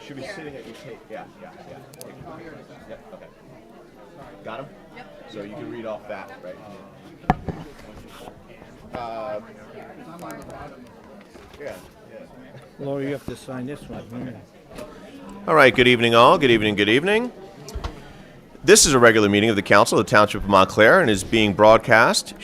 Should be sitting at your table. Yeah. Yep, okay. Got him? Yep. So you can read off that, right? Yeah. Laura, you have to sign this one. All right, good evening all. Good evening. This is a regular meeting of the Council of the Township of Montclair and is being broadcast,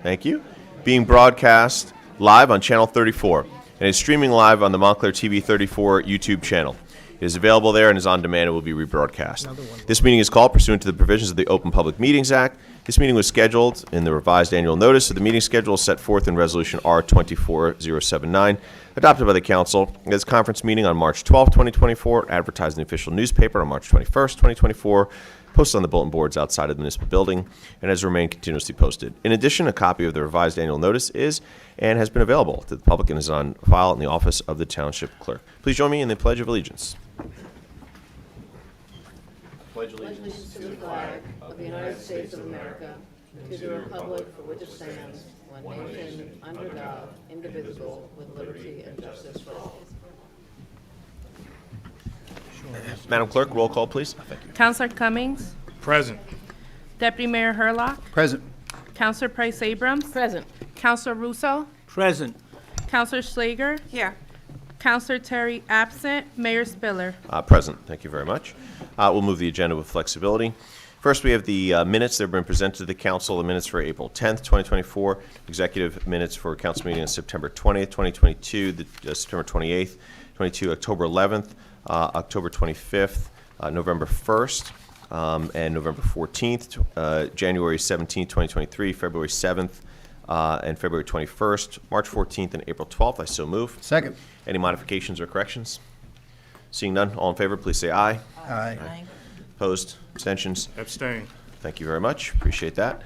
thank you, being broadcast live on Channel 34 and is streaming live on the Montclair TV 34 YouTube channel. It is available there and is on demand and will be rebroadcast. This meeting is called pursuant to the provisions of the Open Public Meetings Act. This meeting was scheduled in the revised annual notice of the meeting schedule set forth in Resolution R-24-079, adopted by the Council at its conference meeting on March 12, 2024, advertised in the official newspaper on March 21st, 2024, posted on the bulletin boards outside of the municipal building, and has remained continuously posted. In addition, a copy of the revised annual notice is and has been available to the public and is on file in the office of the Township Clerk. Please join me in the Pledge of Allegiance. Pledge allegiance to the flag of the United States of America, to the republic for which it stands, one nation, under God, indivisible, with liberty and justice for all. Madam Clerk, roll call, please. Thank you. Councilor Cummings, Present. Deputy Mayor Hurlock, Present. Councilor Price Abrams, Present. Councilor Russo, Present. Councilor Schlager, Here. Councilor Terry absent, Mayor Spiller. Present. Thank you very much. We'll move the agenda with flexibility. First, we have the minutes that have been presented to the Council, the minutes for April 10th, 2024, executive minutes for Council meeting on September 20th, 2022, September 28th, 22, October 11th, October 25th, November 1st, and November 14th, January 17th, 2023, February 7th, and February 21st, March 14th, and April 12th. I so move. Second. Any modifications or corrections? Seeing none, all in favor, please say aye. Aye. Opposed? Abstentions? Abstain. Thank you very much. Appreciate that.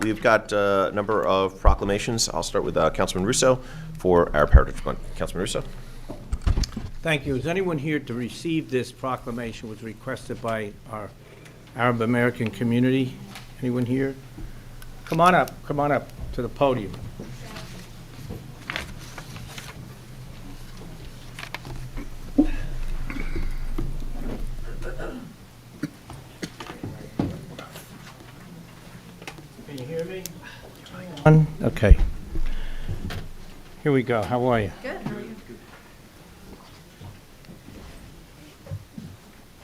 We've got a number of proclamations. I'll start with Councilman Russo for Arab Heritage Month. Councilman Russo. Thank you. Is anyone here to receive this proclamation? Was requested by our Arab American community. Anyone here? Come on up to the podium. Can you hear me? Okay. Here we go. How are you? Good, how are you?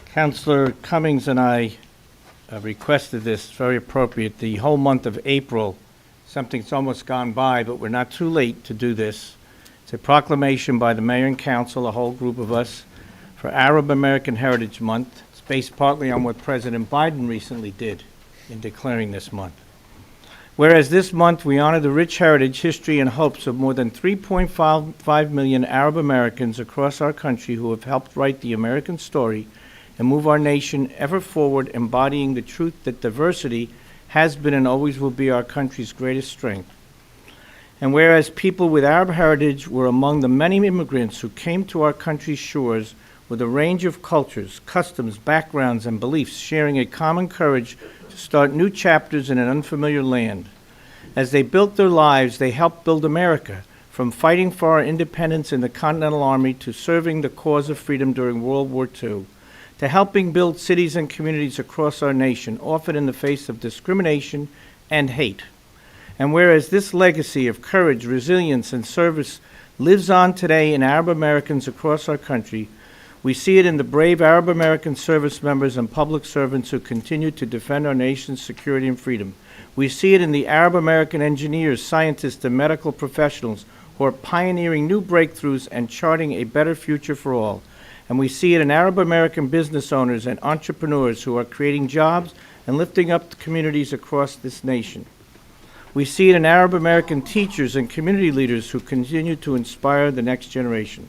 Councilor Cummings and I requested this, very appropriate, the whole month of April. Something's almost gone by, but we're not too late to do this. It's a proclamation by the Mayor and Council, a whole group of us, for Arab American Heritage Month. It's based partly on what President Biden recently did in declaring this month. Whereas this month we honor the rich heritage, history, and hopes of more than 3.5 million Arab Americans across our country who have helped write the American story and move our nation ever forward, embodying the truth that diversity has been and always will be our country's greatest strength. And whereas people with Arab heritage were among the many immigrants who came to our country's shores with a range of cultures, customs, backgrounds, and beliefs, sharing a common courage to start new chapters in an unfamiliar land. As they built their lives, they helped build America, from fighting for our independence in the Continental Army to serving the cause of freedom during World War II, to helping build cities and communities across our nation, often in the face of discrimination and hate. And whereas this legacy of courage, resilience, and service lives on today in Arab Americans across our country, we see it in the brave Arab American service members and public servants who continue to defend our nation's security and freedom. We see it in the Arab American engineers, scientists, and medical professionals who are pioneering new breakthroughs and charting a better future for all. And we see it in Arab American business owners and entrepreneurs who are creating jobs and lifting up the communities across this nation. We see it in Arab American teachers and community leaders who continue to inspire the next generation.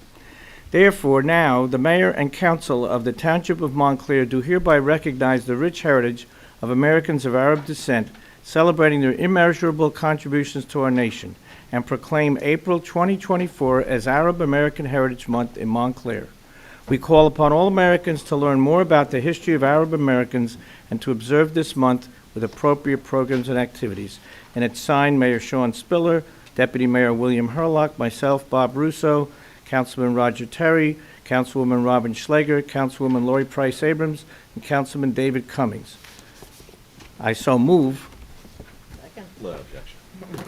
Therefore, now, the Mayor and Council of the Township of Montclair do hereby recognize the rich heritage of Americans of Arab descent, celebrating their immeasurable contributions to our nation, and proclaim April 2024 as Arab American Heritage Month in Montclair. We call upon all Americans to learn more about the history of Arab Americans and to observe this month with appropriate programs and activities. And it's signed Mayor Sean Spiller, Deputy Mayor William Hurlock, myself, Bob Russo, Councilman Roger Terry, Councilwoman Robin Schleger, Councilwoman Lori Price Abrams, and Councilman David Cummings. I so move. No objection.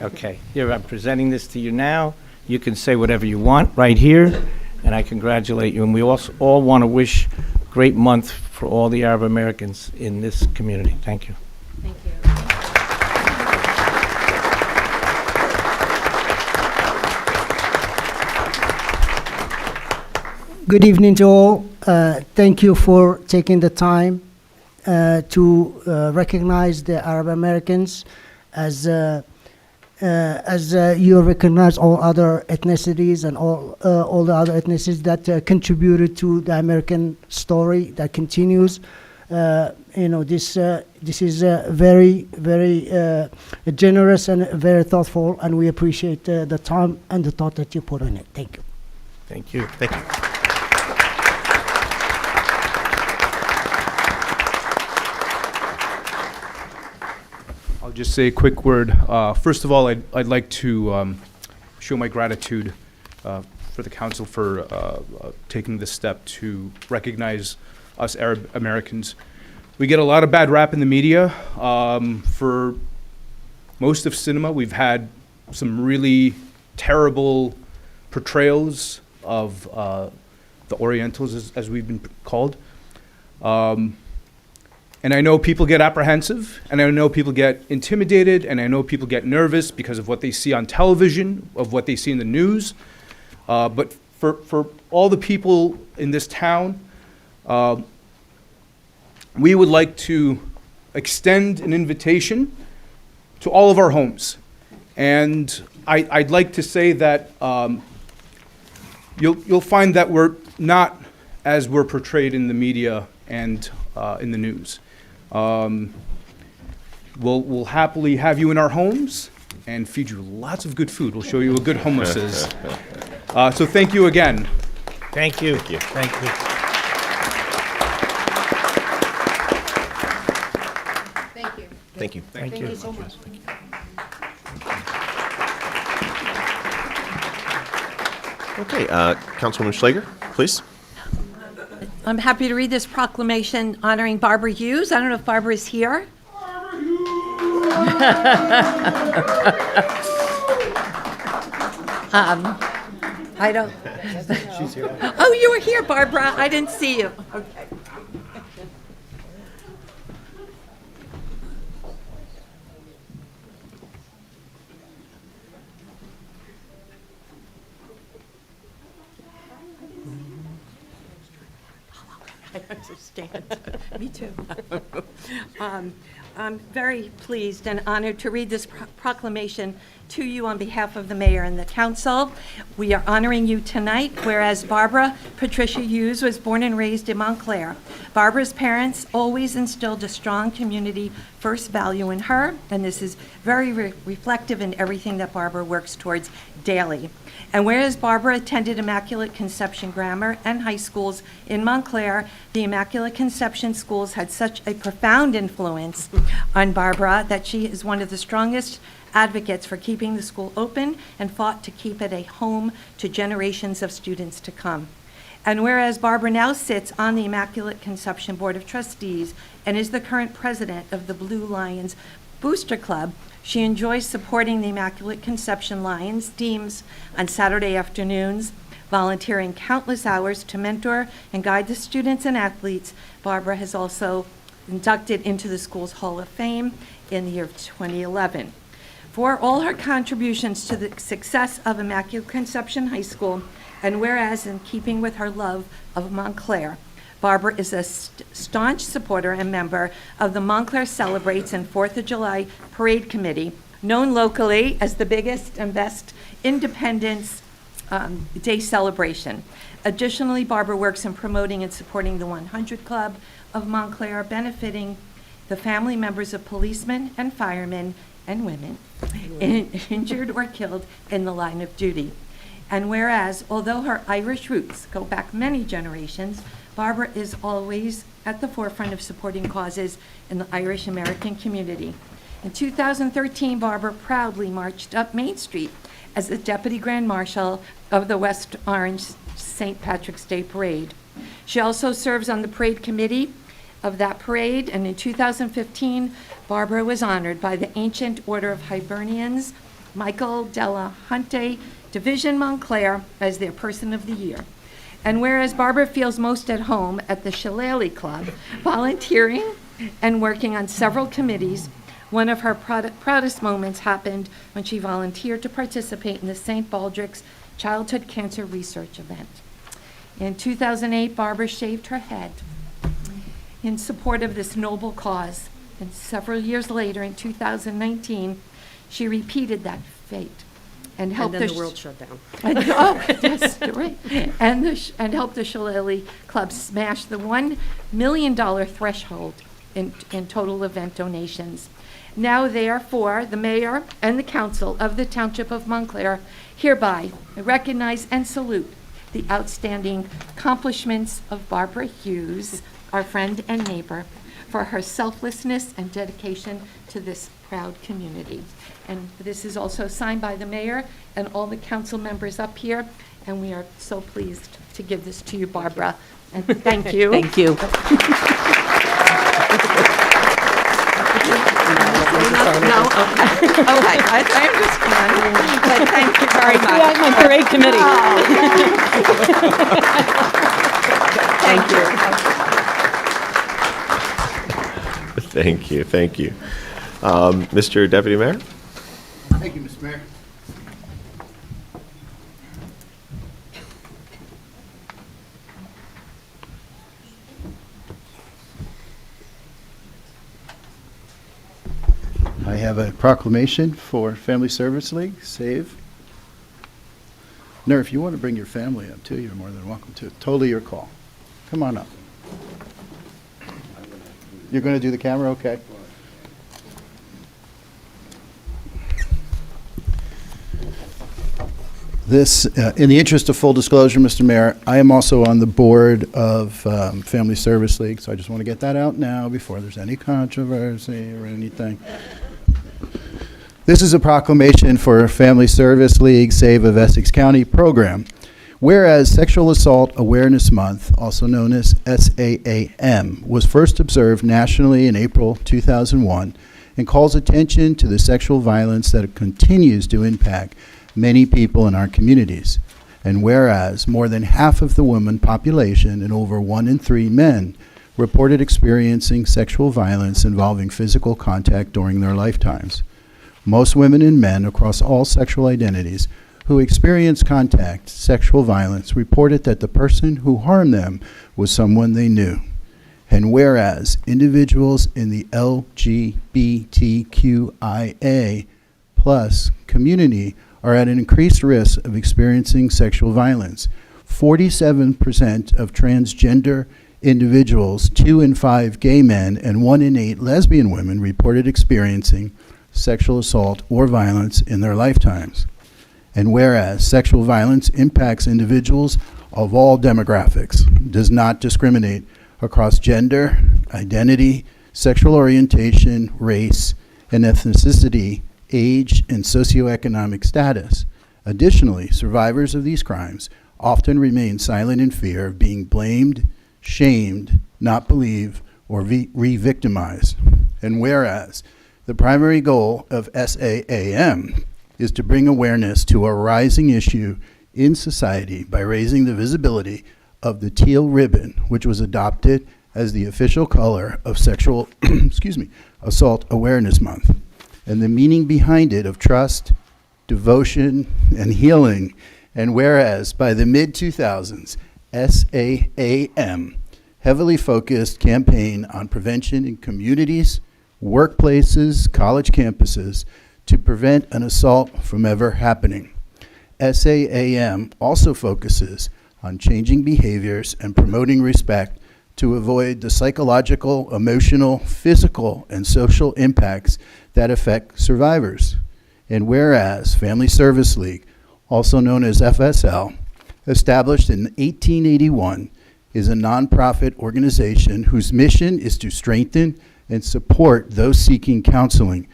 Okay, here, I'm presenting this to you now. You can say whatever you want right here, and I congratulate you. And we also all want to wish a great month for all the Arab Americans in this community. Thank you. Thank you. Good evening to all. Thank you for taking the time to recognize the Arab Americans as you recognize all other ethnicities and all the other ethnicities that contributed to the American story that continues. This is very, very generous and very thoughtful, and we appreciate the time and the thought that you put on it. Thank you. Thank you. Thank you. I'll just say a quick word. First of all, I'd like to show my gratitude for the council for taking this step to recognize us Arab Americans. We get a lot of bad rap in the media. For most of cinema, we've had some really terrible portrayals of the Orientals, as we've been called. And I know people get apprehensive, and I know people get intimidated, and I know people get nervous because of what they see on television, of what they see in the news. But for all the people in this town, we would like to extend an invitation to all of our homes. And I'd like to say that you'll find that we're not as we're portrayed in the media and in the news. We'll happily have you in our homes and feed you lots of good food. We'll show you what good homeless is. So thank you again. Thank you. Thank you. Thank you. Thank you. Thank you. Thank you. so much. Okay, Councilwoman Schleger, please. I'm happy to read this proclamation honoring Barbara Hughes. I don't know if Barbara is here. I don't. She's here. Oh, you were here, Barbara. I didn't see you. Okay. I understand. Me too. I'm very pleased and honored to read this proclamation to you on behalf of the mayor and the council. We are honoring you tonight, whereas Barbara Patricia Hughes was born and raised in Montclair. Barbara's parents always instilled a strong community first value in her, and this is very reflective in everything that Barbara works towards daily. And whereas Barbara attended Immaculate Conception Grammar and high schools in Montclair, the Immaculate Conception schools had such a profound influence on Barbara that she is one of the strongest advocates for keeping the school open and fought to keep it a home to generations of students to come. And whereas Barbara now sits on the Immaculate Conception Board of Trustees and is the current president of the Blue Lions Booster Club, she enjoys supporting the Immaculate Conception Lions teams on Saturday afternoons, volunteering countless hours to mentor and guide the students and athletes. Barbara has also inducted into the school's Hall of Fame in the year of 2011. For all her contributions to the success of Immaculate Conception High School, and whereas in keeping with her love of Montclair, Barbara is a staunch supporter and member of the Montclair Celebrates and 4th of July Parade Committee, known locally as the biggest and best Independence Day celebration. Additionally, Barbara works in promoting and supporting the 100 Club of Montclair, benefiting the family members of policemen and firemen and women injured or killed in the line of duty. And whereas, although her Irish roots go back many generations, Barbara is always at the forefront of supporting causes in the Irish American community. In 2013, Barbara proudly marched up Main Street as the Deputy Grand Marshal of the West Orange St. Patrick's Day Parade. She also serves on the parade committee of that parade, and in 2015, Barbara was honored by the Ancient Order of Hibernians, Michael Della Hunte, Division Montclair, as their Person of the Year. And whereas Barbara feels most at home at the Shillelagh Club, volunteering and working on several committees, one of her proudest moments happened when she volunteered to participate in the St. Baldrick's Childhood Cancer Research event. In 2008, Barbara shaved her head in support of this noble cause. And several years later, in 2019, she repeated that fate and helped And then the world shut down. Oh, yes, you're right. And helped the Shillelagh Club smash the $1 million threshold in total event donations. Now, therefore, the mayor and the council of the Township of Montclair hereby recognize and salute the outstanding accomplishments of Barbara Hughes, our friend and neighbor, for her selflessness and dedication to this proud community. And this is also signed by the mayor and all the council members up here, and we are so pleased to give this to you, Barbara. And thank you. Thank you. No, okay. Okay, I understand, but thank you very much. Yeah, my parade committee. Thank you. Thank you, thank you. Mr. Deputy Mayor? Thank you, Mr. Mayor. I have a proclamation for Family Service League, SAVE. Nur, if you want to bring your family up too, you're more than welcome to. Totally your call. Come on up. You're going to do the camera? Okay. This, in the interest of full disclosure, Mr. Mayor, I am also on the board of Family Service League, so I just want to get that out now before there's any controversy or anything. This is a proclamation for Family Service League Save of Essex County program. Whereas Sexual Assault Awareness Month, also known as SAAM, was first observed nationally in April 2001 and calls attention to the sexual violence that continues to impact many people in our communities. And whereas more than half of the women population and over 1 in 3 men reported experiencing sexual violence involving physical contact during their lifetimes. Most women and men across all sexual identities who experienced contact sexual violence reported that the person who harmed them was someone they knew. And whereas individuals in the LGBTQIA plus community are at an increased risk of experiencing sexual violence, 47% of transgender individuals, 2 in 5 gay men, and 1 in 8 lesbian women reported experiencing sexual assault or violence in their lifetimes. And whereas sexual violence impacts individuals of all demographics, does not discriminate across gender, identity, sexual orientation, race, and ethnicity, age, and socioeconomic status. Additionally, survivors of these crimes often remain silent in fear of being blamed, shamed, not believed, or re-victimized. And whereas the primary goal of SAAM is to bring awareness to a rising issue in society by raising the visibility of the teal ribbon, which was adopted as the official color of Sexual Assault Awareness Month, and the meaning behind it of trust, devotion, and healing. And whereas by the mid-2000s, SAAM heavily focused campaign on prevention in communities, workplaces, college campuses to prevent an assault from ever happening. SAAM also focuses on changing behaviors and promoting respect to avoid the psychological, emotional, physical, and social impacts that affect survivors. And whereas Family Service League, also known as FSL, established in 1881, is a nonprofit organization whose mission is to strengthen and support those seeking counseling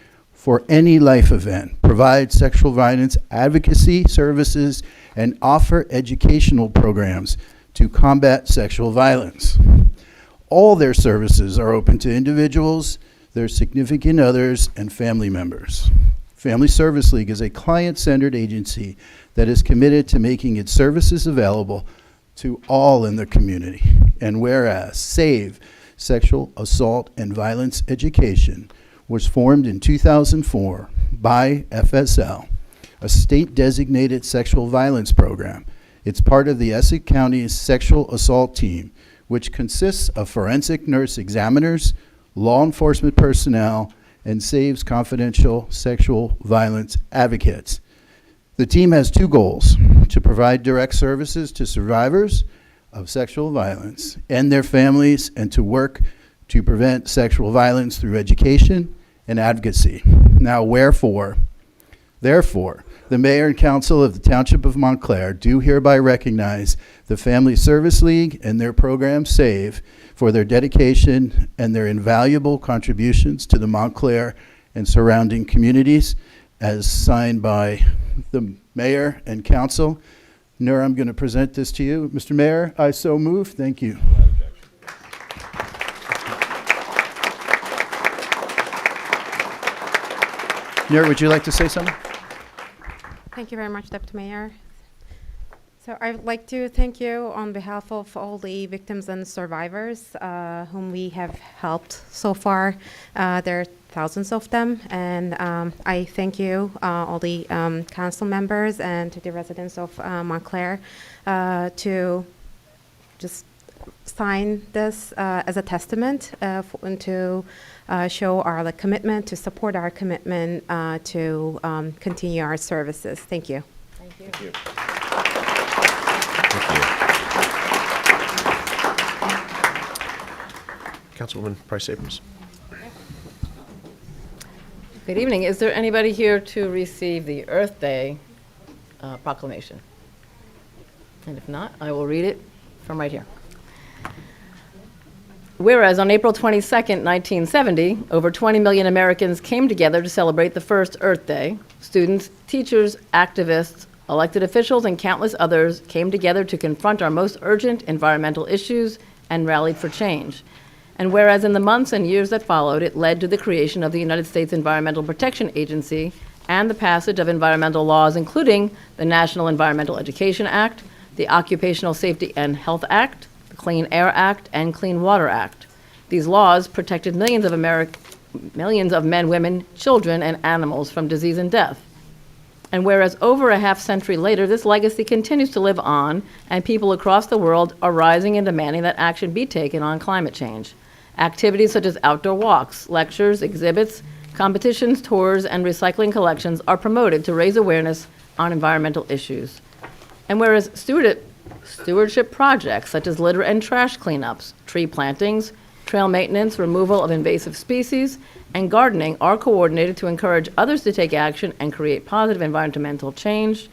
for any life event, provide sexual violence advocacy services, and offer educational programs to combat sexual violence. All their services are open to individuals, their significant others, and family members. Family Service League is a client-centered agency that is committed to making its services available to all in the community. And whereas SAVE, Sexual Assault and Violence Education, was formed in 2004 by FSL, a state-designated sexual violence program. It's part of the Essex County's sexual assault team, which consists of forensic nurse examiners, law enforcement personnel, and SAVE's confidential sexual violence advocates. The team has two goals: to provide direct services to survivors of sexual violence and their families, and to work to prevent sexual violence through education and advocacy. Now, therefore, the Mayor and Council of the Township of Montclair do hereby recognize the Family Service League and their program SAVE for their dedication and their invaluable contributions to the Montclair and surrounding communities, as signed by the Mayor and Council. Nur, I'm going to present this to you. Mr. Mayor, I so move. Thank you. Nur, would you like to say something? Thank you very much, Deputy Mayor. So I would like to thank you on behalf of all the victims and survivors whom we have helped so far. There are thousands of them, and I thank you, all the council members and to the residents of Montclair, to just sign this as a testament and to show our commitment, to support our commitment to continue our services. Thank you. Thank you. Thank you. Councilwoman Price Abrams. Good evening. Is there anybody here to receive the Earth Day proclamation? And if not, I will read it from right here. Whereas on April 22nd, 1970, over 20 million Americans came together to celebrate the first Earth Day. Students, teachers, activists, elected officials, and countless others came together to confront our most urgent environmental issues and rallied for change. And whereas in the months and years that followed, it led to the creation of the United States Environmental Protection Agency and the passage of environmental laws, including the National Environmental Education Act, the Occupational Safety and Health Act, the Clean Air Act, and Clean Water Act. These laws protected millions of men, women, children, and animals from disease and death. And whereas over a half century later, this legacy continues to live on, and people across the world are rising and demanding that action be taken on climate change. Activities such as outdoor walks, lectures, exhibits, competitions, tours, and recycling collections are promoted to raise awareness on environmental issues. And whereas stewardship projects such as litter and trash cleanups, tree plantings, trail maintenance, removal of invasive species, and gardening are coordinated to encourage others to take action and create positive environmental change.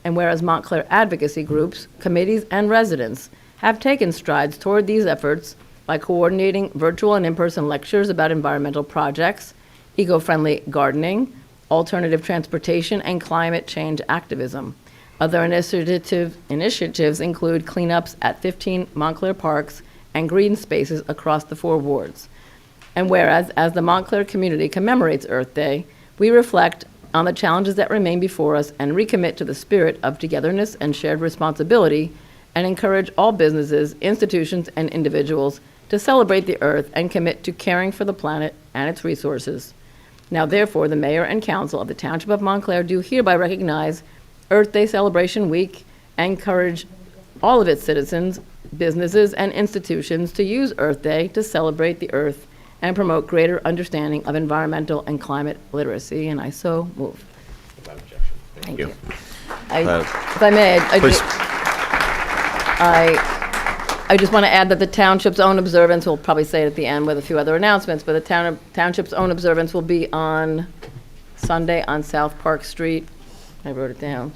And whereas Montclair advocacy groups, committees, and residents have taken strides toward these efforts by coordinating virtual and in-person lectures about environmental projects, eco-friendly gardening, alternative transportation, and climate change activism. Other initiatives include cleanups at 15 Montclair parks and green spaces across the 4 wards. And whereas, as the Montclair community commemorates Earth Day, we reflect on the challenges that remain before us and recommit to the spirit of togetherness and shared responsibility, and encourage all businesses, institutions, and individuals to celebrate the Earth and commit to caring for the planet and its resources. Now, therefore, the Mayor and Council of the Township of Montclair do hereby recognize Earth Day Celebration Week and encourage all of its citizens, businesses, and institutions to use Earth Day to celebrate the Earth and promote greater understanding of environmental and climate literacy, and I so move. Without objection. Thank you. If I may, Please. I just want to add that the township's own observance, we'll probably say it at the end with a few other announcements, but the township's own observance will be on Sunday on South Park Street. I wrote it down.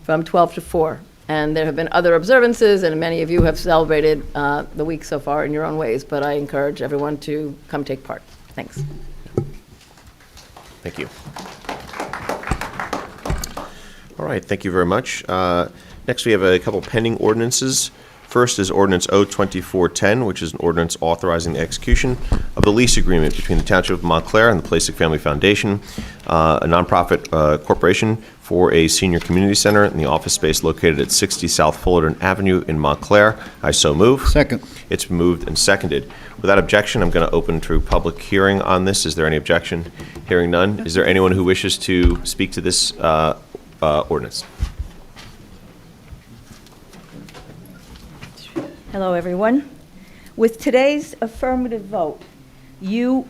From 12 to 4. And there have been other observances, and many of you have celebrated the week so far in your own ways, but I encourage everyone to come take part. Thanks. Thank you. All right, thank you very much. Next, we have a couple pending ordinances. First is Ordinance O-24-10, which is an ordinance authorizing the execution of the lease agreement between the Township of Montclair and the Placek Family Foundation, a nonprofit corporation for a senior community center in the office space located at 60 South Fullerton Avenue in Montclair. I so move. Second. It's been moved and seconded. Without objection, I'm going to open to public hearing on this. Is there any objection? Hearing none. Is there anyone who wishes to speak to this ordinance? Hello, everyone. With today's affirmative vote, you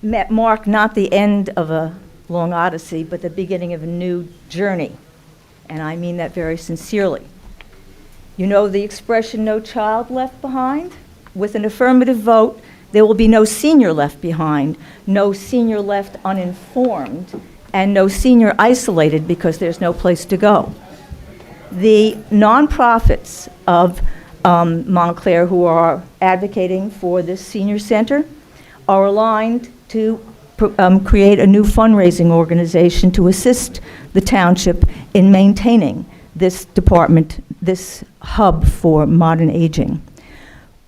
mark not the end of a long odyssey, but the beginning of a new journey. And I mean that very sincerely. You know the expression, no child left behind? With an affirmative vote, there will be no senior left behind, no senior left uninformed, and no senior isolated because there's no place to go. The nonprofits of Montclair who are advocating for this senior center are aligned to create a new fundraising organization to assist the township in maintaining this department, this hub for modern aging.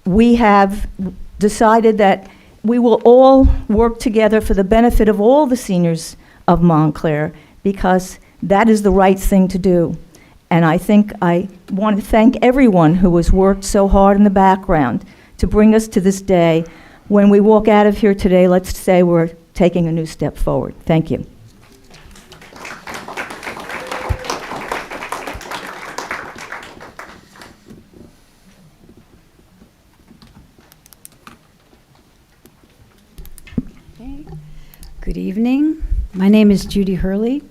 We have decided that we will all work together for the benefit of all the seniors of Montclair because that is the right thing to do. And I think I want to thank everyone who has worked so hard in the background to bring us to this day. When we walk out of here today, let's say we're taking a new step forward. Thank you. Good evening. My name is Judy Hurley.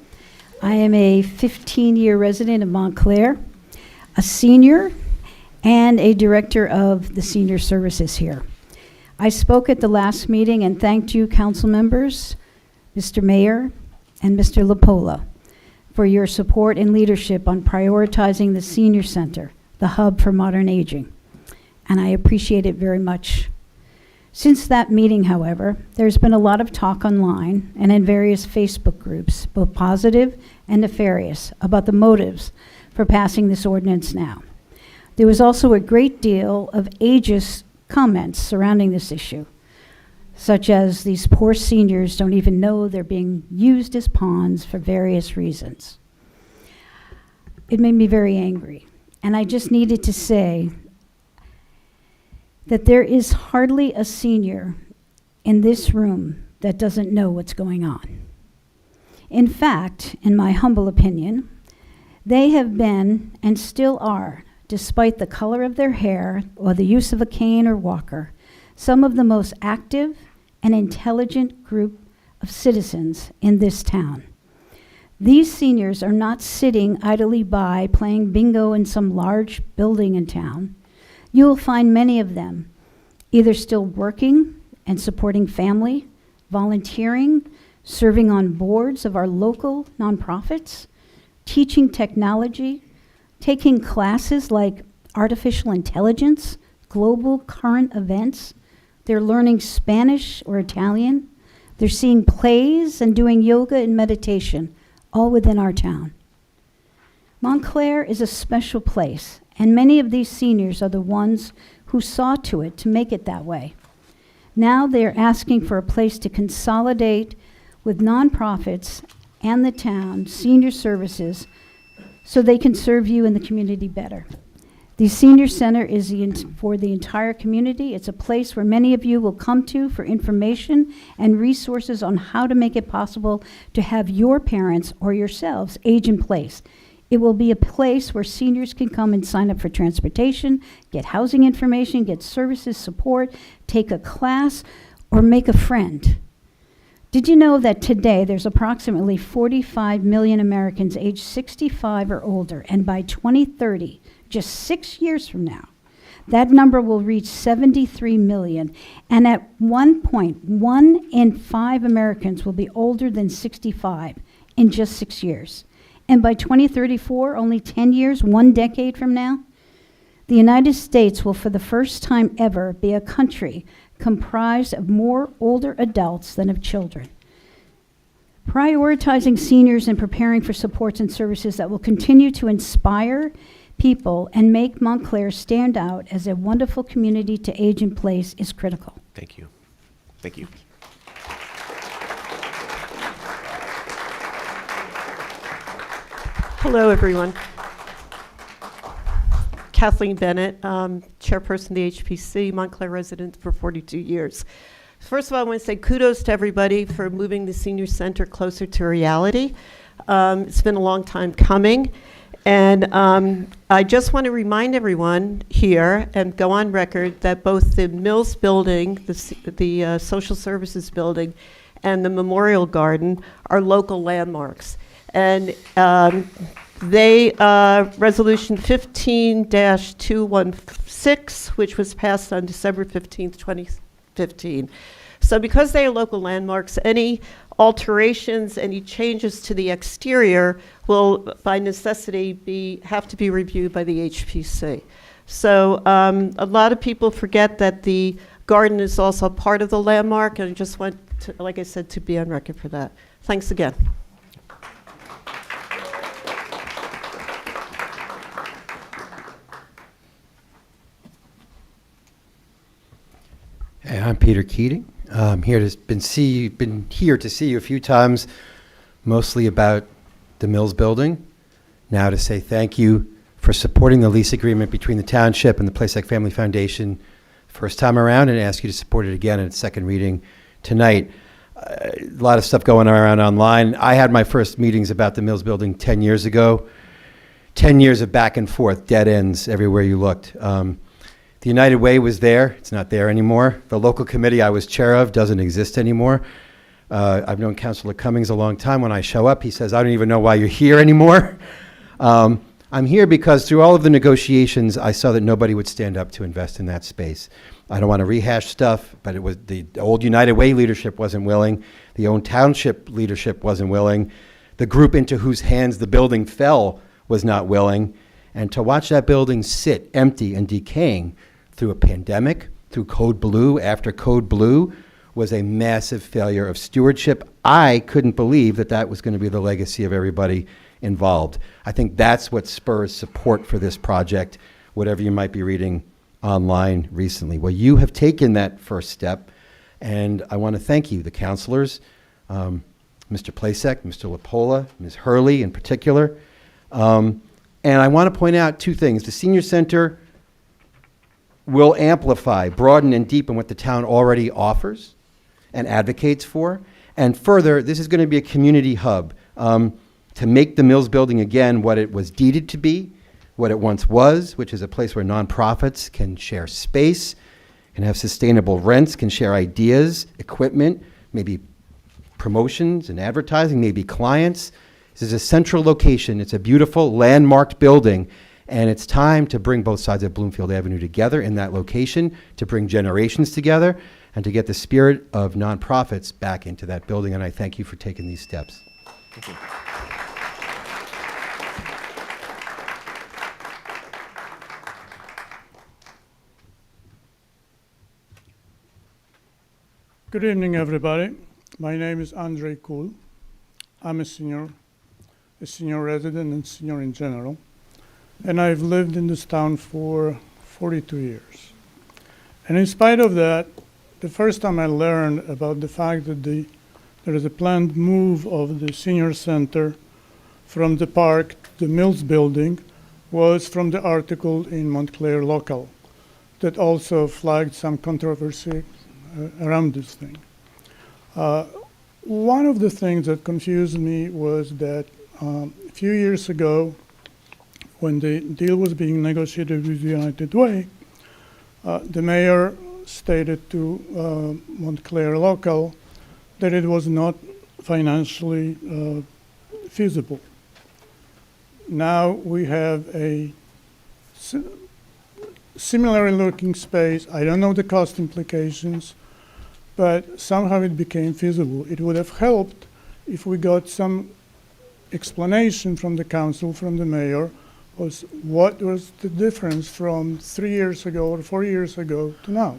I am a 15-year resident of Montclair, a senior, and a director of the senior services here. I spoke at the last meeting and thanked you, council members, Mr. Mayor, and Mr. Lapola for your support and leadership on prioritizing the senior center, the hub for modern aging, and I appreciate it very much. Since that meeting, however, there's been a lot of talk online and in various Facebook groups, both positive and nefarious, about the motives for passing this ordinance now. There was also a great deal of ageist comments surrounding this issue, such as these poor seniors don't even know they're being used as pawns for various reasons. It made me very angry, and I just needed to say that there is hardly a senior in this room that doesn't know what's going on. In fact, in my humble opinion, they have been and still are, despite the color of their hair or the use of a cane or walker, some of the most active and intelligent group of citizens in this town. These seniors are not sitting idly by playing bingo in some large building in town. You will find many of them either still working and supporting family, volunteering, serving on boards of our local nonprofits, teaching technology, taking classes like artificial intelligence, global current events. They're learning Spanish or Italian. They're seeing plays and doing yoga and meditation, all within our town. Montclair is a special place, and many of these seniors are the ones who saw to it to make it that way. Now they're asking for a place to consolidate with nonprofits and the town senior services so they can serve you and the community better. The senior center is for the entire community. It's a place where many of you will come to for information and resources on how to make it possible to have your parents or yourselves age in place. It will be a place where seniors can come and sign up for transportation, get housing information, get services, support, take a class, or make a friend. Did you know that today there's approximately 45 million Americans aged 65 or older, and by 2030, just 6 years from now, that number will reach 73 million, and at one point, 1 in 5 Americans will be older than 65 in just 6 years. And by 2034, only 10 years, 1 decade from now, the United States will, for the first time ever, be a country comprised of more older adults than of children. prioritizing seniors and preparing for supports and services that will continue to inspire people and make Montclair stand out as a wonderful community to age in place is critical. Thank you. Thank you. Hello, everyone. Kathleen Bennett, chairperson of the HPC, Montclair resident for 42 years. First of all, I want to say kudos to everybody for moving the senior center closer to reality. It's been a long time coming. And I just want to remind everyone here and go on record that both the Mills building, the social services building, and the Memorial Garden are local landmarks. And Resolution 15-216, which was passed on December 15th, 2015. So because they are local landmarks, any alterations, any changes to the exterior will, by necessity, have to be reviewed by the HPC. So a lot of people forget that the garden is also part of the landmark, and I just want to, like I said, to be on record for that. Thanks again. Hey, I'm Peter Keating. I'm here to been here to see you a few times, mostly about the Mills building. Now to say thank you for supporting the lease agreement between the township and the Place Like Family Foundation first time around, and ask you to support it again in its second reading tonight. A lot of stuff going around online. I had my first meetings about the Mills building 10 years ago. 10 years of back and forth, dead ends everywhere you looked. The United Way was there. It's not there anymore. The local committee I was chair of doesn't exist anymore. I've known Councilor Cummings a long time. When I show up, he says, I don't even know why you're here anymore. I'm here because through all of the negotiations, I saw that nobody would stand up to invest in that space. I don't want to rehash stuff, but it was the old United Way leadership wasn't willing. The old township leadership wasn't willing. The group into whose hands the building fell was not willing. And to watch that building sit empty and decaying through a pandemic, through Code Blue after Code Blue, was a massive failure of stewardship. I couldn't believe that that was going to be the legacy of everybody involved. I think that's what spurs support for this project, whatever you might be reading online recently. Well, you have taken that first step, and I want to thank you, the councilors, Mr. Plasek, Mr. Lapola, Ms. Hurley in particular. And I want to point out two things. The senior center will amplify, broaden, and deepen what the town already offers and advocates for. And further, this is going to be a community hub to make the Mills building again what it was deeded to be, what it once was, which is a place where nonprofits can share space, can have sustainable rents, can share ideas, equipment, maybe promotions and advertising, maybe clients. This is a central location. It's a beautiful landmarked building, and it's time to bring both sides of Bloomfield Avenue together in that location, to bring generations together, and to get the spirit of nonprofits back into that building. And I thank you for taking these steps. Thank you. Good evening, everybody. My name is Andre Kuhl. I'm a senior resident and senior in general, and I've lived in this town for 42 years. And in spite of that, the first time I learned about the fact that there is a planned move of the senior center from the park to the Mills building was from the article in Montclair Local that also flagged some controversy around this thing. One of the things that confused me was that a few years ago, when the deal was being negotiated with the United Way, the mayor stated to Montclair Local that it was not financially feasible. Now we have a similar looking space. I don't know the cost implications, but somehow it became feasible. It would have helped if we got some explanation from the council, from the mayor, was what was the difference from 3 years ago or 4 years ago to now.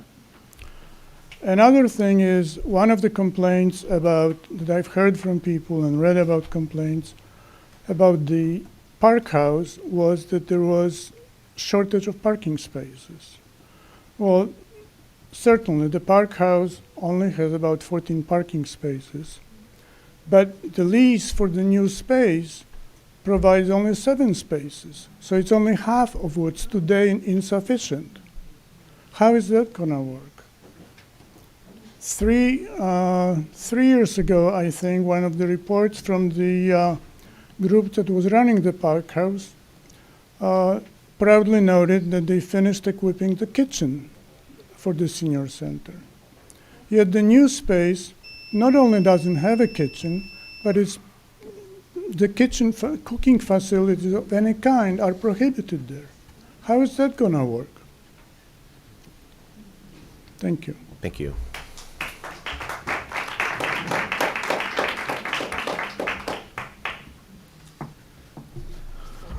Another thing is, one of the complaints that I've heard from people and read about complaints about the park house was that there was shortage of parking spaces. Well, certainly the park house only has about 14 parking spaces, but the lease for the new space provides only 7 spaces. So it's only half of what's today insufficient. How is that gonna work? 3 years ago, I think, one of the reports from the group that was running the park house proudly noted that they finished equipping the kitchen for the senior center. Yet the new space not only doesn't have a kitchen, but the kitchen cooking facilities of any kind are prohibited there. How is that gonna work? Thank you. Thank you.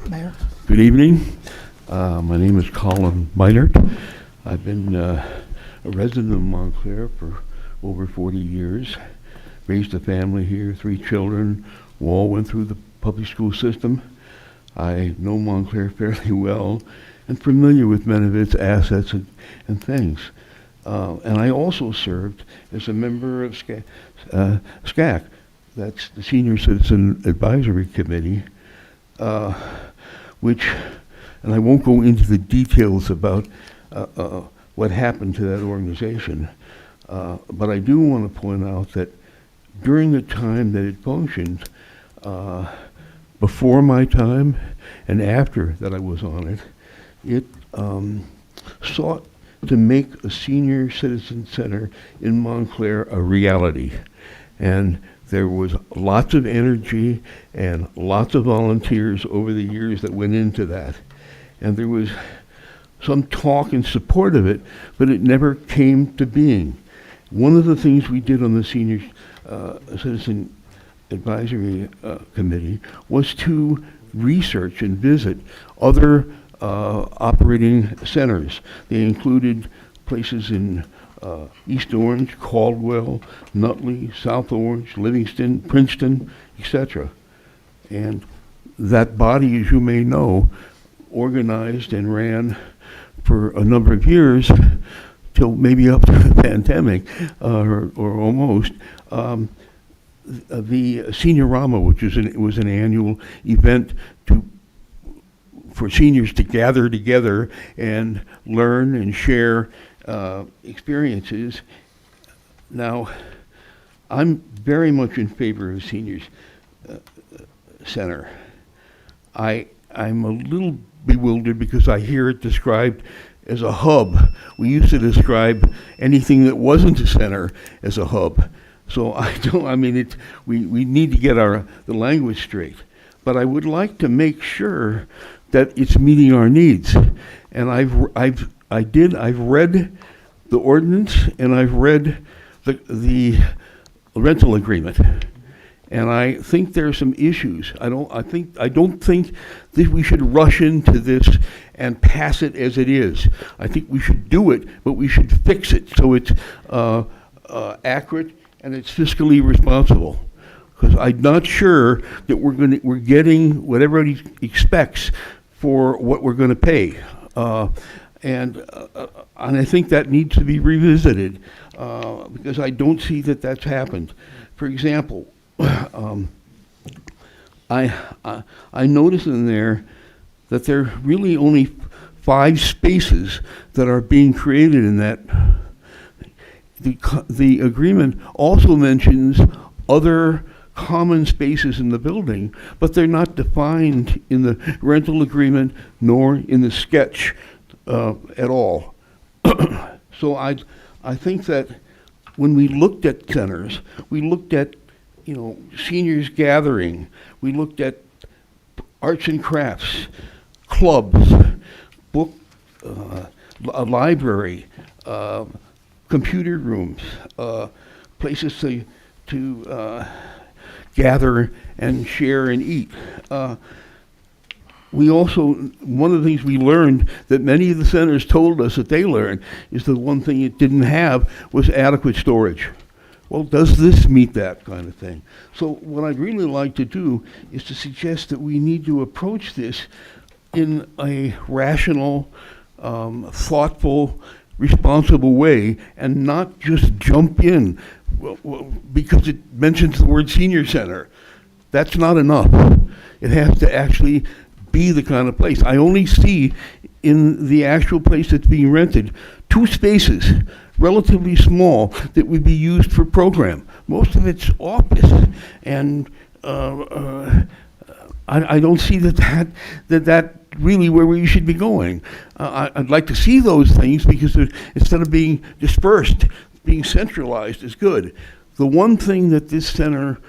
Mayor? Good evening. My name is Colin Meinert. I've been a resident of Montclair for over 40 years. Raised a family here, 3 children. We all went through the public school system. I know Montclair fairly well and familiar with many of its assets and things. And I also served as a member of SCAC. That's the Senior Citizen Advisory Committee, which, and I won't go into the details about what happened to that organization, but I do want to point out that during the time that it functioned, before my time and after that I was on it, it sought to make a senior citizen center in Montclair a reality. And there was lots of energy and lots of volunteers over the years that went into that. And there was some talk in support of it, but it never came to being. One of the things we did on the Senior Citizen Advisory Committee was to research and visit other operating centers. They included places in East Orange, Caldwell, Nutley, South Orange, Livingston, Princeton, etc. And that body, as you may know, organized and ran for a number of years, till maybe up to the pandemic, or almost, the Seniorama, which was an annual event for seniors to gather together and learn and share experiences. Now, I'm very much in favor of seniors center. I'm a little bewildered because I hear it described as a hub. We used to describe anything that wasn't a center as a hub. So we need to get the language straight. But I would like to make sure that it's meeting our needs. And I've read the ordinance and I've read the rental agreement. And I think there are some issues. I don't think that we should rush into this and pass it as it is. I think we should do it, but we should fix it so it's accurate and it's fiscally responsible. Because I'm not sure that we're getting what everybody expects for what we're going to pay, and I think that needs to be revisited because I don't see that that's happened. For example, I noticed in there that there are really only 5 spaces that are being created in that. The agreement also mentions other common spaces in the building, but they're not defined in the rental agreement nor in the sketch at all. So I think that when we looked at centers, we looked at seniors gathering, we looked at arts and crafts, clubs, book, a library, computer rooms, places to gather and share and eat. we also, one of the things we learned that many of the centers told us that they learned is the one thing it didn't have was adequate storage. Well, does this meet that kind of thing? So what I'd really like to do is to suggest that we need to approach this in a rational, thoughtful, responsible way and not just jump in because it mentions the word senior center. That's not enough. It has to actually be the kind of place. I only see in the actual place that's being rented 2 spaces, relatively small, that would be used for program. Most of it's office, and I don't see that really where we should be going. I'd like to see those things because instead of being dispersed, being centralized is good. The one thing that this center,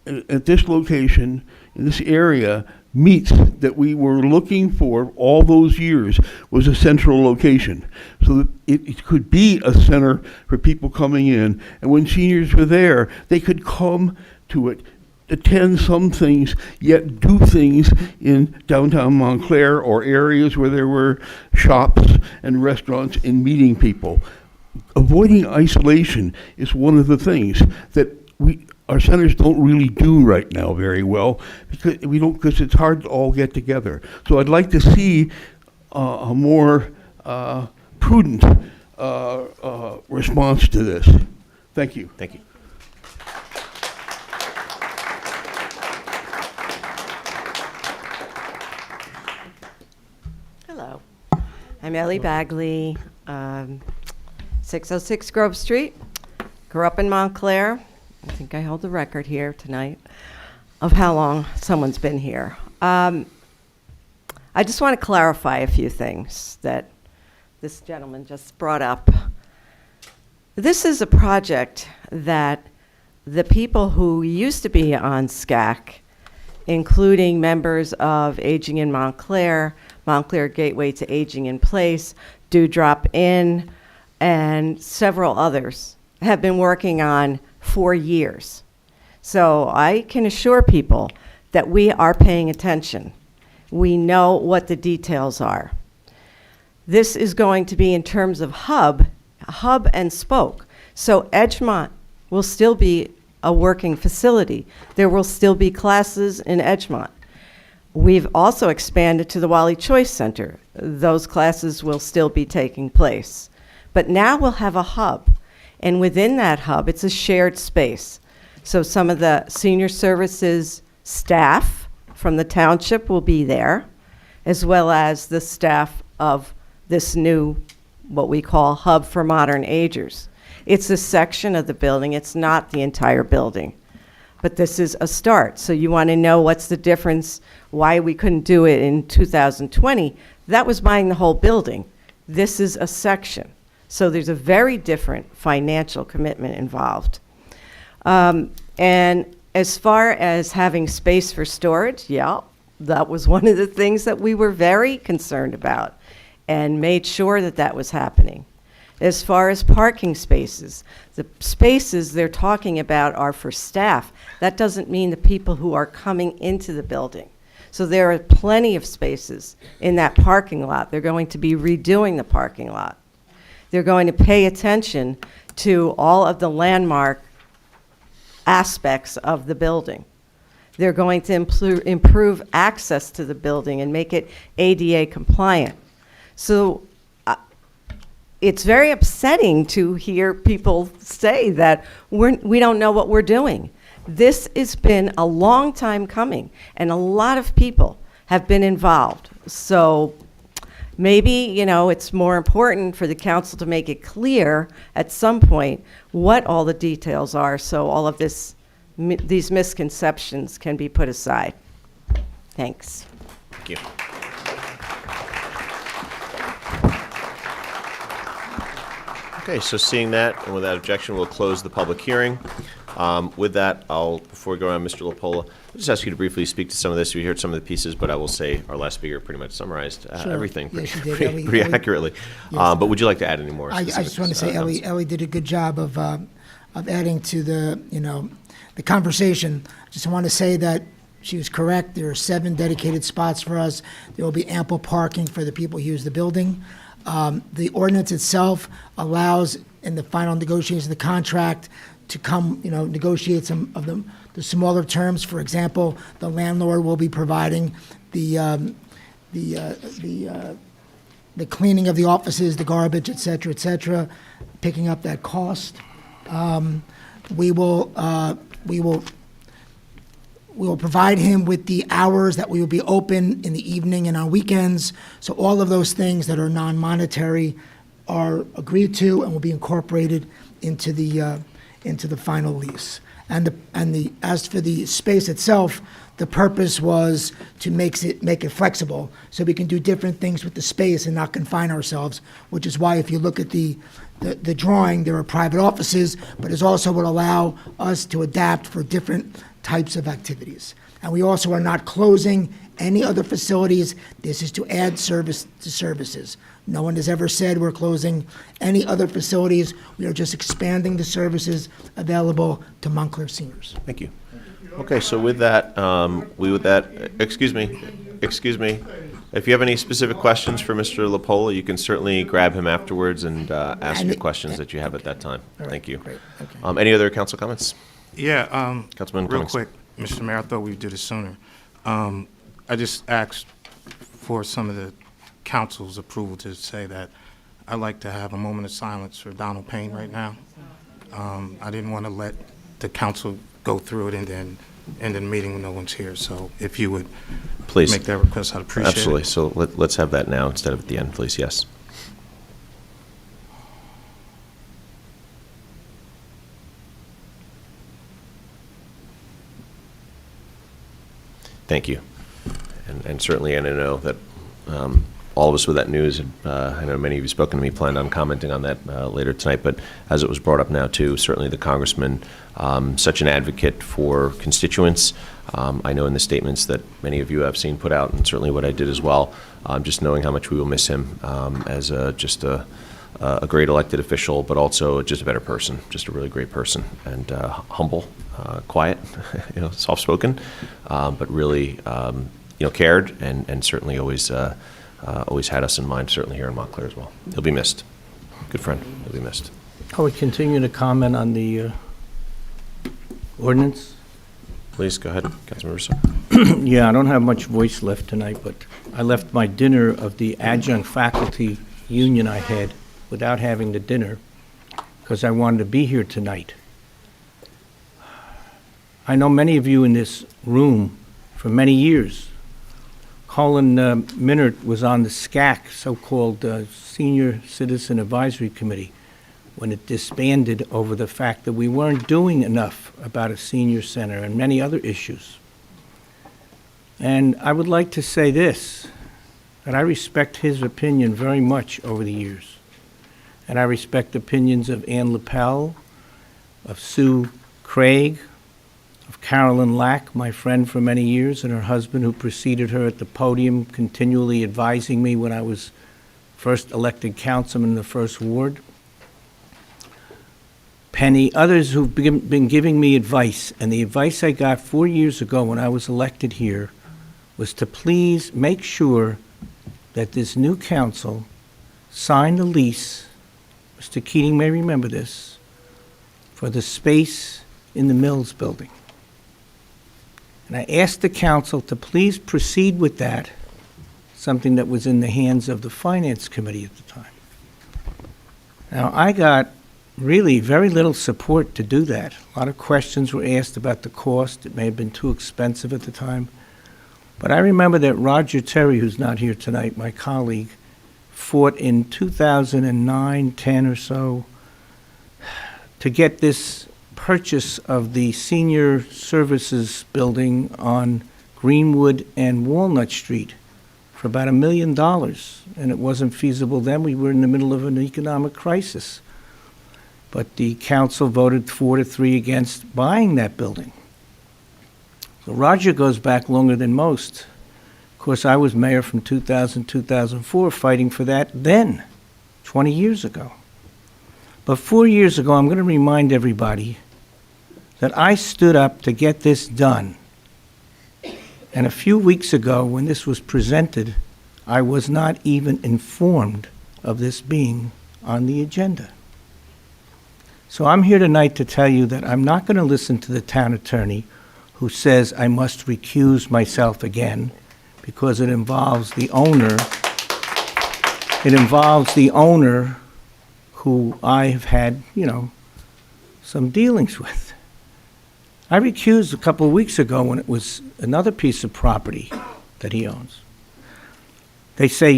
at this location, in this area, meets that we were looking for all those years was a central location. So that it could be a center for people coming in, and when seniors were there, they could come to it, attend some things, yet do things in downtown Montclair or areas where there were shops and restaurants and meeting people. Avoiding isolation is one of the things that our centers don't really do right now very well because it's hard to all get together. So I'd like to see a more prudent response to this. Thank you. Thank you. Hello, I'm Ellie Bagley, 606 Grove Street. Grew up in Montclair. I think I hold the record here tonight of how long someone's been here. I just want to clarify a few things that this gentleman just brought up. This is a project that the people who used to be on SCAC, including members of Aging in Montclair, Montclair Gateway to Aging in Place, Dewdrop Inn, and several others, have been working on for years. So I can assure people that we are paying attention. We know what the details are. This is going to be in terms of hub and spoke. So Edgemont will still be a working facility. There will still be classes in Edgemont. We've also expanded to the Wally Choice Center. Those classes will still be taking place. But now we'll have a hub. And within that hub, it's a shared space. So some of the senior services staff from the township will be there, as well as the staff of this new, what we call Hub for Modern Agers. It's a section of the building. It's not the entire building. But this is a start. So you want to know what's the difference, why we couldn't do it in 2020. That was buying the whole building. This is a section. So there's a very different financial commitment involved. And as far as having space for storage, yeah, that was one of the things that we were very concerned about and made sure that that was happening. As far as parking spaces, the spaces they're talking about are for staff. That doesn't mean the people who are coming into the building. So there are plenty of spaces in that parking lot. They're going to be redoing the parking lot. They're going to pay attention to all of the landmark aspects of the building. They're going to improve access to the building and make it ADA compliant. So it's very upsetting to hear people say that we don't know what we're doing. This has been a long time coming, and a lot of people have been involved. So maybe, it's more important for the council to make it clear at some point what all the details are, so all of these misconceptions can be put aside. Thanks. Thank you. Okay, so seeing that, and without objection, we'll close the public hearing. With that, before we go around, Mr. LaPola, I'll just ask you to briefly speak to some of this. We heard some of the pieces, but I will say our last speaker pretty much summarized everything pretty accurately. Yes. But would you like to add any more? I just want to say Ellie did a good job of adding to the conversation. Just want to say that she was correct. There are 7 dedicated spots for us. There will be ample parking for the people who use the building. The ordinance itself allows, in the final negotiations of the contract, to come, negotiate some of the smaller terms. For example, the landlord will be providing the cleaning of the offices, the garbage, et cetera, picking up that cost. We will provide him with the hours that we will be open in the evening and on weekends. So all of those things that are non-monetary are agreed to and will be incorporated into the final lease. As for the space itself, the purpose was to make it flexible, so we can do different things with the space and not confine ourselves, which is why if you look at the drawing, there are private offices, but it also would allow us to adapt for different types of activities. And we also are not closing any other facilities. This is to add service to services. No one has ever said we're closing any other facilities. We are just expanding the services available to Montclair seniors. Thank you. Okay, so with that, excuse me. If you have any specific questions for Mr. LaPola, you can certainly grab him afterwards and ask the questions that you have at that time. Thank you. Great, okay. Any other council comments? Yeah, Councilman real Cummings. quick, Mr. Mayor, I thought we'd do this sooner. I just asked for some of the council's approval to say that I'd like to have a moment of silence for Donald Payne right now. I didn't want to let the council go through it and then end the meeting when no one's here. So if you would Please make that request, I'd appreciate Absolutely. it. So let's have that now instead of at the end, please. Yes. Thank you. And certainly, and I know that all of us with that news, I know many of you spoken to me, planned on commenting on that later tonight, but as it was brought up now too, certainly the congressman, such an advocate for constituents. I know in the statements that many of you have seen put out, and certainly what I did as well, just knowing how much we will miss him as just a great elected official, but also just a better person, just a really great person, and humble, quiet, soft-spoken, but really, cared and certainly always had us in mind, certainly here in Montclair as well. He'll be missed. Good friend. He'll be missed. I would continue to comment on the ordinance. Please, go ahead, Councilmember Russo. Yeah, I don't have much voice left tonight, but I left my dinner of the adjunct faculty union I had without having the dinner because I wanted to be here tonight. I know many of you in this room for many years. Colin Minert was on the SCAC, so-called Senior Citizen Advisory Committee, when it disbanded over the fact that we weren't doing enough about a senior center and many other issues. And I would like to say this, that I respect his opinion very much over the years. And I respect opinions of Ann LaPelle, of Sue Craig, of Carolyn Lack, my friend for many years, and her husband who preceded her at the podium, continually advising me when I was first elected councilman in the first ward. Penny, others who've been giving me advice, and the advice I got 4 years ago when I was elected here was to please make sure that this new council signed a lease, Mr. Keating may remember this, for the space in the Mills building. And I asked the council to please proceed with that, something that was in the hands of the Finance Committee at the time. Now, I got really very little support to do that. A lot of questions were asked about the cost. It may have been too expensive at the time. But I remember that Roger Terry, who's not here tonight, my colleague, fought in 2009, 10 or so, to get this purchase of the senior services building on Greenwood and Walnut Street for about $1 million. And it wasn't feasible then. We were in the middle of an economic crisis. But the council voted 4-3 against buying that building. So Roger goes back longer than most. Of course, I was mayor from 2000 to 2004 fighting for that then, 20 years ago. But 4 years ago, I'm going to remind everybody that I stood up to get this done And a few weeks ago, when this was presented, I was not even informed of this being on the agenda. So I'm here tonight to tell you that I'm not going to listen to the town attorney who says I must recuse myself again because it involves the owner. It involves the owner who I have had, some dealings with. I recused a couple of weeks ago when it was another piece of property that he owns. They say,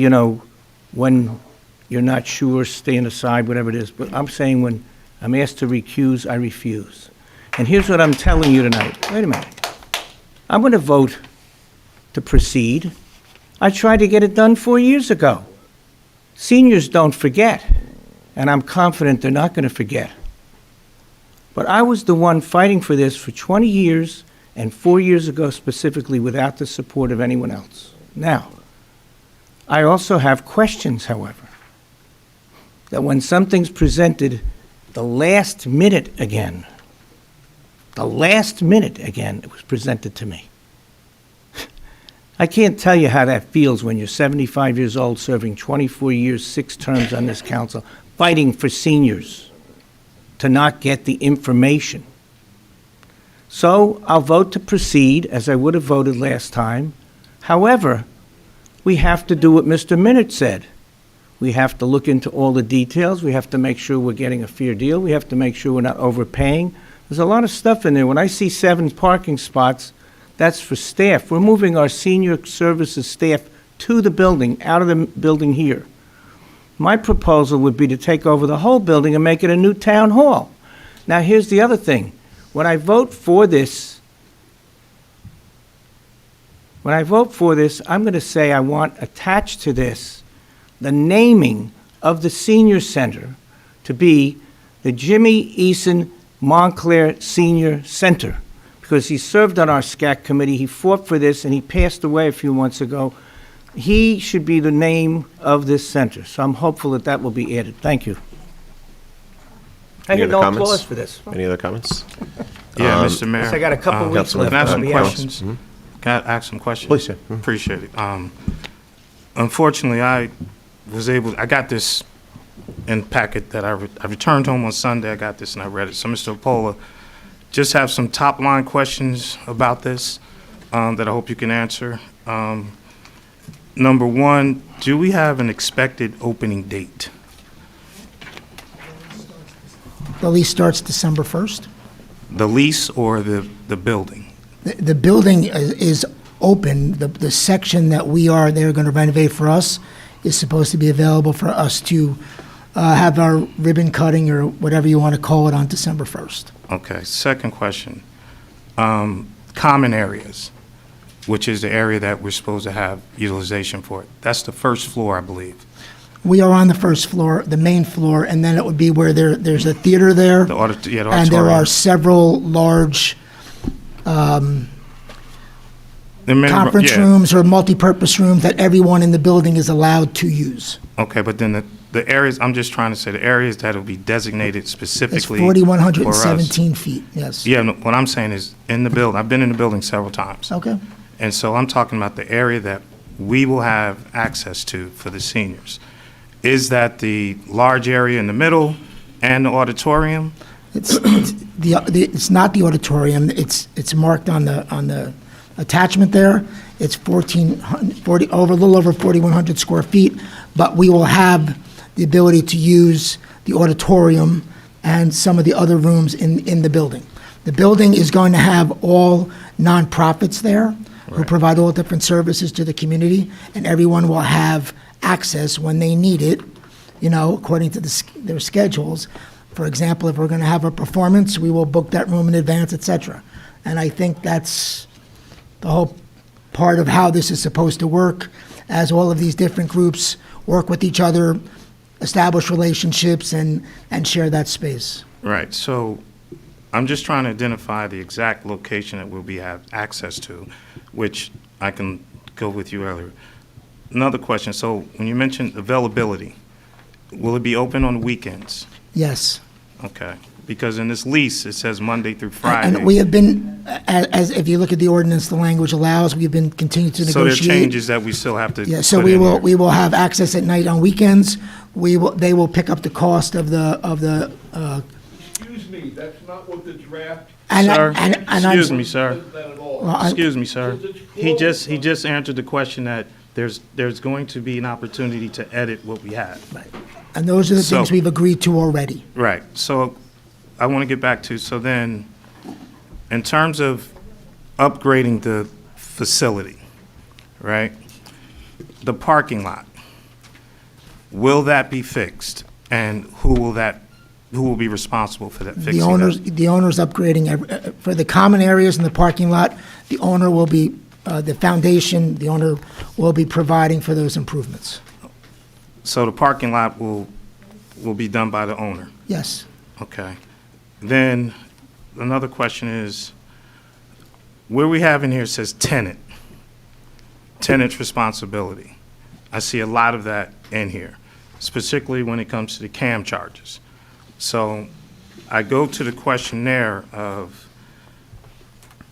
when you're not sure, stand aside, whatever it is. But I'm saying when I'm asked to recuse, I refuse. And here's what I'm telling you tonight. Wait a minute. I'm going to vote to proceed. I tried to get it done 4 years ago. Seniors don't forget, and I'm confident they're not going to forget. But I was the one fighting for this for 20 years, and 4 years ago specifically, without the support of anyone else. Now, I also have questions, however, that when something's presented the last minute again, it was presented to me. I can't tell you how that feels when you're 75 years old, serving 24 years, 6 terms on this council, fighting for seniors to not get the information. So I'll vote to proceed as I would have voted last time. However, we have to do what Mr. Minute said. We have to look into all the details. We have to make sure we're getting a fair deal. We have to make sure we're not overpaying. There's a lot of stuff in there. When I see 7 parking spots, that's for staff. We're moving our senior services staff to the building, out of the building here. My proposal would be to take over the whole building and make it a new town hall. Now, here's the other thing. When I vote for this, I'm going to say I want attached to this the naming of the senior center to be the Jimmy Eason Montclair Senior Center, because he served on our SCAC committee. He fought for this, and he passed away a few months ago. He should be the name of this center, so I'm hopeful that that will be added. Thank you. I Any get other no comments? applause for this. Any other comments? Yeah, Mr. Mayor. I got a couple weeks Councilman, left. Can I have some Collins. questions? Mhm. Can I ask some questions? Please, yeah. Mhm. Appreciate it. Unfortunately, I got this in packet that I returned home on Sunday. I got this and I read it. So, Mr. Opola, just have some top-line questions about this that I hope you can answer. Number one, do we have an expected opening date? The lease starts December 1st. The lease or the building? The building is open. The section that they're going to renovate for us is supposed to be available for us to have our ribbon cutting or whatever you want to call it on December 1st. Okay, second question. Common areas, which is the area that we're supposed to have utilization for. That's the first floor, I believe. We are on the first floor, the main floor, and then it would be where there's a theater there. The And there auditorium. are several large conference Yeah. rooms or multipurpose rooms that everyone in the building is allowed to use. Okay, but then the areas, I'm just trying to say, the areas that will be designated It's specifically 4,117 feet, yes. Yeah, no, what I'm saying is, in the building, I've been in the building several times. Okay. And so I'm talking about the area that we will have access to for the seniors. Is that the large area in the middle and the auditorium? It's not the auditorium. It's marked on the attachment there. It's over a little over 4,100 square feet, but we will have the ability to use the auditorium and some of the other rooms in the building. The building is going to have all nonprofits there who provide all different services to the community, and everyone will have access when they need it, according to their schedules. For example, if we're going to have a performance, we will book that room in advance, et cetera. And I think that's the whole part of how this is supposed to work, as all of these different groups work with each other, establish relationships, and share that space. Right, so I'm just trying to identify the exact location that we'll have access to, which I can go with you earlier. Another question, so when you mentioned availability, will it be open on weekends? Yes. Okay, because in this lease, it says Monday through Friday. And we have been, as if you look at the ordinance, the language allows, we've been continuing to So there are negotiate. changes that we still have to Yeah, so put we in will, here. we will have access at night on weekends. They will pick up the cost of the, Excuse me, that's not what the draft and I- Sir, and I'm- excuse me, sir. says that at all. Well, I- Excuse me, sir. Because it's He just answered the question that there's going to be an opportunity to edit what we have. and those are the So- things we've agreed to already. Right, so I want to get back to, so then, in terms of upgrading the facility, right? The parking lot, will that be fixed? And who will be responsible for that, fixing that? The owner's upgrading, for the common areas in the parking lot, the owner will be, the foundation, the owner will be providing for those improvements. So the parking lot will be done by the owner? Yes. Okay. Then, another question is, where we have in here says tenant's responsibility. I see a lot of that in here, specifically when it comes to the CAM charges. So I go to the questionnaire of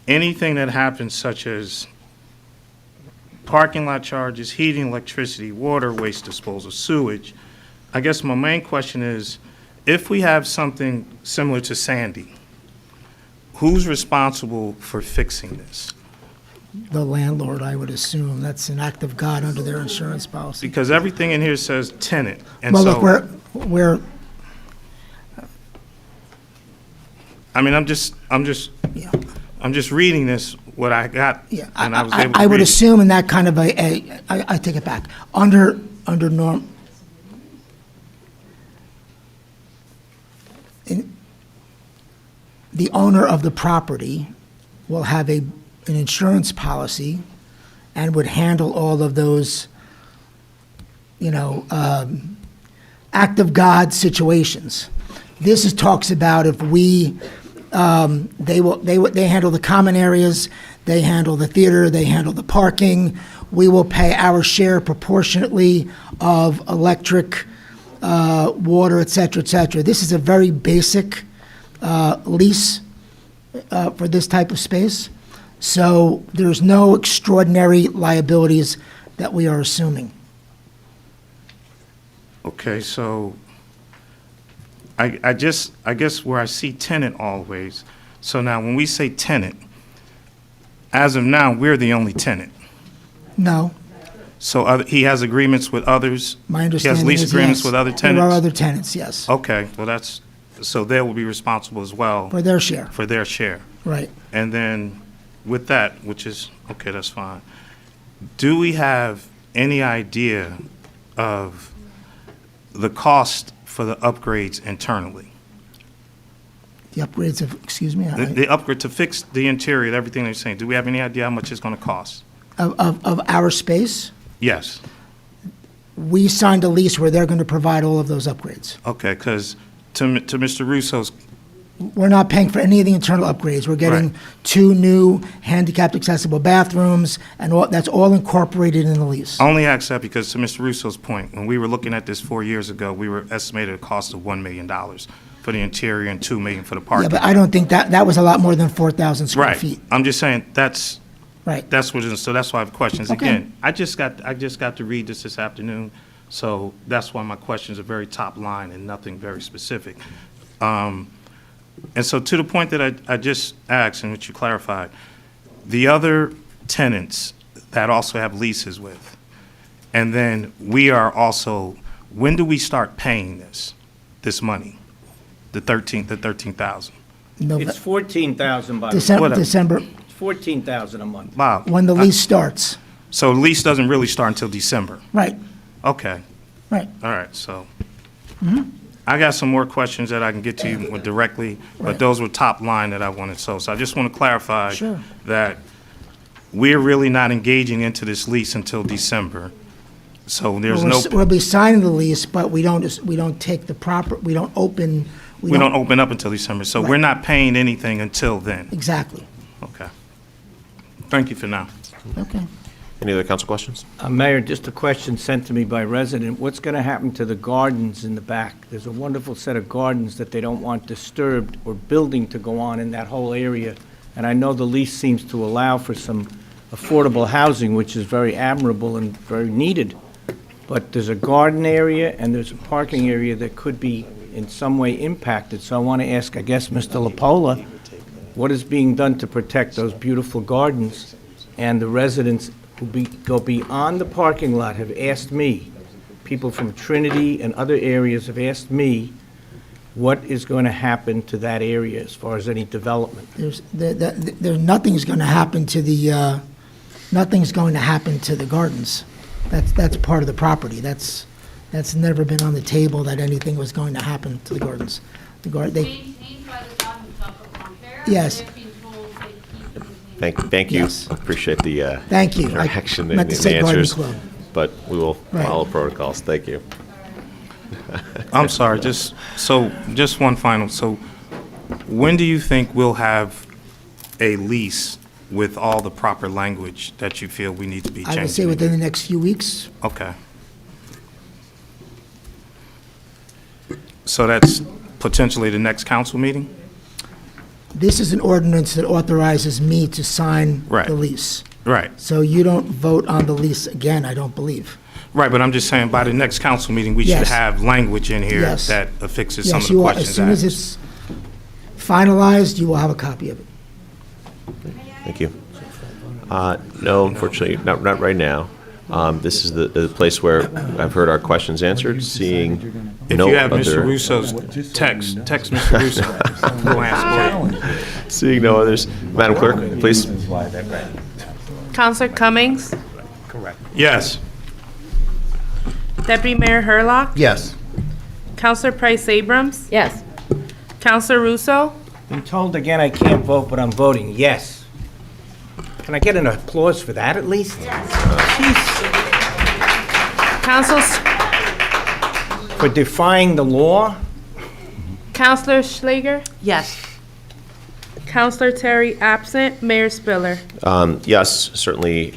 anything that happens such as parking lot charges, heating, electricity, water, waste disposal, sewage. I guess my main question is, if we have something similar to Sandy, who's responsible for fixing this? The landlord, I would assume. That's an act of God under their insurance policy. Because everything in here says tenant, and Well, look, so, we're, I mean, I'm just yeah. reading this, what I got, Yeah, and I was able to I would read it. assume in that kind of I take it back. Under norm, the owner of the property will have an insurance policy and would handle all of those, act of God situations. This talks about if we, they handle the common areas, they handle the theater, they handle the parking. We will pay our share proportionately of electric, water, et cetera, et cetera. This is a very basic lease for this type of space. So there's no extraordinary liabilities that we are assuming. Okay, so I guess where I see tenant always, so now when we say tenant, as of now, we're the only tenant. No, So he has agreements with others? my He understanding has is lease agreements yes. with other There are tenants? other tenants, yes, Okay, well, so they will be responsible as well for their share, for their share. right. And then with that, which is, okay, that's fine. Do we have any idea of the cost for the upgrades internally? The upgrades of, excuse me, The upgrade to fix the interior, everything they're saying, do we have any idea how much it's going to cost? of our space, Yes. we signed a lease where they're going to provide all of those upgrades. Okay, because to Mr. Russo's, We're not paying for any of the internal upgrades. We're getting Right. 2 new handicapped accessible bathrooms, and that's all incorporated in the lease. I only ask that because to Mr. Russo's point, when we were looking at this 4 years ago, we were estimated a cost of $1 million for the interior and $2 million for the Yeah, parking. but I don't think that was a lot more than 4,000 square Right. feet. I'm just saying, that's Right. what it is, so that's why I have questions. Okay. Again, I just got to read this afternoon, so that's why my questions are very top line and nothing very specific. And so to the point that I just asked and which you clarified, the other tenants that also have leases with, and then we are also, when do we start paying this money? The 13,000? It's 14,000 by the way. December, Whatever. December, It's 14,000 a month. Wow. when the lease starts. So the lease doesn't really start until December? Right, Okay. right. All right, so I got some more questions that I can get to you with directly, but Right. those were top line that I wanted. So I just want to clarify Sure. that we're really not engaging into this lease until December. So there's no, We'll be signing the lease, but we don't take the proper, we don't open. we don't open up until December. So we're Right. not paying anything until then. Exactly. Okay. Thank you for now. Okay. Any other council questions? Mayor, just a question sent to me by a resident. What's going to happen to the gardens in the back? There's a wonderful set of gardens that they don't want disturbed or building to go on in that whole area. And I know the lease seems to allow for some affordable housing, which is very admirable and very needed. But there's a garden area and there's a parking area that could be in some way impacted. So I want to ask, I guess, Mr. LaPola, what is being done to protect those beautiful gardens? And the residents who go beyond the parking lot have asked me, people from Trinity and other areas have asked me, what is going to happen to that area as far as any development? Nothing's going to happen to the, nothing's going to happen to the gardens. That's part of the property. That's never been on the table that anything was going to happen to the gardens. Yes. Thank you. Yes. Appreciate the Thank you. interaction I and meant to the say garden answers, club. but we will Right. follow protocols. Thank you. I'm sorry, just one final. So when do you think we'll have a lease with all the proper language that you feel we need to be changing? I would say within the next few weeks. Okay. So that's potentially the next council meeting? This is an ordinance that authorizes me to sign Right. the lease. Right. So you don't vote on the lease again, I don't believe. Right, but I'm just saying by the next council meeting, we should Yes. have language in here Yes. that affixes some Yes, of the you will, questions as soon as asked. it's finalized, you will have a copy of it. Thank you. No, unfortunately, not right now. This is the place where I've heard our questions answered, seeing If no you have Mr. other, Russo's text Mr. Russo. We'll ask for it. seeing no others. Madam Clerk, please. Counselor Cummings? Yes. Deputy Mayor Hurlock? Yes. Counselor Price Abrams? Yes. Counselor Russo? Been told again I can't vote, but I'm voting yes. Can I get an applause for that at least? Counsel, For defying the law? Counselor Schlager? Yes. Counselor Terry absent. Mayor Spiller? Yes, certainly,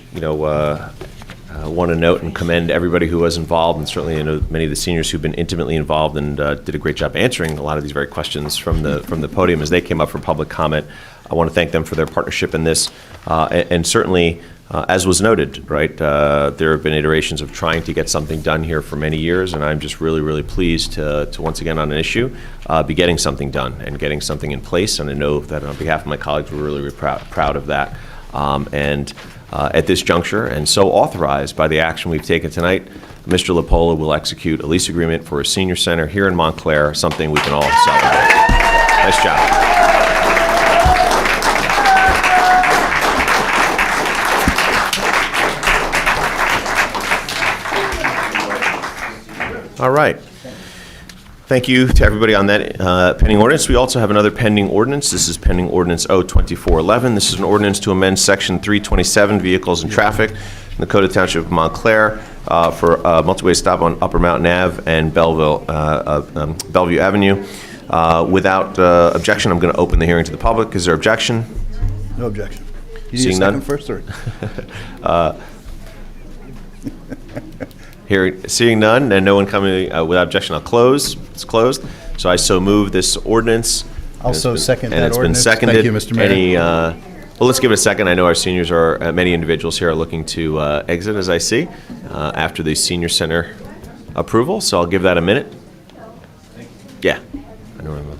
want to note and commend everybody who was involved, and certainly many of the seniors who've been intimately involved and did a great job answering a lot of these very questions from the podium as they came up for public comment. I want to thank them for their partnership in this, and certainly, as was noted, right, there have been iterations of trying to get something done here for many years, and I'm just really, really pleased to once again on an issue, be getting something done and getting something in place, and I know that on behalf of my colleagues, we're really, really proud of that. At this juncture, and so authorized by the action we've taken tonight, Mr. LaPola will execute a lease agreement for a senior center here in Montclair, something we can all celebrate. Nice job. All right. Thank you to everybody on that pending ordinance. We also have another pending ordinance. This is pending ordinance O-24-11. This is an ordinance to amend section 327, vehicles and traffic, in the Code of Township of Montclair for multiway stop on Upper Mountain Ave and Bellevue Avenue. Without objection, I'm going to open the hearing to the public. Is there objection? No objection. You need a Seeing none? second first, or? Seeing none and no one coming without objection, I'll close. It's closed. So I so move this ordinance. Also second And that it's been ordinance. seconded. Thank you, Mr. Mayor. Any, well, let's give it a second. I know our seniors are, many individuals here are looking to exit, as I see, after the senior center approval. So I'll give that a minute. Yeah. I know where I'm at.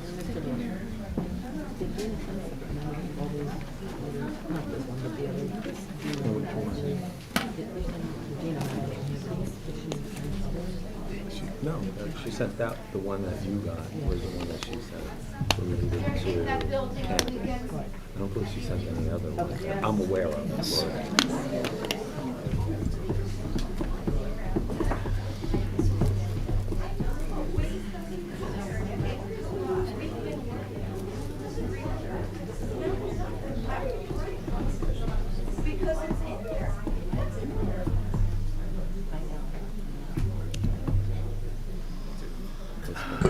No, she sent out the one that you got was the one that she sent. So we needed to. I don't believe she sent any other ones that I'm aware of.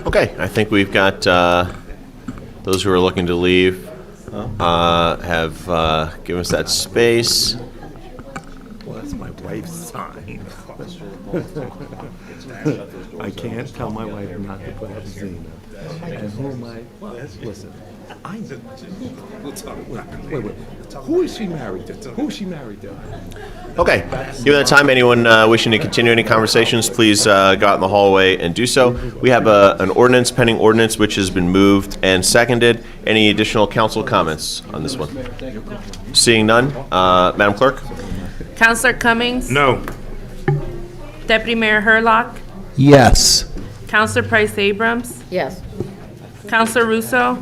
Okay, I think we've got those who are looking to leave have given us that space. Well, that's my wife sign. I can't tell my wife not to put up Zena. And who am I? Well, listen, wait. Who is she married to? Who is she married to? Okay. Given the time, anyone wishing to continue any conversations, please go out in the hallway and do so. We have an ordinance, pending ordinance, which has been moved and seconded. Any additional council comments on this one? Seeing none, Madam Clerk? Counselor Cummings? No. Deputy Mayor Hurlock? Yes. Counselor Price Abrams? Yes. Counselor Russo?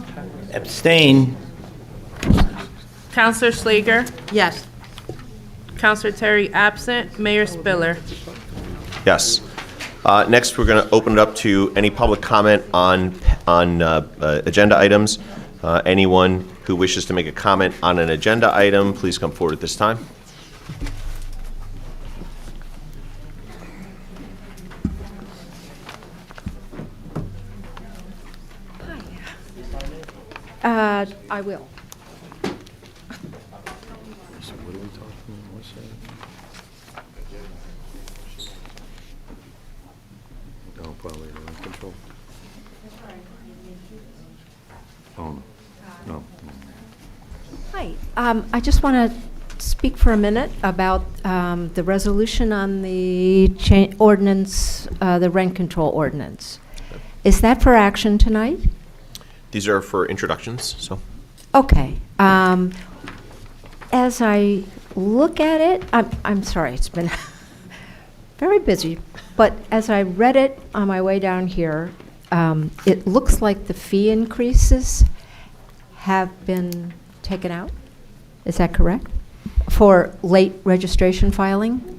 Abstain. Counselor Schlager? Yes. Counselor Terry absent. Mayor Spiller? Yes. Next, we're going to open it up to any public comment on agenda items. Anyone who wishes to make a comment on an agenda item, please come forward at this time. I will. So what are we talking about? What's that? No, probably the rent control. Oh, no. Hi, I just want to speak for a minute about the resolution on the ordinance, the rent control ordinance. Is that for action tonight? These are for introductions, so. Okay. As I look at it, I'm sorry, it's been very busy, but as I read it on my way down here, it looks like the fee increases have been taken out. Is that correct? For late registration filing?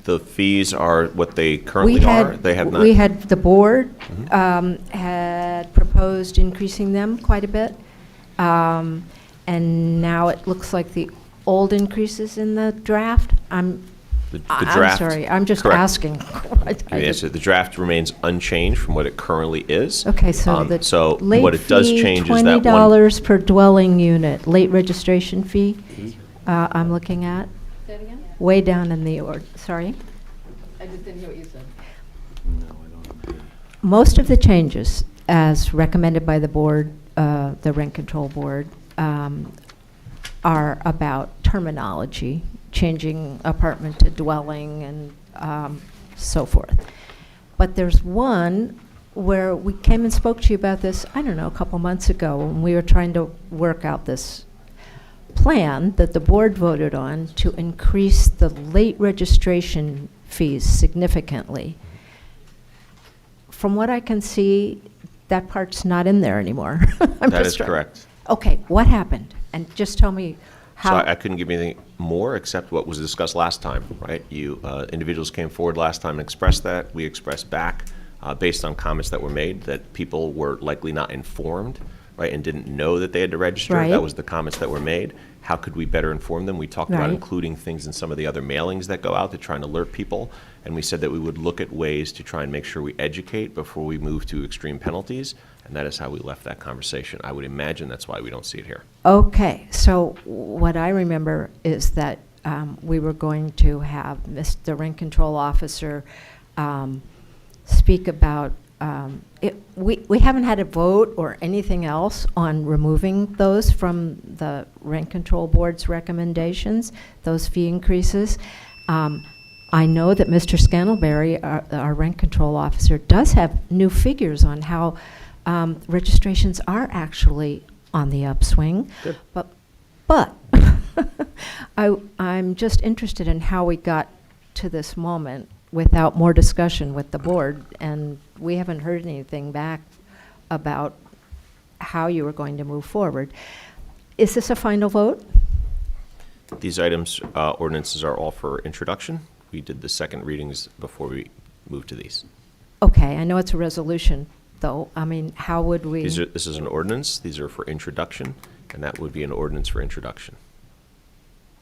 The fees are what they currently are. They have not. We had, the board had proposed increasing them quite a bit. And now it looks like the old increases in the draft. I'm sorry, I'm just correct. asking. Yes, the draft remains unchanged from what it currently is. Okay, so the so late what it does fee, change is that one. $20 per dwelling unit, late registration fee, I'm looking at. Say it again? Way down in the, sorry? I just didn't hear what you said. Most of the changes, as recommended by the board, the rent control board, are about terminology, changing apartment to dwelling and so forth. But there's one where we came and spoke to you about this, I don't know, a couple months ago, when we were trying to work out this plan that the board voted on to increase the late registration fees significantly. From what I can see, that part's not in there anymore. That is correct. Okay, what happened? And just tell me how. So I couldn't give you anything more except what was discussed last time, right? You individuals came forward last time and expressed that. We expressed back based on comments that were made that people were likely not informed, right, and didn't know that they had to register. Right. That was the comments that were made. How could we better inform them? We talked about Right. including things in some of the other mailings that go out to try and alert people. And we said that we would look at ways to try and make sure we educate before we move to extreme penalties. And that is how we left that conversation. I would imagine that's why we don't see it here. Okay, so what I remember is that we were going to have the rent control officer speak about we haven't had a vote or anything else on removing those from the rent control board's recommendations, those fee increases. I know that Mr. Scantlebury, our rent control officer, does have new figures on how registrations are actually on the upswing. Good. But I'm just interested in how we got to this moment without more discussion with the board, and we haven't heard anything back about how you were going to move forward. Is this a final vote? These items, ordinances are all for introduction. We did the second readings before we moved to these. Okay, I know it's a resolution, though. I mean, how would we? This is an ordinance. These are for introduction, and that would be an ordinance for introduction.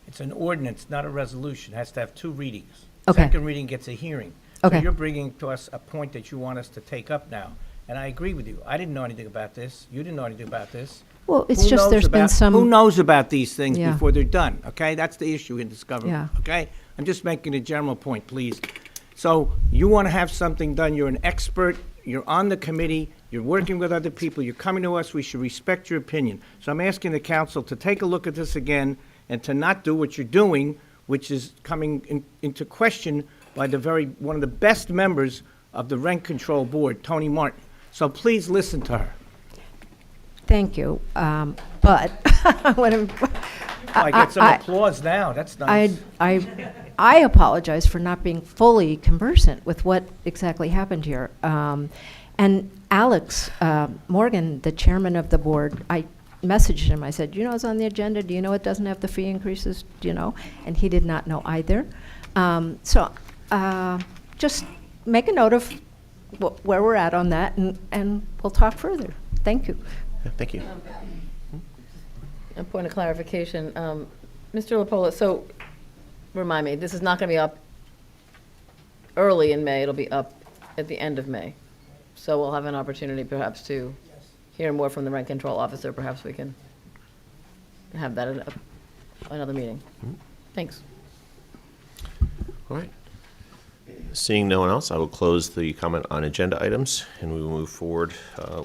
It's an ordinance, not a resolution. It has to have two readings. Okay. Second reading gets a hearing. Okay. So you're bringing to us a point that you want us to take up now. And I agree with you. I didn't know anything about this. You didn't know anything about this. Well, it's Who just knows there's been about- some. Who knows about these things Yeah. before they're done, okay? That's the issue in this government, Yeah. okay? I'm just making a general point, please. So you want to have something done, you're an expert, you're on the committee, you're working with other people, you're coming to us, we should respect your opinion. So I'm asking the council to take a look at this again and to not do what you're doing, which is coming into question by one of the best members of the Rent Control Board, Tony Martin. So please listen to her. Thank you, but I get some applause now, that's nice. I apologize for not being fully conversant with what exactly happened here. And Alex Morgan, the chairman of the board, I messaged him. I said, it's on the agenda. Do you know it doesn't have the fee increases? Do you know? And he did not know either. So just make a note of where we're at on that, and we'll talk further. Thank you. Yeah, thank you. A point of clarification. Mr. LaPola, so remind me, this is not going to be up early in May. It'll be up at the end of May. So we'll have an opportunity perhaps to hear more from the rent control officer. Perhaps we can have that at another meeting. Thanks. All right. Seeing no one else, I will close the comment on agenda items, and we will move forward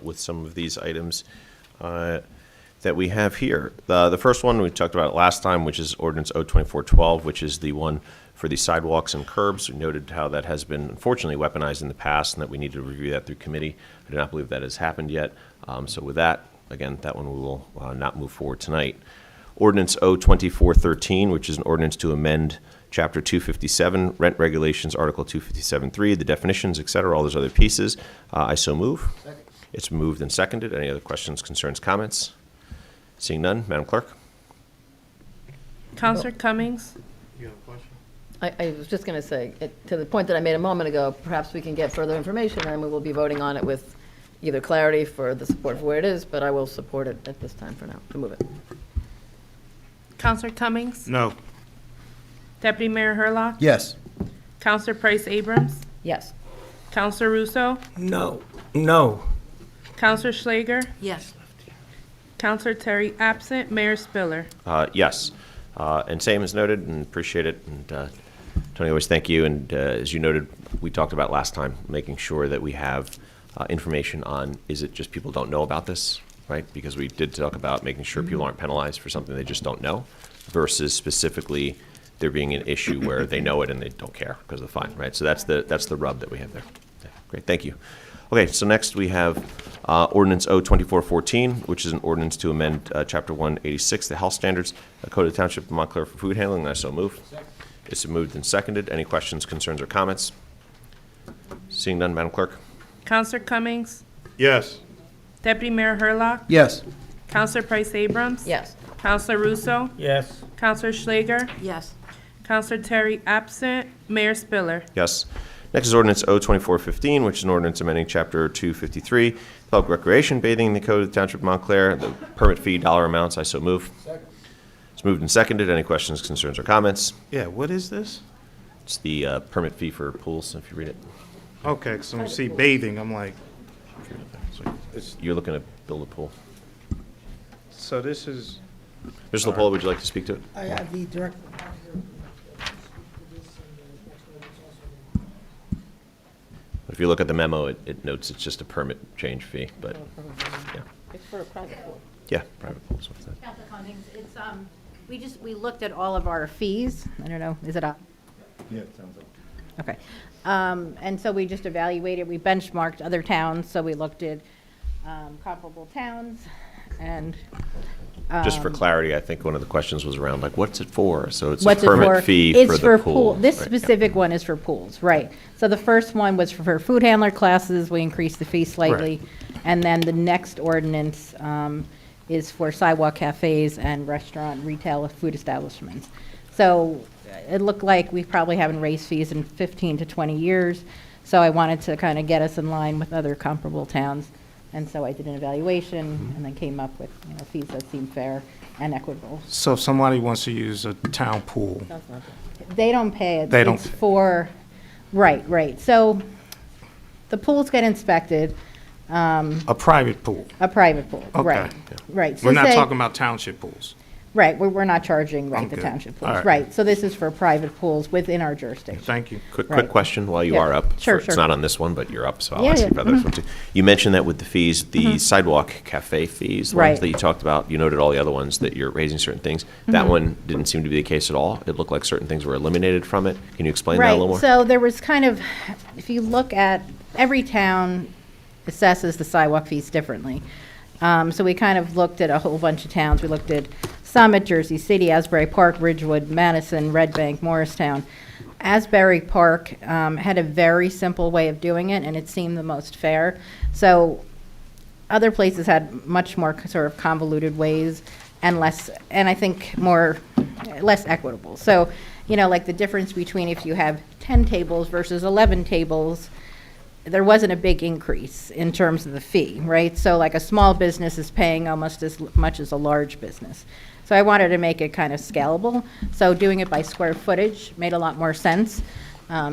with some of these items that we have here. The first one we talked about last time, which is Ordinance O-24-12, which is the one for the sidewalks and curbs. We noted how that has been unfortunately weaponized in the past and that we need to review that through committee. I do not believe that has happened yet. So with that, again, that one we will not move forward tonight. Ordinance O-24-13, which is an ordinance to amend Chapter 257, Rent Regulations, Article 257.3, the definitions, et cetera, all those other pieces. I so move. Second. It's moved and seconded. Any other questions, concerns, comments? Seeing none, Madam Clerk. Counselor Cummings? You have a question? I was just going to say, to the point that I made a moment ago, perhaps we can get further information, and we will be voting on it with either clarity for the support for where it is, but I will support it at this time for now, to move it. Counselor Cummings? No. Deputy Mayor Herlock? Yes. Counselor Price Abrams? Yes. Counselor Russo? No. No. Counselor Schlager? Yes. Counselor Terry absent. Mayor Spiller? Yes. And same as noted, and appreciate it. And Tony, always thank you. And as you noted, we talked about last time, making sure that we have information on, is it just people don't know about this, right? Because we did talk about making sure people aren't penalized for something they just don't know, versus specifically there being an issue where they know it and they don't care because of the fine, right? So that's the rub that we have there. Yeah, great, thank you. Okay, so next we have Ordinance O-24-14, which is an ordinance to amend Chapter 186, the health standards, Code of Township of Montclair for food handling. I so move. Second. It's moved and seconded. Any questions, concerns, or comments? Seeing none, Madam Clerk. Counselor Cummings? Yes. Deputy Mayor Herlock? Yes. Counselor Price Abrams? Yes. Counselor Russo? Yes. Counselor Schlager? Yes. Counselor Terry absent. Mayor Spiller? Yes. Next is Ordinance O-24-15, which is an ordinance amending Chapter 253, Public Recreation, Bathing in the Code of the Township of Montclair, the permit fee dollar amounts. I so move. Second. It's moved and seconded. Any questions, concerns, or comments? Yeah, what is this? It's the permit fee for pools, if you read it. Okay, so when you see bathing, I'm like, You're looking to build a pool. so this is, Mr. LaPola, would you like to speak to it? I have the direct. If you look at the memo, it notes it's just a permit change fee, but, yeah. It's for a private pool. Yeah, private pools. What's that? Council Cummings, it's, we looked at all of our fees. I don't know, is it up? Yeah, it sounds like. Okay. And so we just evaluated, we benchmarked other towns, so we looked at comparable towns and. Just for clarity, I think one of the questions was around, like, what's it for? So it's a What's it for? permit fee It's for the pool. pool. This right, specific one is for pools, right. So the first one was for food handler classes, we increased the fee slightly. And then the next ordinance is for sidewalk cafes and restaurant, retail, food establishments. So it looked like we probably haven't raised fees in 15 to 20 years. So I wanted to kind of get us in line with other comparable towns. And so I did an evaluation and then came up with, fees that seem fair and equitable. so if somebody wants to use a town pool, They don't pay it. They don't It's pay. for, right. So the pools get inspected, a private pool. a private pool, Okay. right. So We're not say- talking about township pools. Right, we're not charging, right, the Okay. township All pools. right. Right, so this is for private pools within our jurisdiction. Thank you. Quick Right. question while you Yeah. are up. Sure, It's sure. not on this one, but you're up, so I'll Yeah, ask you yeah. about this one too. You mentioned that with the fees, the sidewalk cafe fees, the ones Right. that you talked about, you noted all the other ones that you're raising certain things. That one didn't seem to be the case at all. It looked like certain things were eliminated from it. Can you explain that a little more? Right, so there was kind of, if you look at, every town assesses the sidewalk fees differently. So we kind of looked at a whole bunch of towns. We looked at Summit, Jersey City, Asbury Park, Ridgewood, Madison, Red Bank, Morristown. Asbury Park had a very simple way of doing it, and it seemed the most fair. So other places had much more sort of convoluted ways and less, and I think less equitable. So, like the difference between if you have 10 tables versus 11 tables, there wasn't a big increase in terms of the fee, right? So like a small business is paying almost as much as a large business. So I wanted to make it kind of scalable. So doing it by square footage made a lot more sense.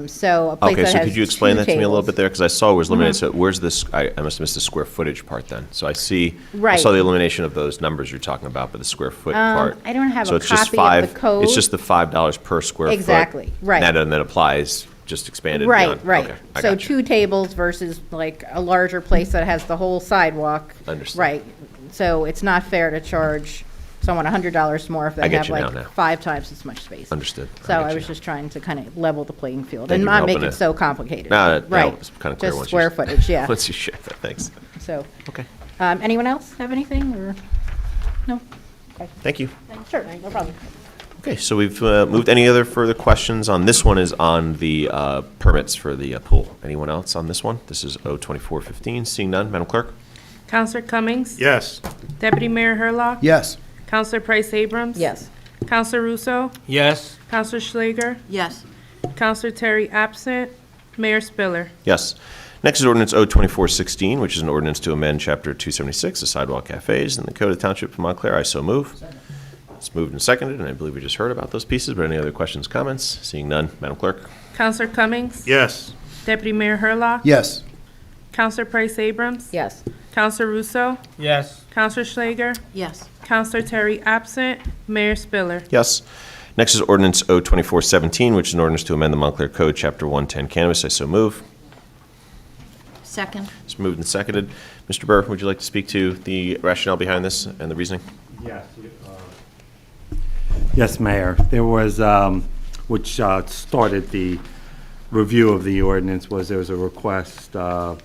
So a place Okay, that so has could you explain 2 that to me a little tables- bit there? Because I saw it was limited, so where's this, I must have missed the square footage part then. So I see, I Right. saw the elimination of those numbers you're talking about, but the square foot part. I don't have So a it's just copy of five- the code. It's just the $5 per square foot. Exactly, right. And that applies, just expanded Right, beyond. right. Okay, I So got you. 2 tables versus like a larger place that has the whole sidewalk. Understood. Right. So it's not fair to charge someone $100 more if I they get have you now, like now. 5 times as much space. Understood. So I I get was you. just trying to kind of level the playing field Thank and you for not make helping it to- so complicated. No, that Right. was kind of clear Just once you square footage, yeah. Once you share that, thanks. So, Okay. anyone else have anything or? No? Okay. Thank you. Sure, no problem. Okay, so we've moved. Any other further questions on this one is on the permits for the pool. Anyone else on this one? This is O-24-15. Seeing none, Madam Clerk? Counselor Cummings? Yes. Deputy Mayor Herlock? Yes. Counselor Price Abrams? Yes. Counselor Russo? Yes. Counselor Schlager? Yes. Counselor Terry absent. Mayor Spiller? Yes. Next is Ordinance O-24-16, which is an ordinance to amend Chapter 276, the sidewalk cafes, in the Code of the Township of Montclair. I so move. It's moved and seconded, and I believe we just heard about those pieces, but any other questions, comments? Seeing none, Madam Clerk? Counselor Cummings? Yes. Deputy Mayor Herlock? Yes. Counselor Price Abrams? Yes. Counselor Russo? Yes. Counselor Schlager? Yes. Counselor Terry absent. Mayor Spiller? Yes. Next is Ordinance O-24-17, which is an ordinance to amend the Montclair Code, Chapter 110 Cannabis. I so move. Second. It's moved and seconded. Mr. Burr, would you like to speak to the rationale behind this and the reasoning? Yes. Yes, Mayor. There was, which started the review of the ordinance, there was a request to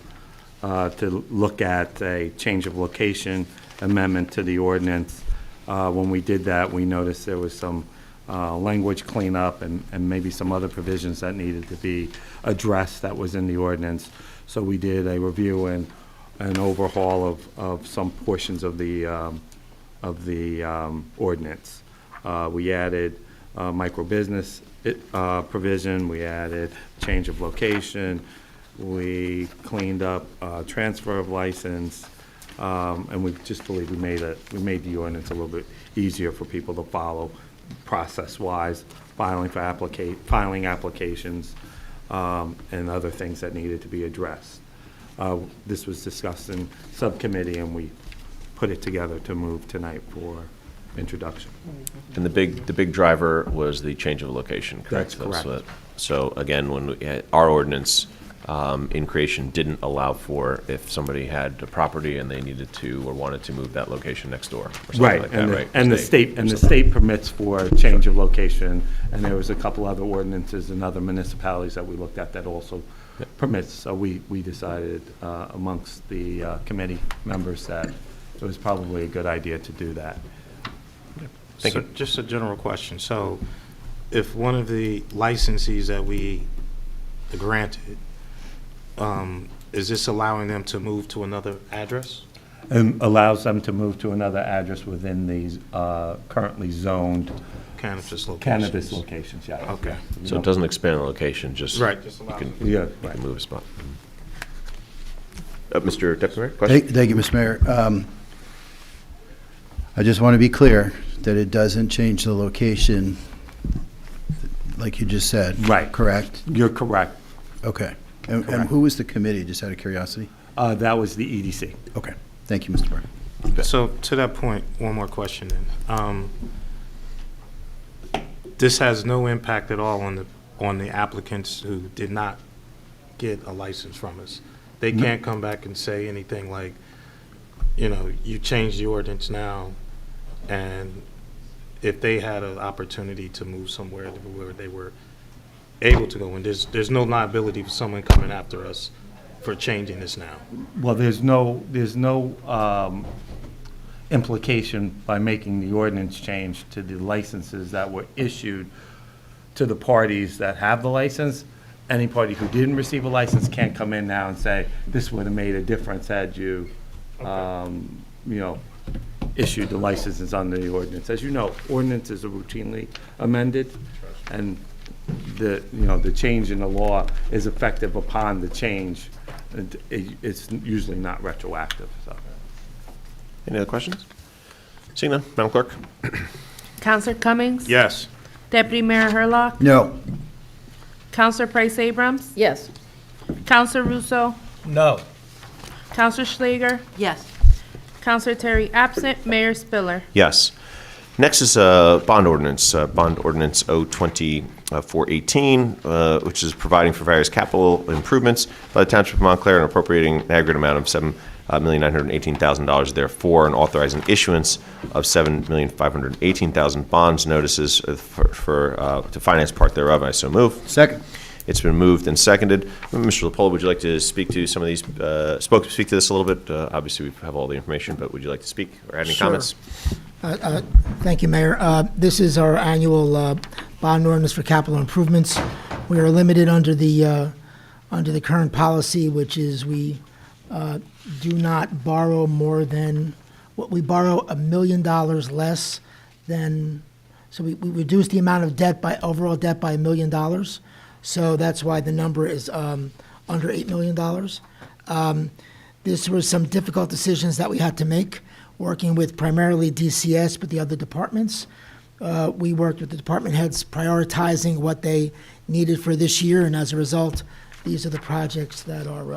look at a change of location amendment to the ordinance. When we did that, we noticed there was some language cleanup and maybe some other provisions that needed to be addressed that was in the ordinance. So we did a review and an overhaul of some portions of the ordinance. We added micro-business provision, we added change of location, we cleaned up transfer of license, and we just believe we made the ordinance a little bit easier for people to follow process-wise, filing applications, and other things that needed to be addressed. This was discussed in subcommittee, and we put it together to move tonight for introduction. And the big driver was the change of location, correct? That's correct. So again, when our ordinance in creation didn't allow for if somebody had a property and they needed to or wanted to move that location next door or something Right, like that, right? and the state permits for change of location, and there was a couple other ordinances in other municipalities that we looked at that also permits. So we decided amongst the committee members that it was probably a good idea to do that. Thank you. Just a general question. So if one of the licensees that we granted, is this allowing them to move to another address? And allows them to move to another address within these currently zoned Cannabis locations? cannabis locations, yeah. Okay. So it doesn't expand the location, just Right. you can Yeah, you right. can move a spot. Mr. Deputy Mayor, question? Thank you, Mr. Mayor. I just want to be clear that it doesn't change the location, like you just said. Right. Correct? You're correct. Okay. And Correct. who was the committee, just out of curiosity? That was the EDC. Okay. Thank you, Mr. Burr. So to that point, one more question then. this has no impact at all on the applicants who did not get a license from us. They can't come back and say anything like, you changed the ordinance now, and if they had an opportunity to move somewhere where they were able to go, and there's no liability for someone coming after us for changing this now. Well, there's no implication by making the ordinance change to the licenses that were issued to the parties that have the license. Any party who didn't receive a license can't come in now and say, this would have made a difference had you, issued the licenses under the ordinance. As you know, ordinances are routinely amended, and the change in the law is effective upon the change. It's usually not retroactive, so. Any other questions? Seeing none, Madam Clerk? Counselor Cummings? Yes. Deputy Mayor Hurlock? No. Counselor Price Abrams? Yes. Counselor Russo? No. Counselor Schlager? Yes. Counselor Terry absent. Mayor Spiller? Yes. Next is bond ordinance, Bond Ordinance O-24-18, which is providing for various capital improvements by the Township of Montclair and appropriating an aggregate amount of $7,918,000 therefor, and authorizing issuance of $7,518,000 bonds notices to finance part thereof. I so move. Second. It's been moved and seconded. Mr. LaPolla, would you like to speak to some of these, speak to this a little bit? Obviously, we have all the information, but would you like to speak or add any comments? Thank you, Mayor. This is our annual bond ordinance for capital improvements. We are limited under the current policy, which is we do not borrow more than, we borrow $1 million less than, so we reduce the amount of debt overall debt by $1 million. So that's why the number is under $8 million. This was some difficult decisions that we had to make, working with primarily DCS, but the other departments. We worked with the department heads prioritizing what they needed for this year, and as a result, these are the projects that are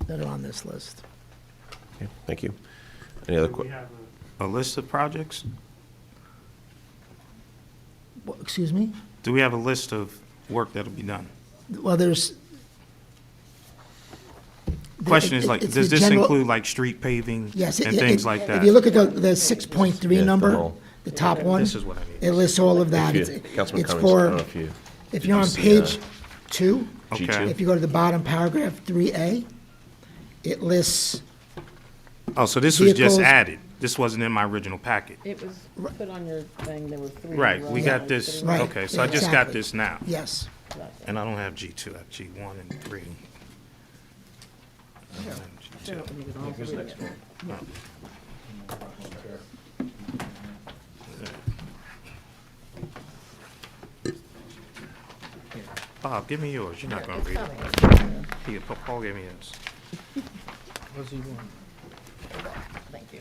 on this list. Okay, thank you. Any other We have a list of projects? Excuse me? Do we have a list of work that'll be done? Well, there's. Question is, like, it's does the this general- include like street paving Yes, and things like that? If you look at the 6.3 Yeah, number, whole- the top one, This is what I need. it lists all of that. If you- It's Councilman Cummings, I for, don't know if you. if you're you on see, page 2, Okay. if you go to the bottom paragraph, 3A, it lists, Oh, so this was just vehicles- added? This wasn't in my original packet? It was put on your thing, there were three. Right, we rows. got this, Right, okay, so I just got exactly. this now. yes. And I don't have G2, I have G1 and 3. I don't have G2. Bob, give me yours, you're not gonna read it. Here, Paul gave me his. Thank you.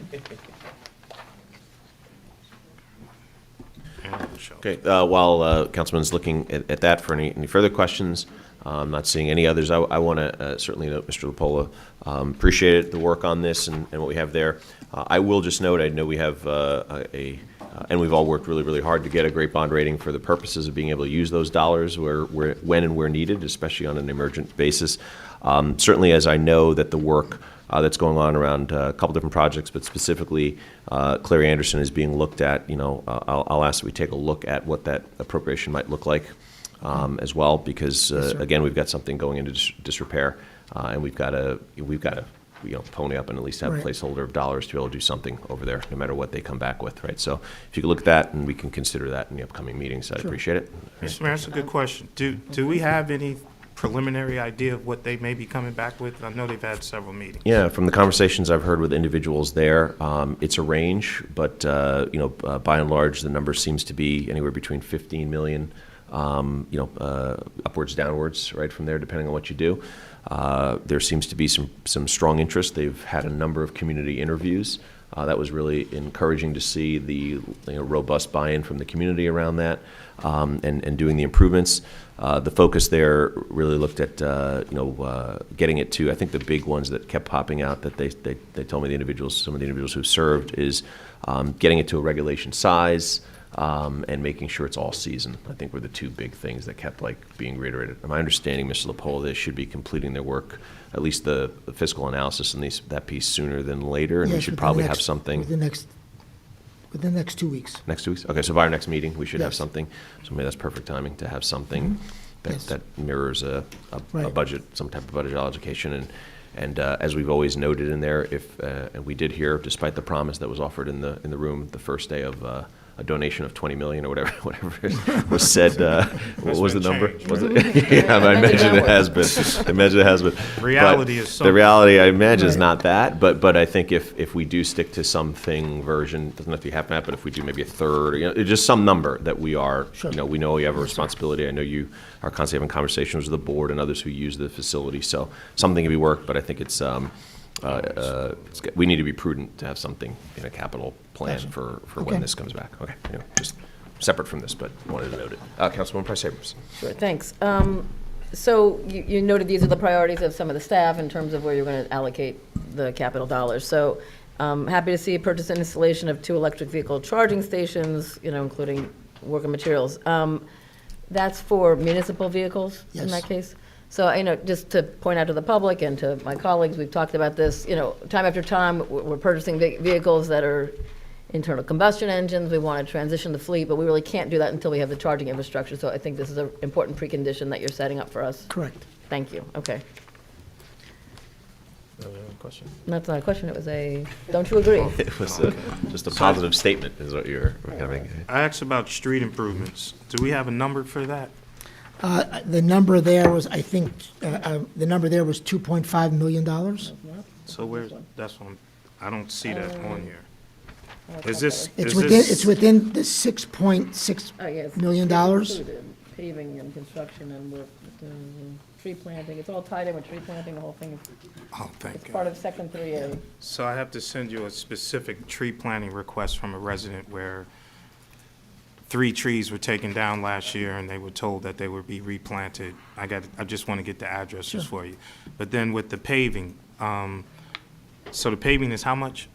And I'll show. Okay, while Councilman's looking at that for any further questions, I'm not seeing any others. I want to certainly note, Mr. LaPolla, appreciated the work on this and what we have there. I will just note, I know we have and we've all worked really, really hard to get a great bond rating for the purposes of being able to use those dollars when and where needed, especially on an emergent basis. Certainly, as I know that the work that's going on around a couple different projects, but specifically Clary Anderson is being looked at. I'll ask that we take a look at what that appropriation might look like as well, because again, we've got something going into disrepair, and we've got to pony up and at least have a Right. placeholder of dollars to be able to do something over there, no matter what they come back with, right? So if you could look at that, and we can consider that in the upcoming meetings, I'd appreciate it. Mr. Mayor, that's a good question. Do we have any preliminary idea of what they may be coming back with? I know they've had several meetings. Yeah, from the conversations I've heard with individuals there, it's a range, but by and large, the number seems to be anywhere between 15 million, upwards, downwards, right from there, depending on what you do. There seems to be some strong interest. They've had a number of community interviews. That was really encouraging to see the robust buy-in from the community around that, and doing the improvements. The focus there really looked at getting it to, I think the big ones that kept popping out that they told me some of the individuals who served is getting it to a regulation size, and making sure it's all season, I think were the two big things that kept being reiterated. My understanding, Mr. Lepola, they should be completing their work, at least the fiscal analysis and that piece sooner than later, and we Yes, should within probably the have next- something. Within the next 2 weeks. Next 2 weeks? Okay, so by our next meeting, we should have Yes. something. So maybe that's perfect timing to have something Yes. that mirrors a Right. budget, some type of budget allocation. And as we've always noted in there, and we did hear, despite the promise that was offered in the room the first day of a donation of 20 million or whatever was said, what was the number? changed, Was right? it? Yeah, I imagine it has been. I imagine it has been. Reality But is something. The reality, I imagine, is Right. not that, but I think if we do stick to something version, doesn't have to be half that, but if we do maybe a third, just some number that we are, Sure. we know we have a responsibility. I know you are constantly having conversations with the board and others who use the facility, so something can be worked, but I think we need to be prudent to have something in a capital plan Gotcha. for Okay. when this comes back. Okay, just separate from this, but wanted to note it. Councilwoman Price Abrams. Sure, thanks. So you noted these are the priorities of some of the staff in terms of where you're going to allocate the capital dollars. So happy to see purchase and installation of 2 electric vehicle charging stations, including work and materials. That's for municipal vehicles in Yes. that case? So, just to point out to the public and to my colleagues, we've talked about this, time after time, we're purchasing vehicles that are internal combustion engines. We want to transition the fleet, but we really can't do that until we have the charging infrastructure. So I think this is an important precondition that you're setting up for us. Correct. Thank you. Okay. Question? That's not a question, it was a, don't you agree? It was just a positive statement is what you're having. I asked about street improvements. Do we have a number for that? The number there was, I think, the number there was $2.5 million. So that's one, I don't see that on here. Oh, Is this, It's within the $6.6 Oh, yes. million. It's included. Paving and construction and work, tree planting, it's all tied in with tree planting, the whole thing is, oh, thank it's God. part of section 3A. So I have to send you a specific tree planting request from a resident where 3 trees were taken down last year and they were told that they would be replanted. I just want to get the addresses for you. But then with the paving, so the paving is how much?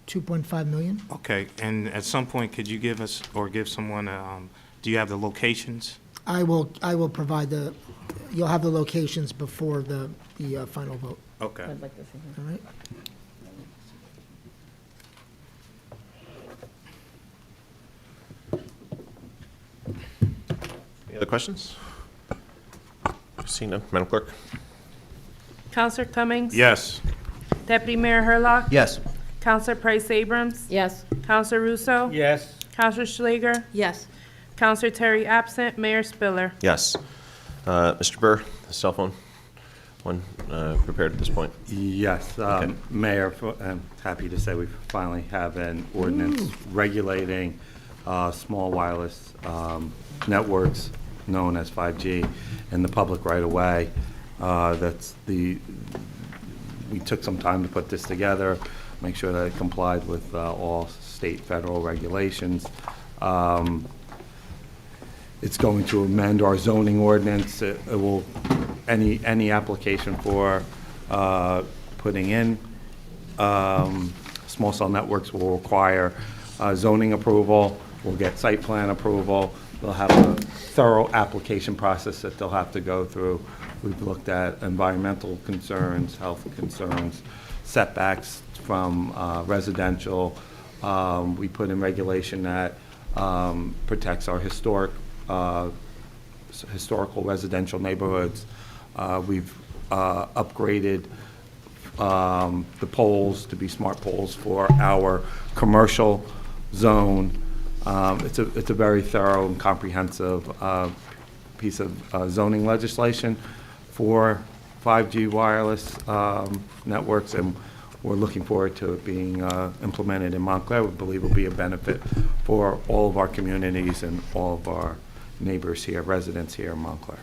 2.5 million. Okay, and at some point, could you give us, or give someone, do you have the locations? I will provide you'll have the locations before the final vote. Okay. I'd like to see All right? Any other questions? Seeing none, Madam Clerk? Counselor Cummings? Yes. Deputy Mayor Hurlock? Yes. Counselor Price Abrams? Yes. Counselor Russo? Yes. Counselor Schlager? Yes. Counselor Terry absent. Mayor Spiller? Yes. Mr. Burr, the cell phone one prepared at this point? Yes, Mayor, I'm happy to say we finally have an ordinance regulating small wireless networks known as 5G in the public right-of-way. We took some time to put this together, make sure that it complied with all state, federal regulations. It's going to amend our zoning ordinance. It will, any application for putting in small cell networks will require zoning approval, will get site plan approval. They'll have a thorough application process that they'll have to go through. We've looked at environmental concerns, health concerns, setbacks from residential. We put in regulation that protects our historical residential neighborhoods. We've upgraded the poles to be smart poles for our commercial zone. It's a very thorough and comprehensive piece of zoning legislation for 5G wireless networks, and we're looking forward to it being implemented in Montclair. We believe it will be a benefit for all of our communities and all of our neighbors here, residents here in Montclair.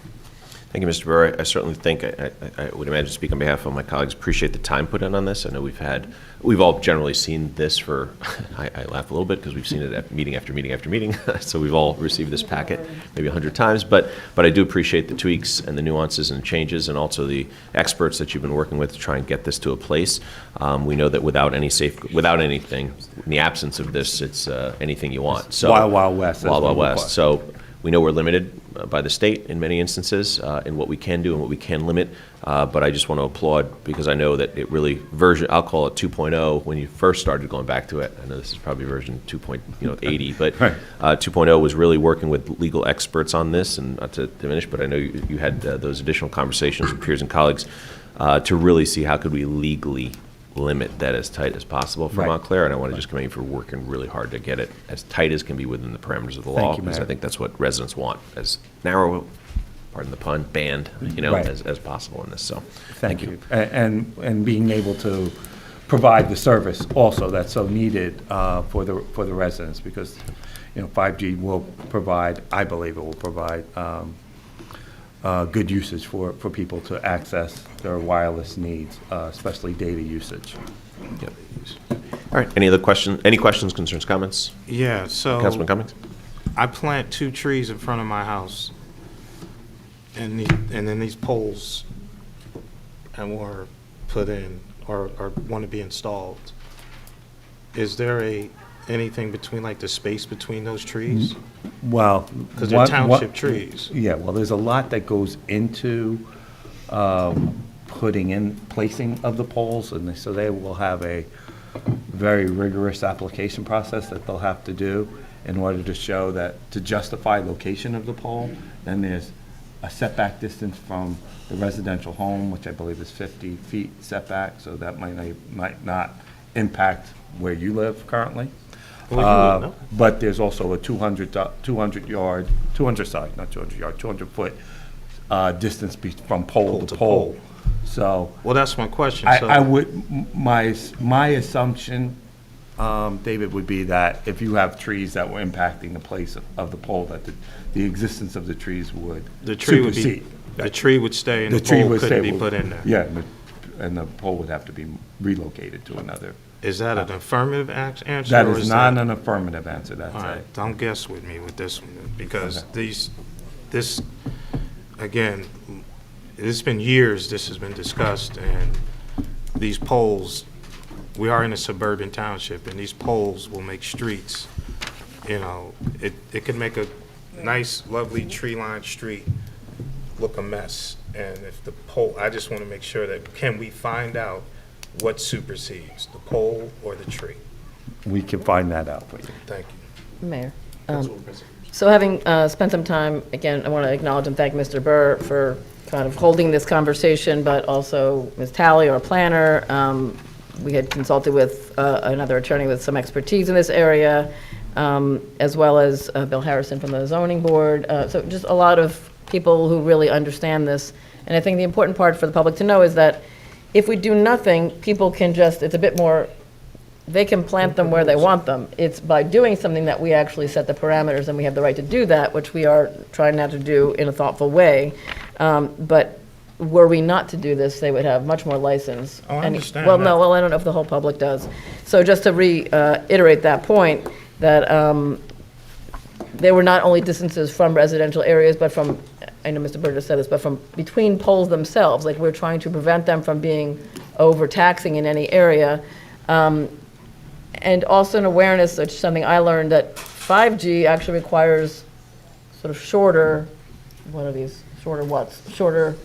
Thank you, Mr. Burr. I certainly think, I would imagine, speak on behalf of my colleagues, appreciate the time put in on this. I know we've all generally seen this for, I laugh a little bit because we've seen it at meeting after meeting after meeting. So we've all received this packet maybe 100 times, but I do appreciate the tweaks and the nuances and changes, and also the experts that you've been working with to try and get this to a place. We know that without anything, in the absence of this, it's anything you want. So Wild Wild West. Wild Wild West. So we know we're limited by the state in many instances in what we can do and what we can limit, but I just want to applaud because I know that it really I'll call it 2.0 when you first started going back to it. I know this is probably version 2.80, but 2.0 was really working with legal experts on this, and not to diminish, but I know you had those additional conversations with peers and colleagues to really see how could we legally limit that as tight as possible for Montclair, and I want to just commend you for working really hard to get it as tight as can be within the parameters of the law, because I think that's what residents want, as narrow, pardon the pun, band, as possible in this. So, thank you. And being able to provide the service also that's so needed for the residents, because 5G will provide, I believe it will provide good usage for people to access their wireless needs, especially data usage. Yep. All right. Any other questions? Any questions, concerns, comments? Yeah. So Councilman Cummings? I plant 2 trees in front of my house, and then these poles were put in or want to be installed. Is there anything between, like, the space between those trees? Well, because they're township trees. Yeah, well, there's a lot that goes into placing of the poles, and so they will have a very rigorous application process that they'll have to do in order to show that, to justify location of the pole. Then there's a setback distance from the residential home, which I believe is 50 feet setback, so that might not impact where you live currently. But there's also a 200 foot distance from pole to pole. So, well, that's my question. I would, my assumption, David, would be that if you have trees that were impacting the place of the pole, that the existence of the trees would supersede. The tree would stay, and the pole couldn't be put in there. Yeah, and the pole would have to be relocated to another. Is that an affirmative answer? That is not an affirmative answer, that's all right. Don't guess with me with this one, because this, again, it's been years this has been discussed, and these poles, we are in a suburban township, and these poles will make streets, it can make a nice, lovely tree-lined street look a mess. And if the pole, I just want to make sure that, can we find out what supersedes, the pole or the tree? We can find that out for you. Thank you. Mayor. So having spent some time, again, I want to acknowledge and thank Mr. Burr for kind of holding this conversation, but also Ms. Talley, our planner. We had consulted with another attorney with some expertise in this area, as well as Bill Harrison from the zoning board. So just a lot of people who really understand this. And I think the important part for the public to know is that if we do nothing, people can just, it's a bit more, they can plant them where they want them. It's by doing something that we actually set the parameters, and we have the right to do that, which we are trying now to do in a thoughtful way. But were we not to do this, they would have much more license. Oh, I understand Well, that. no, well, I don't know if the whole public does. So just to reiterate that point, that there were not only distances from residential areas, but from, I know Mr. Burgess said this, but from between poles themselves, like we're trying to prevent them from being overtaxing in any area. And also an awareness, which is something I learned, that 5G actually requires sort of shorter, what are these, shorter what's? Shorter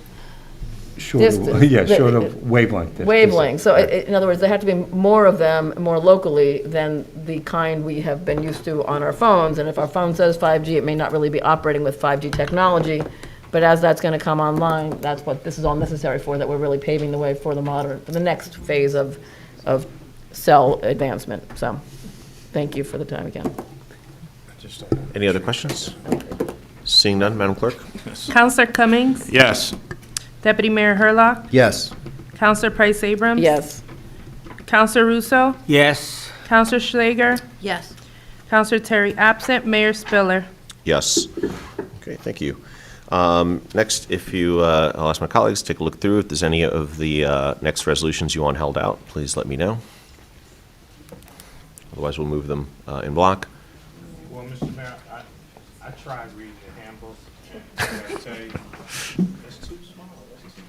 distance. Yeah, shorter wavelength. Wavelength. So in other words, there have to be more of them, more locally, than the kind we have been used to on our phones. And if our phone says 5G, it may not really be operating with 5G technology. But as that's going to come online, that's what this is all necessary for, that we're really paving the way for the next phase of cell advancement. So thank you for the time again. Any other questions? Seeing none, Madam Clerk? Counselor Cummings? Yes. Deputy Mayor Herlock? Yes. Counselor Price Abrams? Yes. Counselor Russo? Yes. Counselor Schlager? Yes. Counselor Terry absent. Mayor Spiller? Yes. Okay, thank you. Next, if you, I'll ask my colleagues to take a look through. If there's any of the next resolutions you want held out, please let me know. Otherwise, we'll move them in block. Well, Mr. Mayor, I tried reading the handbook, and I tell you, it's too small. It's too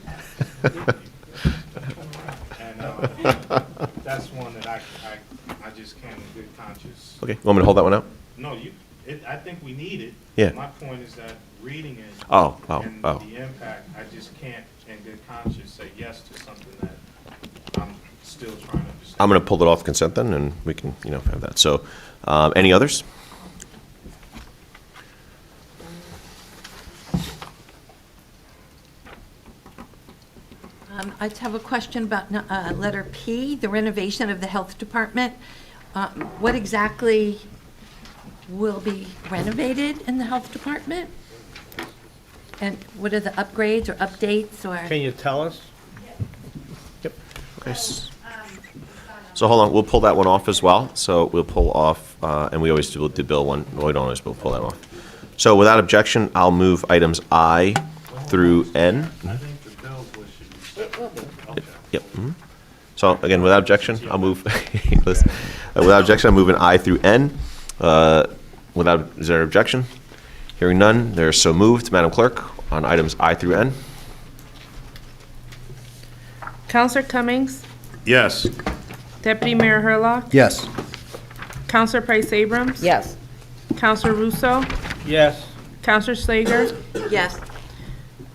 and that's one that I just can't in good conscience. Okay, you want me to hold that one out? No, I think we need it. Yeah. My point is that reading it Oh. and the impact, I just can't in good conscience say yes to something that I'm still trying to understand. I'm going to pull it off consent then, and we can, have that. So, any others? I just have a question about letter P, the renovation of the health department. What exactly will be renovated in the health department? And what are the upgrades or updates or? Can you tell us? Yep. Okay. So hold on, we'll pull that one off as well. So we'll pull off, and we always do bill one. No, we don't always, but we'll pull that off. So without objection, I'll move items I through N. I think the bills should be separate. Yep. So again, without objection, I'll move. Without objection, I'm moving I through N. Is there objection? Hearing none, they're so moved. Madam Clerk, on items I through N. Counselor Cummings, Yes. Deputy Mayor Hurlock, Yes. Counselor Price Abrams. Yes. Counselor Russo, Yes. Counselor Schlager, Yes.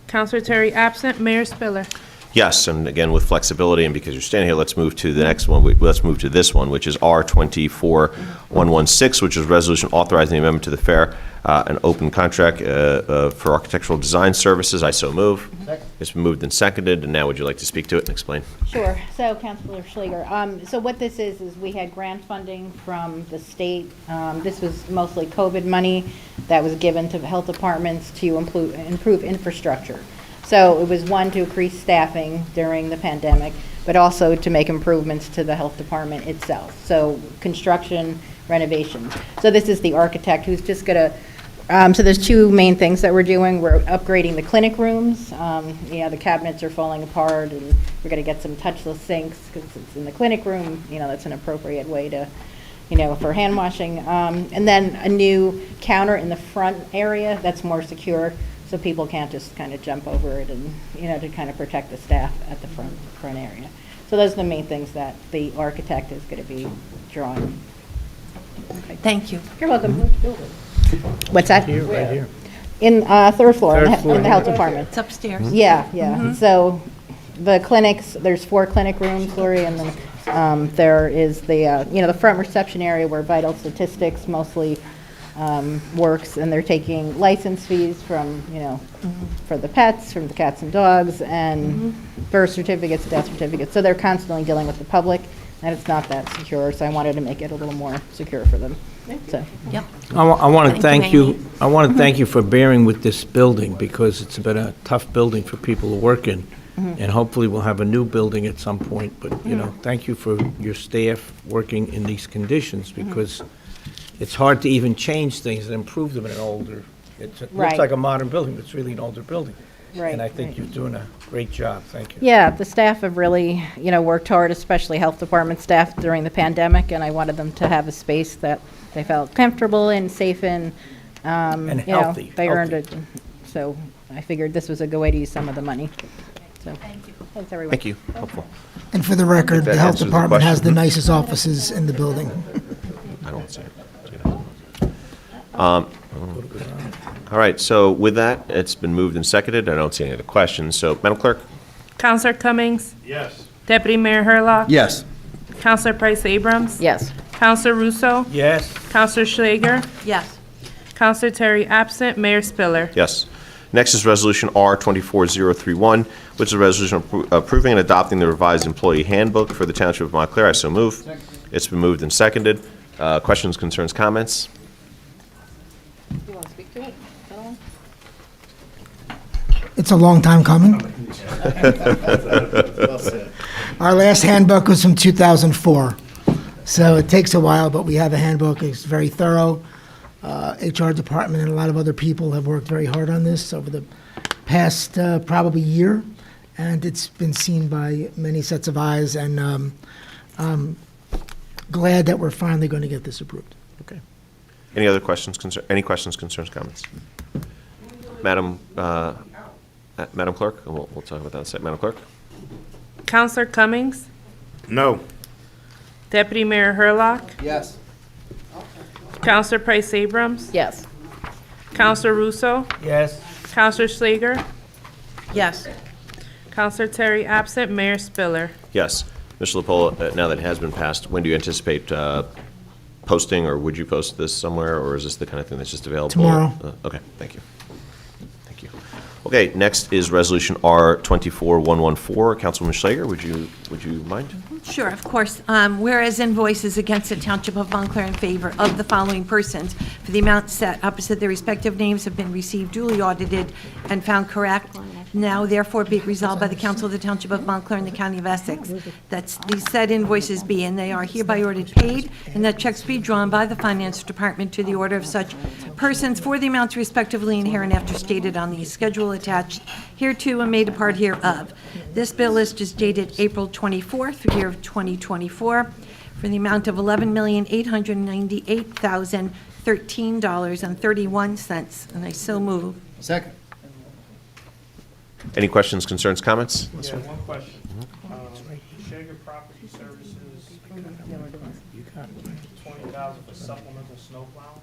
Counselor Terry absent, Mayor Spiller. Yes, and again, with flexibility, and because you're standing here, let's move to the next one. Let's move to this one, which is R-24-116, which is resolution authorizing the amendment to the fair and open contract for architectural design services. I so move. It's been moved and seconded, and now would you like to speak to it and explain? Sure. So, Councilor Schlager, so what this is we had grant funding from the state. This was mostly COVID money that was given to health departments to improve infrastructure. So it was one, to increase staffing during the pandemic, but also to make improvements to the health department itself. So construction, renovation. So this is the architect who's just going to, so there's two main things that we're doing. We're upgrading the clinic rooms. The cabinets are falling apart, and we're going to get some touchless sinks because it's in the clinic room. That's an appropriate way to, for hand washing. And then a new counter in the front area that's more secure, so people can't just kind of jump over it, and, to kind of protect the staff at the front area. So those are the main things that the architect is going to be drawing. Okay. Thank you. You're welcome. What's that? Here, right here. In third floor, Third in floor. the health department. It's upstairs. Yeah. So the clinics, there's 4 clinic rooms, Lori, and then there is the, the front reception area where vital statistics mostly works, and they're taking license fees from, for the pets, from the cats and dogs, and birth certificates, death certificates. So they're constantly dealing with the public, and it's not that secure, so I wanted to make it a little more secure for them. So, Yep. I want to Thank thank you, you, I want to thank you for bearing with this building, because it's been a tough building for people to work in. And hopefully we'll have a new building at some point, but, thank you for your staff working in these conditions, because it's hard to even change things and improve them in an older, it looks Right. like a modern building, but it's really an older building. Right, And I think right. you're doing a great job. Thank you. yeah, the staff have really, worked hard, especially health department staff during the pandemic, and I wanted them to have a space that they felt comfortable in, safe in. And healthy. They earned it, so I figured this was a good way to use some of the money. So, thanks, everyone. Thank you. Helpful. And for the record, That the health answers the department has the question. nicest offices in the building. I don't see it. All right, so with that, it's been moved and seconded. I don't see any other questions. So, Madam Clerk? Counselor Cummings, Yes. Deputy Mayor Hurlock, Yes. Counselor Price Abrams, Yes. Counselor Russo, Yes. Counselor Schlager, Yes. Counselor Terry absent, Mayor Spiller. Yes. Next is Resolution R-24-031, which is a resolution approving and adopting the revised Employee Handbook for the Township of Montclair. I so move. It's been moved and seconded. Questions, concerns, comments? You want to speak to it? It's a long time coming. Our last handbook was from 2004, so it takes a while, but we have a handbook. It's very thorough. HR department and a lot of other people have worked very hard on this over the past probably year, and it's been seen by many sets of eyes, and I'm glad that we're finally going to get this approved. Okay. Any other questions, any questions, concerns, comments? Madam Clerk, and we'll talk about that in a second. Madam Clerk? Counselor Cummings? No. Deputy Mayor Hurlock? Yes. Counselor Price Abrams? Yes. Counselor Russo? Yes. Counselor Schlager? Yes. Counselor Terry absent, Mayor Spiller. Yes. Mr. Lepola, now that it has been passed, when do you anticipate posting, or would you post this somewhere, or is this the kind of thing that's just available? Tomorrow. Okay, thank you. Thank you. Okay, next is Resolution R-24-114. Councilwoman Schlager, would you mind? Sure, of course. Whereas invoices against the Township of Montclair in favor of the following persons for the amount set opposite their respective names have been received, duly audited, and found correct. Now therefore be it resolved by the Council of the Township of Montclair in the County of Essex that these said invoices be, and they are hereby ordered paid, and that checks be drawn by the Finance Department to the order of such persons for the amounts respectively and hereinafter stated on the schedule attached hereto and made a part hereof. This bill list is dated April 24th, year of 2024, for the amount of $11,898,013.31, and I so move. Second. Any questions, concerns, comments? Yeah, one question. Shager Property Services, $20,000 for supplemental snow plowing.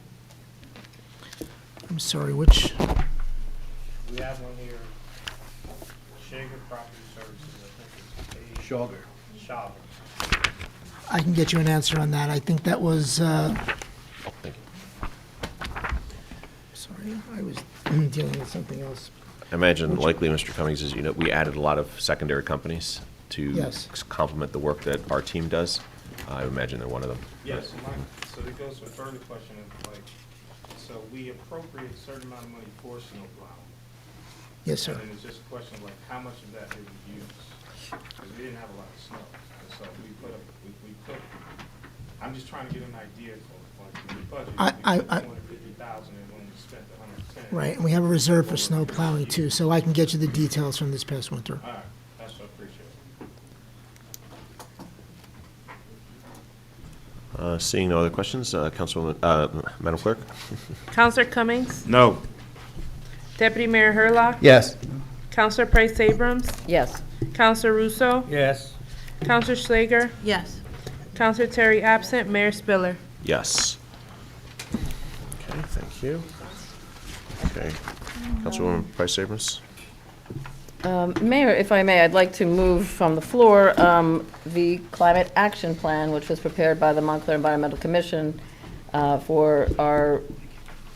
I'm sorry, which? We have one here, Shager Property Services, I think it's Schlager. Shager. I can get you an answer on that. I think that was, sorry, I was dealing with something else. I imagine likely, Mr. Cummings, is, we added a lot of secondary companies to Yes. complement the work that our team does. I imagine they're one of them. Yes, so it goes to a further question of so we appropriate a certain amount of money for snow plowing. Yes, sir. And it's just a question of how much of that did we use? Because we didn't have a lot of snow. And so we put, I'm just trying to get an idea for the budget. I- 250,000 and when we spent 110. Right, and we have a reserve for snow plowing too, so I can get you the details from this past winter. All right, that's what I appreciate. Seeing no other questions, Councilwoman, Madam Clerk? Counselor Cummings? No. Deputy Mayor Hurlock? Yes. Counselor Price Abrams? Yes. Counselor Russo? Yes. Counselor Schlager? Yes. Counselor Terry absent, Mayor Spiller. Yes. Okay, thank you. Okay. Councilwoman Price Abrams? Mayor, if I may, I'd like to move from the floor the Climate Action Plan, which was prepared by the Montclair Environmental Commission for our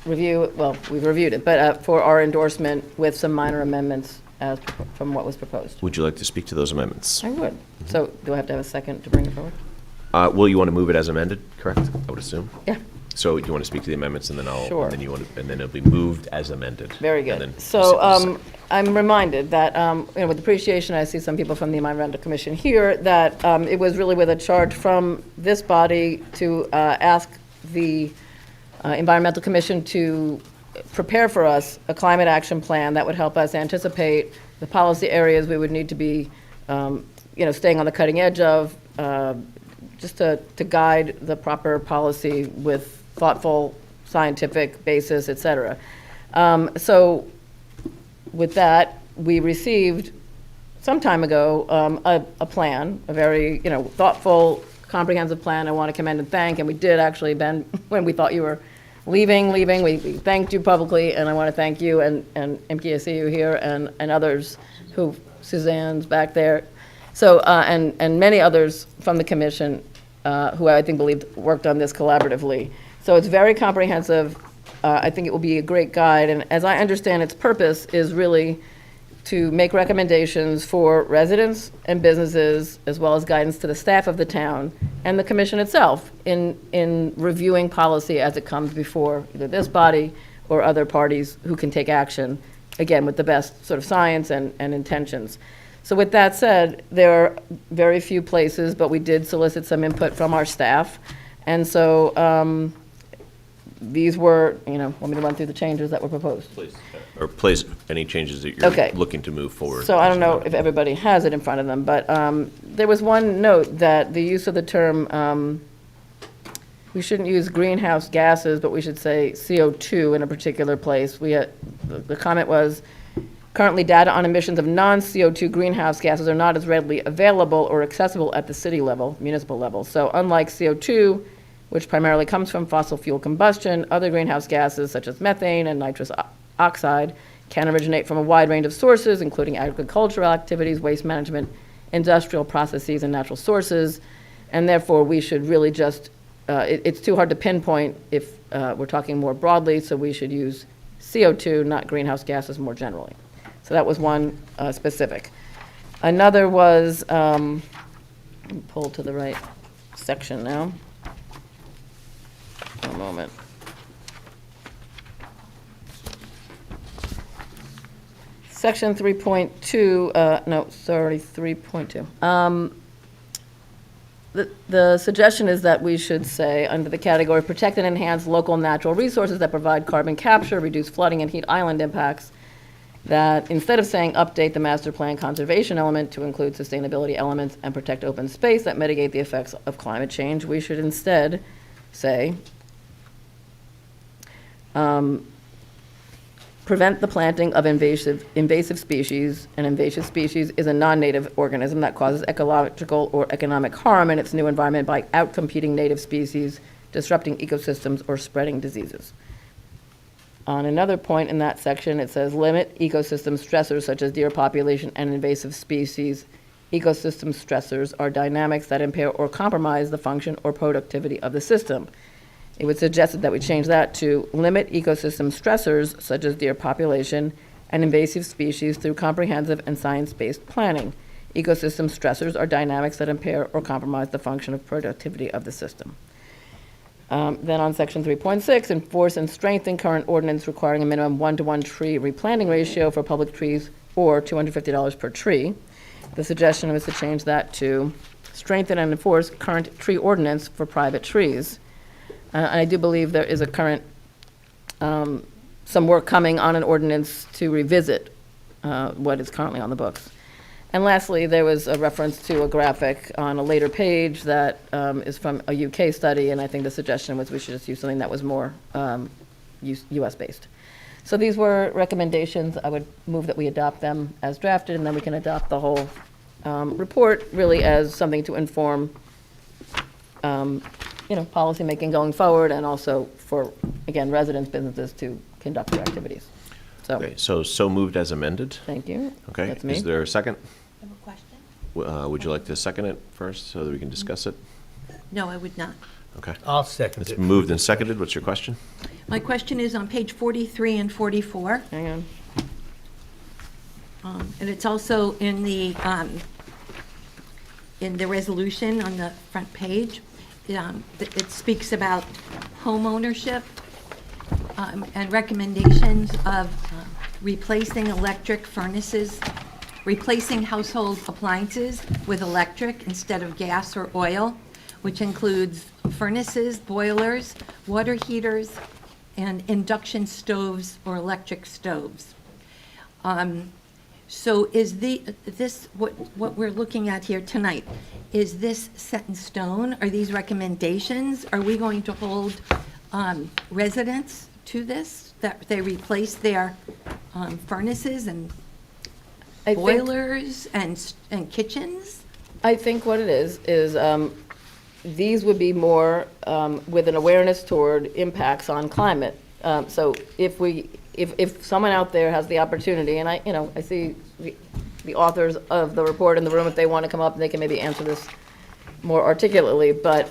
review, well, we've reviewed it, but for our endorsement with some minor amendments as from what was proposed. Would you like to speak to those amendments? I would. So do I have to have a second to bring it forward? Will you want to move it as amended, correct? I would assume? Yeah. So you want to speak to the amendments, and then Sure. and then it'll be moved as amended. Very and good. then So second. I'm reminded that, with appreciation, I see some people from the Environmental Commission here, that it was really with a charge from this body to ask the Environmental Commission to prepare for us a climate action plan that would help us anticipate the policy areas we would need to be, staying on the cutting edge of, just to guide the proper policy with thoughtful scientific basis, et cetera. So with that, we received some time ago a plan, a very thoughtful, comprehensive plan. I want to commend and thank, and we did actually, Ben, when we thought you were leaving, we thanked you publicly, and I want to thank you and MK, I see you here, and others who, Suzanne's back there. So, and many others from the commission who I think worked on this collaboratively. So it's very comprehensive. I think it will be a great guide, and as I understand its purpose is really to make recommendations for residents and businesses, as well as guidance to the staff of the town and the commission itself in reviewing policy as it comes before either this body or other parties who can take action, again, with the best sort of science and intentions. So with that said, there are very few places, but we did solicit some input from our staff. And so These were, want me to run through the changes that were proposed? Please, any changes that you're Okay. looking to move forward. So I don't know if everybody has it in front of them, but there was one note that the use of the term, we shouldn't use greenhouse gases, but we should say CO2 in a particular place. The comment was, currently data on emissions of non-CO2 greenhouse gases are not as readily available or accessible at the city level, municipal level. So unlike CO2, which primarily comes from fossil fuel combustion, other greenhouse gases such as methane and nitrous oxide can originate from a wide range of sources, including agricultural activities, waste management, industrial processes, and natural sources. And therefore, we should really just, it's too hard to pinpoint if we're talking more broadly, so we should use CO2, not greenhouse gases more generally. So that was one specific. Another was, let me pull to the right section now. One moment. Section 3.2, no, sorry, 3.2. The suggestion is that we should say, under the category protect and enhance local natural resources that provide carbon capture, reduce flooding and heat island impacts, that instead of saying update the master plan conservation element to include sustainability elements and protect open space that mitigate the effects of climate change, we should instead say, prevent the planting of invasive species. An invasive species is a non-native organism that causes ecological or economic harm in its new environment by outcompeting native species, disrupting ecosystems, or spreading diseases. On another point in that section, it says limit ecosystem stressors such as deer population and invasive species. Ecosystem stressors are dynamics that impair or compromise the function or productivity of the system. It would suggest that we change that to limit ecosystem stressors such as deer population and invasive species through comprehensive and science-based planning. Ecosystem stressors are dynamics that impair or compromise the function of productivity of the system. Then on section 3.6, enforce and strengthen current ordinance requiring a minimum 1-to-1 tree replanting ratio for public trees or $250 per tree. The suggestion was to change that to strengthen and enforce current tree ordinance for private trees. And I do believe there is a current, some work coming on an ordinance to revisit what is currently on the books. And lastly, there was a reference to a graphic on a later page that is from a UK study, and I think the suggestion was we should just use something that was more US-based. So these were recommendations. I would move that we adopt them as drafted, and then we can adopt the whole report really as something to inform policymaking going forward, and also for, again, residents, businesses to conduct their activities. So, Okay, so moved as amended? thank you. Okay, That's me. is there a second? I have a question. Would you like to second it first so that we can discuss it? No, I would not. Okay. I'll second It's it. moved and seconded. What's your question? My question is on page 43 and 44. Hang on. And it's also in the resolution on the front page. It speaks about home ownership and recommendations of replacing electric furnaces, replacing household appliances with electric instead of gas or oil, which includes furnaces, boilers, water heaters, and induction stoves or electric stoves. So is what we're looking at here tonight, is this set in stone? Are these recommendations? Are we going to hold residents to this, that they replace their furnaces and boilers and kitchens? I think what it is these would be more with an awareness toward impacts on climate. So if someone out there has the opportunity, and I see the authors of the report in the room, if they want to come up, they can maybe answer this more articulately, but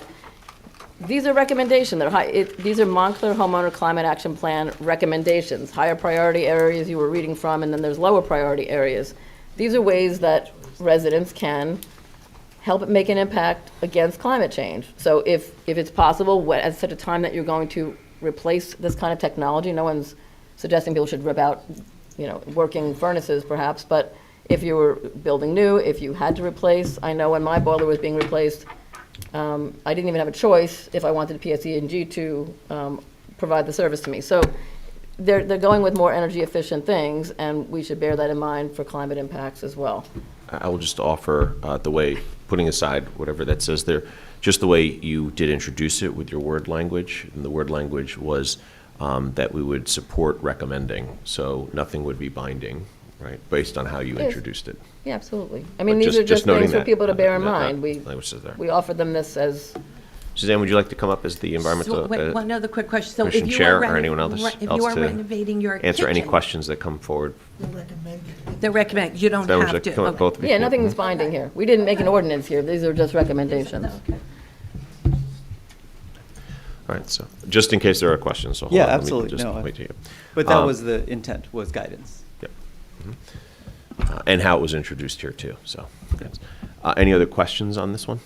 these are recommendations. These are Montclair Homeowner Climate Action Plan recommendations, higher priority areas you were reading from, and then there's lower priority areas. These are ways that residents can help make an impact against climate change. So if it's possible, at such a time that you're going to replace this kind of technology, no one's suggesting people should rip out, working furnaces perhaps, but if you were building new, if you had to replace, I know when my boiler was being replaced, I didn't even have a choice if I wanted PSE&G to provide the service to me. So they're going with more energy efficient things, and we should bear that in mind for climate impacts as well. I will just offer the way, putting aside whatever that says there, just the way you did introduce it with your word language. And the word language was that we would support recommending, so nothing would be binding, right, based on how you Yes. introduced it. Yeah, absolutely. I mean, But these are just noting things for that, people to bear in that mind. language is there. We offered them this as, Suzanne, would you like to come up as the environmental So, wait, one other quick question. So if Commission you Chair are or anyone else if you else are to renovating your answer any kitchen, questions that come forward? they recommend, you don't That was have like to. come up Okay. both of you. yeah, nothing's binding here. We didn't make an ordinance here. These are just recommendations. All right, so just in case there are questions, so hold Yeah, on, let me absolutely. just No, wait to you. But that was the intent, was guidance. Yep. And how it was introduced here too, so. yes. Any other questions on this one?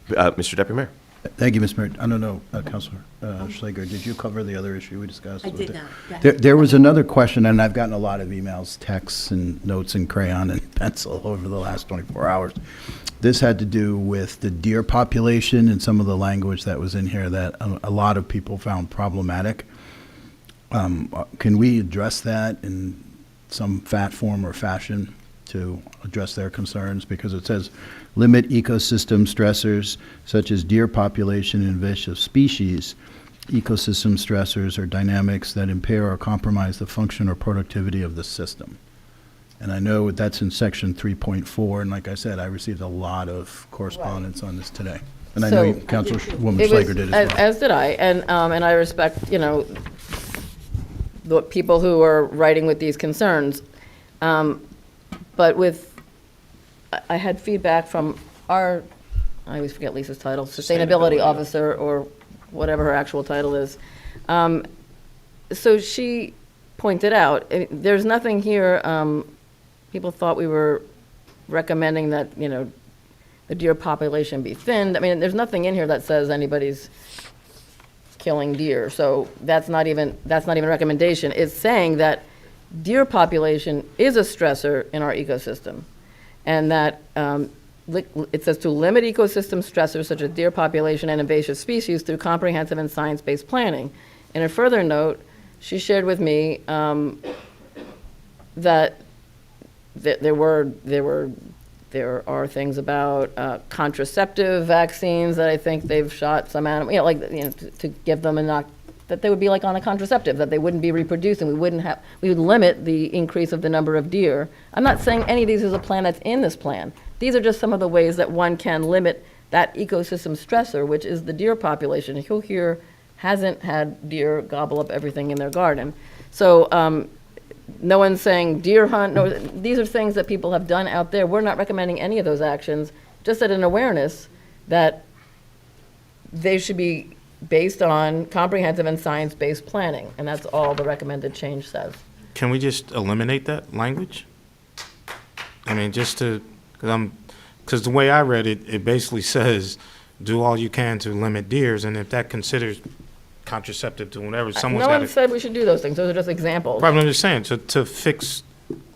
Mr. Deputy Mayor? Thank you, Mr. Mayor. I don't know, Councilor Schlager, did you cover the other issue we discussed? I did not. Go There, ahead. there was another question, and I've gotten a lot of emails, texts, and notes in crayon and pencil over the last 24 hours. This had to do with the deer population and some of the language that was in here that a lot of people found problematic. Can we address that in some form or fashion to address their concerns? Because it says, limit ecosystem stressors such as deer population and invasive species. Ecosystem stressors are dynamics that impair or compromise the function or productivity of the system. And I know that's in section 3.4, and like I said, I received a lot of correspondence on this today. And I know So- Councilwoman It was- Schlager did as well. As did I, and I respect, the people who are writing with these concerns. But I had feedback from I always forget Lisa's title, Sustainability Officer, or whatever her actual title is. So she pointed out, there's nothing here, people thought we were recommending that, the deer population be thinned. I mean, there's nothing in here that says anybody's killing deer, so that's not even a recommendation. It's saying that deer population is a stressor in our ecosystem, and that it says to limit ecosystem stressors such as deer population and invasive species through comprehensive and science-based planning. In a further note, she shared with me that there are things about contraceptive vaccines that I think they've shot some animal, to give them that they would be like on a contraceptive, that they wouldn't be reproducing. We would limit the increase of the number of deer. I'm not saying any of these is a plan that's in this plan. These are just some of the ways that one can limit that ecosystem stressor, which is the deer population. Who here hasn't had deer gobble up everything in their garden? So no one's saying deer hunt. No, these are things that people have done out there. We're not recommending any of those actions, just at an awareness that they should be based on comprehensive and science-based planning, and that's all the recommended change says. Can we just eliminate that language? I mean, just to, because the way I read it, it basically says, do all you can to limit deers, and if that considers contraceptive to whatever, someone's No got one to. said we should do those things. Those are just examples. Right, but I'm just saying, to fix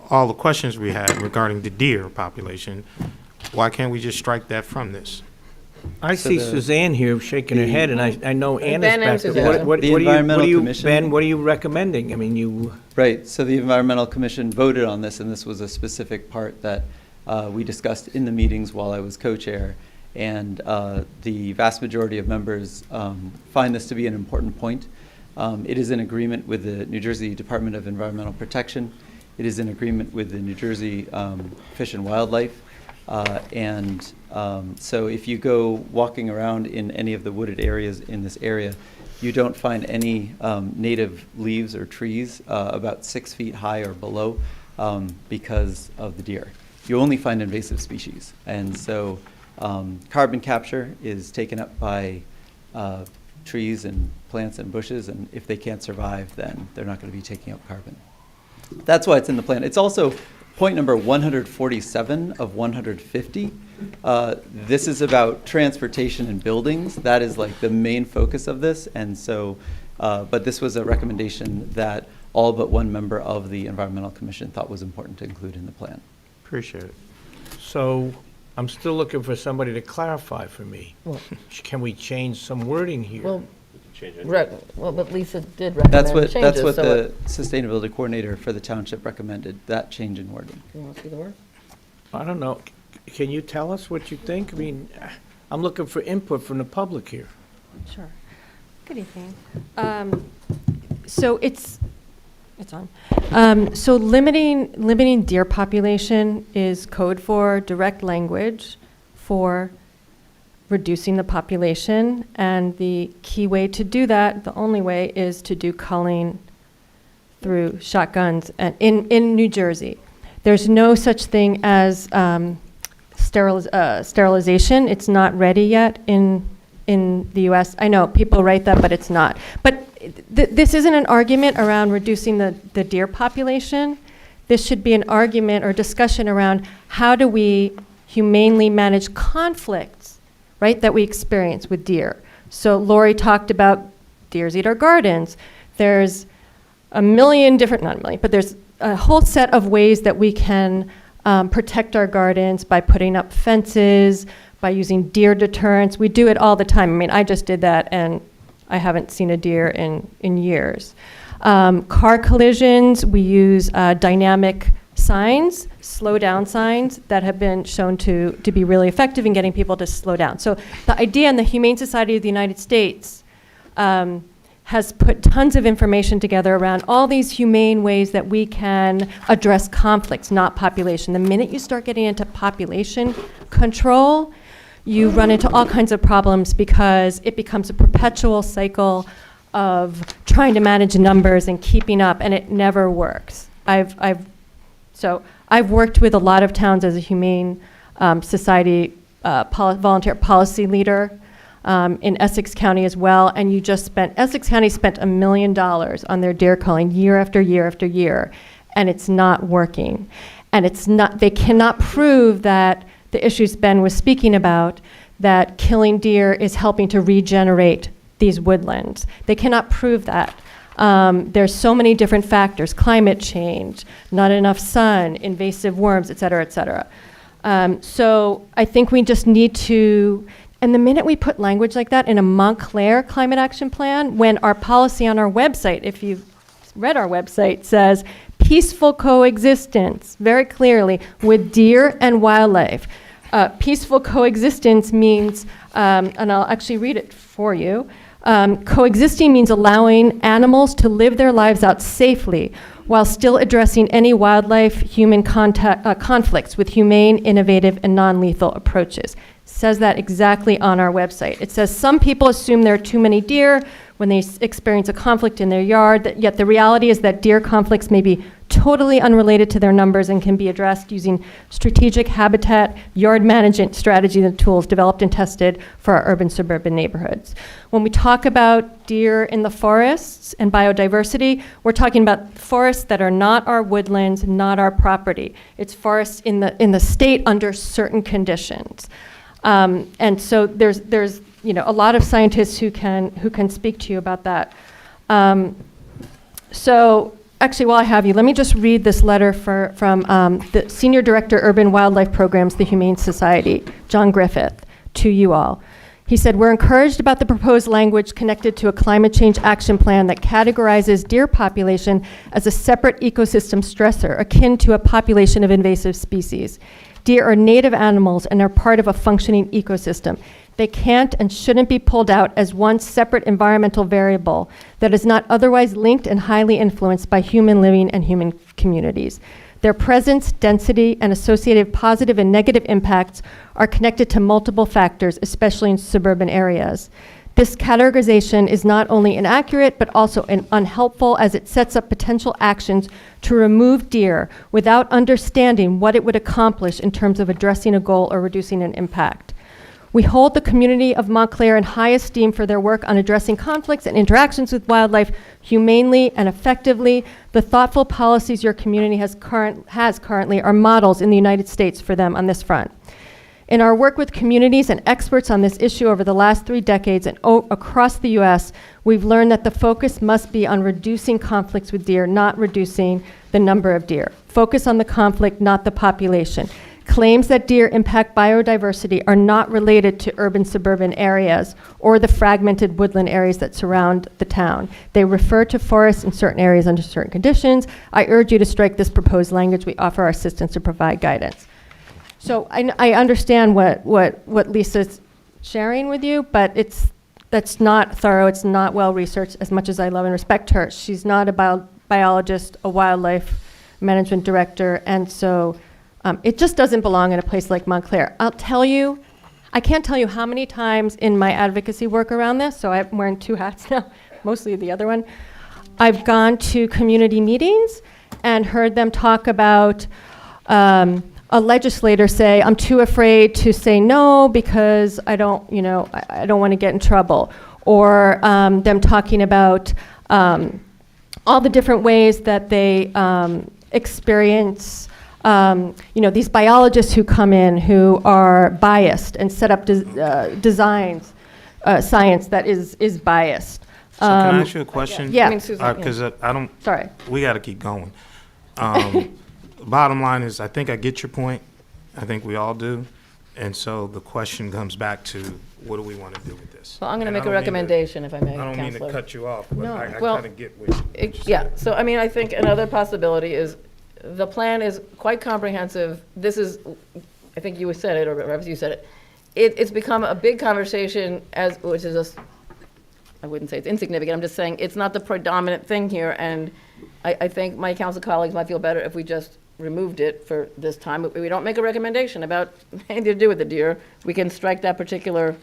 all the questions we had regarding the deer population, why can't we just strike that from this? I see Suzanne here shaking her head, and I know Anna's Ben and back there. Suzanne. The Environmental what do you, Commission- Ben, what are you recommending? I mean, you, Right, so the Environmental Commission voted on this, and this was a specific part that we discussed in the meetings while I was co-chair. And the vast majority of members find this to be an important point. It is in agreement with the New Jersey Department of Environmental Protection. It is in agreement with the New Jersey Fish and Wildlife. So if you go walking around in any of the wooded areas in this area, you don't find any native leaves or trees about 6 feet high or below because of the deer. You only find invasive species. And so carbon capture is taken up by trees and plants and bushes, and if they can't survive, then they're not going to be taking up carbon. That's why it's in the plan. It's also point number 147 of 150. This is about transportation and buildings. That is like the main focus of this. And so, but this was a recommendation that all but one member of the Environmental Commission thought was important to include in the plan. Appreciate it. so I'm still looking for somebody to clarify for me. Can we change some wording here? Well, Well, but Lisa did recommend changes. That's what so the sustainability coordinator for the township recommended, that change in wording. You want to see the word? I don't know. Can you tell us what you think? I mean, I'm looking for input from the public here. Sure. Good evening. So it's on. So limiting deer population is code for direct language for reducing the population, and the key way to do that, the only way, is to do culling through shotguns and in New Jersey. There's no such thing as sterilization. It's not ready yet in the U.S. I know people write that, but it's not. But this isn't an argument around reducing the deer population. This should be an argument or discussion around how do we humanely manage conflicts, right, that we experience with deer. So Lori talked about deers eat our gardens. There's a million different, not a million, but there's a whole set of ways that we can protect our gardens by putting up fences, by using deer deterrents. We do it all the time. I mean, I just did that, and I haven't seen a deer in years. Car collisions, we use dynamic signs, slow down signs that have been shown to be really effective in getting people to slow down. So the idea in the Humane Society of the United States has put tons of information together around all these humane ways that we can address conflicts, not population. The minute you start getting into population control, you run into all kinds of problems because it becomes a perpetual cycle of trying to manage numbers and keeping up, and it never works. So I've worked with a lot of towns as a Humane Society volunteer policy leader in Essex County as well, and Essex County spent $1 million on their deer culling year after year after year, and it's not working. And they cannot prove that the issues Ben was speaking about, that killing deer is helping to regenerate these woodlands. They cannot prove that. There's so many different factors: climate change, not enough sun, invasive worms, et cetera, et cetera. So I think we just need to, and the minute we put language like that in a Montclair climate action plan, when our policy on our website, if you've read our website, says peaceful coexistence very clearly with deer and wildlife. Peaceful coexistence means, and I'll actually read it for you, coexisting means allowing animals to live their lives out safely while still addressing any wildlife-human conflicts with humane, innovative, and non-lethal approaches. Says that exactly on our website. It says some people assume there are too many deer when they experience a conflict in their yard, yet the reality is that deer conflicts may be totally unrelated to their numbers and can be addressed using strategic habitat, yard management strategies and tools developed and tested for our urban suburban neighborhoods. When we talk about deer in the forests and biodiversity, we're talking about forests that are not our woodlands, not our property. It's forests in the state under certain conditions. And so there's a lot of scientists who can speak to you about that. So actually, while I have you, let me just read this letter from the Senior Director, Urban Wildlife Programs, the Humane Society, John Griffith, to you all. He said, "We're encouraged about the proposed language connected to a climate change action plan that categorizes deer population as a separate ecosystem stressor, akin to a population of invasive species. Deer are native animals and are part of a functioning ecosystem. They can't and shouldn't be pulled out as one separate environmental variable that is not otherwise linked and highly influenced by human living and human communities. Their presence, density, and associated positive and negative impacts are connected to multiple factors, especially in suburban areas. This categorization is not only inaccurate, but also unhelpful, as it sets up potential actions to remove deer without understanding what it would accomplish in terms of addressing a goal or reducing an impact. We hold the community of Montclair in high esteem for their work on addressing conflicts and interactions with wildlife humanely and effectively. The thoughtful policies your community has currently are models in the United States for them on this front. In our work with communities and experts on this issue over the last 3 decades and across the U.S., we've learned that the focus must be on reducing conflicts with deer, not reducing the number of deer. Focus on the conflict, not the population. claims that deer impact biodiversity are not related to urban suburban areas or the fragmented woodland areas that surround the town. They refer to forests in certain areas under certain conditions. I urge you to strike this proposed language. We offer our assistance to provide guidance. So I understand what Lisa's sharing with you, but that's not thorough. It's not well-researched. As much as I love and respect her, she's not a biologist, a wildlife management director, and so it just doesn't belong in a place like Montclair. I'll tell you, I can't tell you how many times in my advocacy work around this, so I'm wearing two hats now, mostly the other one. I've gone to community meetings and heard them talk about a legislator say, I'm too afraid to say no because I don't want to get in trouble. Or them talking about all the different ways that they experience, these biologists who come in who are biased and set up designs, science that is biased. So can I ask you a question? Yeah. Because I don't. Sorry. We got to keep going. Bottom line is, I think I get your point. I think we all do. And so the question comes back to, what do we want to do with this? Well, I'm going to And make I a don't mean recommendation, if I may, I don't mean to Counselor. cut you off, but No, I well, kind of get what you're Yeah, so I mean, I think another possibility is, the plan is quite comprehensive. This is, I think you said it, or perhaps you said it. It's become a big conversation, which is just, I wouldn't say it's insignificant, I'm just saying it's not the predominant thing here, and I think my council colleagues might feel better if we just removed it for this time. We don't make a recommendation about anything to do with the deer. We can strike that particular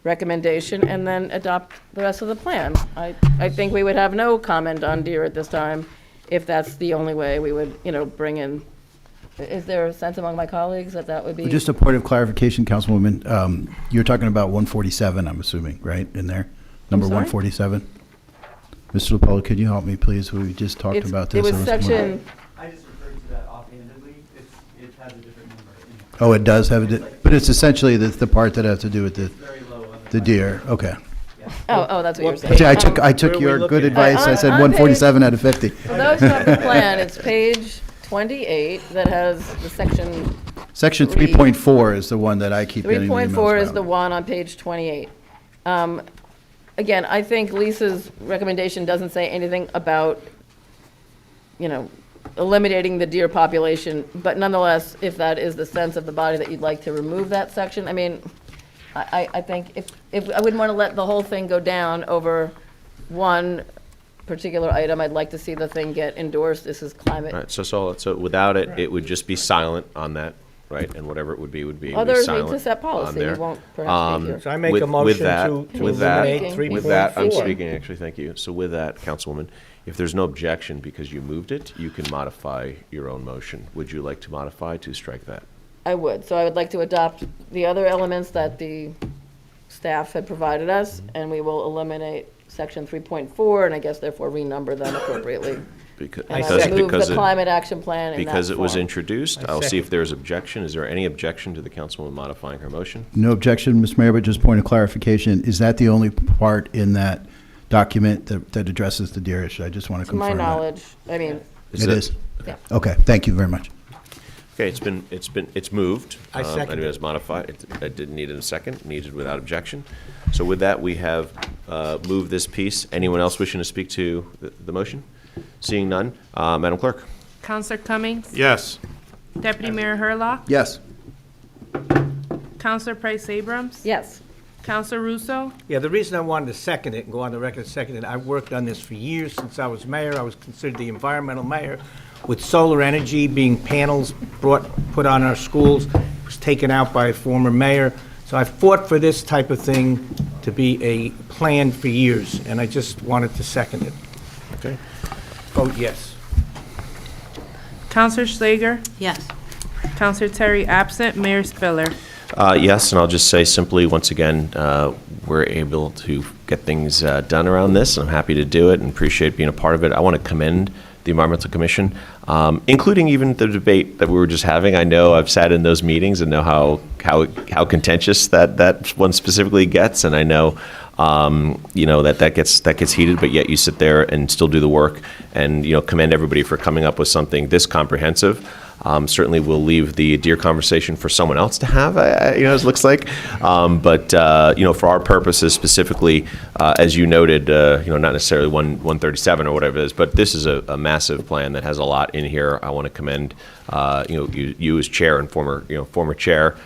recommendation and then adopt the rest of the plan. I think we would have no comment on deer at this time if that's the only way we would, bring in. Is there a sense among my colleagues that that would be? Just a point of clarification, Councilwoman. You're talking about 147, I'm assuming, right, in there? Number sorry? 147? Mr. LaPolla, could you help me, please? We just talked about this. It was more- section, I just referred to that offhandedly. It has a different number. Oh, it does have but it's essentially the part that has to do with the deer. Okay. oh, that's what you're saying. See, I took your good advice. I said on 147 out of 50. For those who have the plan, it's page 28 that has the section. Section 3.4 is the one that I keep getting the emails 3.4 is about. the one on page 28. Again, I think Lisa's recommendation doesn't say anything about, eliminating the deer population, but nonetheless, if that is the sense of the body that you'd like to remove that section, I mean, I think if I wouldn't want to let the whole thing go down over one particular item, I'd like to see the thing get endorsed. This is climate. All right, so without it, it would just be silent on that, right? And whatever it would be, it would be Others need silent to set policy. on We there. won't perhaps be here. So I make With- a with motion that- to with that- eliminate With that, I'm 3.4. speaking, actually, thank you. So with that, Councilwoman, if there's no objection because you moved it, you can modify your own motion. Would you like to modify to strike that? I would. So I would like to adopt the other elements that the staff had provided us, and we will eliminate section 3.4, and I guess therefore renumber them appropriately. Because, And I would move because the it, climate action plan in that because it was form. introduced, I I'll see if second. there's objection. Is there any objection to the Councilwoman modifying her motion? No objection, Mr. Mayor, but just point of clarification. Is that the only part in that document that addresses the deer issue? I just want to To my confirm that. knowledge, I mean, It is? yeah. Okay, thank you very much. Okay, it's moved. I second Anybody has modified, it didn't need a second, needed without objection. So with that, we have moved this piece. Anyone else wishing to speak to the motion? Seeing none, Madam Clerk? Counselor Cummings? Yes. Deputy Mayor Hurlock? Yes. Counselor Price Abrams? Yes. Counselor Russo? Yeah, the reason I wanted to second it and go on the record second it, I've worked on this for years since I was mayor. I was considered the environmental mayor. With solar energy being panels put on our schools, it was taken out by a former mayor. So I fought for this type of thing to be a plan for years, and I just wanted to second it. Okay. Vote yes. Counselor Schlager? Yes. Counselor Terry absent. Mayor Spiller? Yes, and I'll just say simply, once again, we're able to get things done around this, and I'm happy to do it and appreciate being a part of it. I want to commend the Environmental Commission, including even the debate that we were just having. I know I've sat in those meetings and know how contentious that one specifically gets, and I know that gets heated, but yet you sit there and still do the work, and commend everybody for coming up with something this comprehensive. Certainly, we'll leave the deer conversation for someone else to have, as it looks like. But for our purposes specifically, as you noted, not necessarily 137 or whatever it is, but this is a massive plan that has a lot in here. I want to commend you as chair and former chair,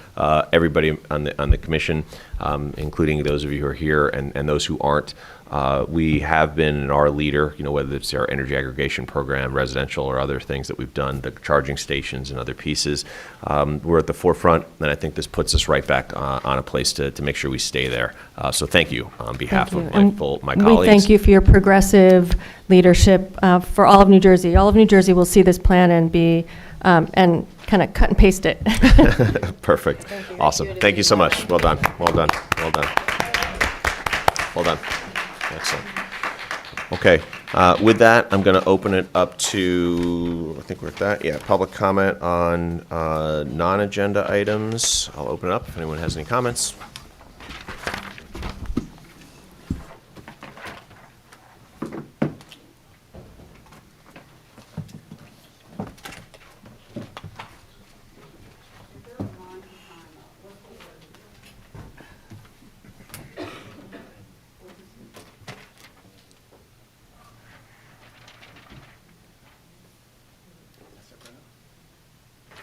everybody on the commission, including those of you who are here and those who aren't. We have been in our leader, whether it's our energy aggregation program, residential, or other things that we've done, the charging stations and other pieces. We're at the forefront, and I think this puts us right back on a place to make sure we stay there. So thank you on behalf of my colleagues. We thank you for your progressive leadership for all of New Jersey. All of New Jersey will see this plan and be and kind of cut and paste it. Perfect. Awesome. Thank you so much. Well done. Well done. Well done. Well done. Excellent. Okay. With that, I'm going to open it up to, I think we're at that. Yeah, public comment on non-agenda items. I'll open it up if anyone has any comments.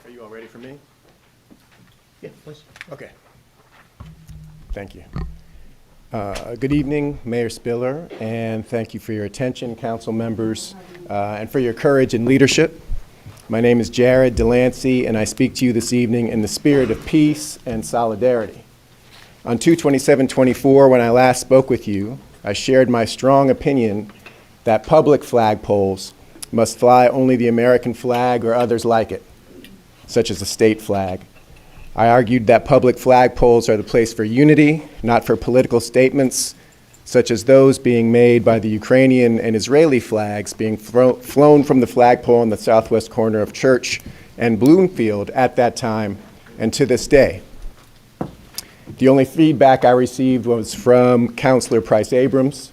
Are you all ready for me? Yeah, please. Okay. Thank you. Good evening, Mayor Spiller, and thank you for your attention, council members, and for your courage and leadership. My name is Jared Delancey, and I speak to you this evening in the spirit of peace and solidarity. On 2/27/24, when I last spoke with you, I shared my strong opinion that public flagpoles must fly only the American flag or others like it, such as the state flag. I argued that public flagpoles are the place for unity, not for political statements, such as those being made by the Ukrainian and Israeli flags being flown from the flagpole in the southwest corner of Church and Bloomfield at that time and to this day. The only feedback I received was from Councilor Price Abrams,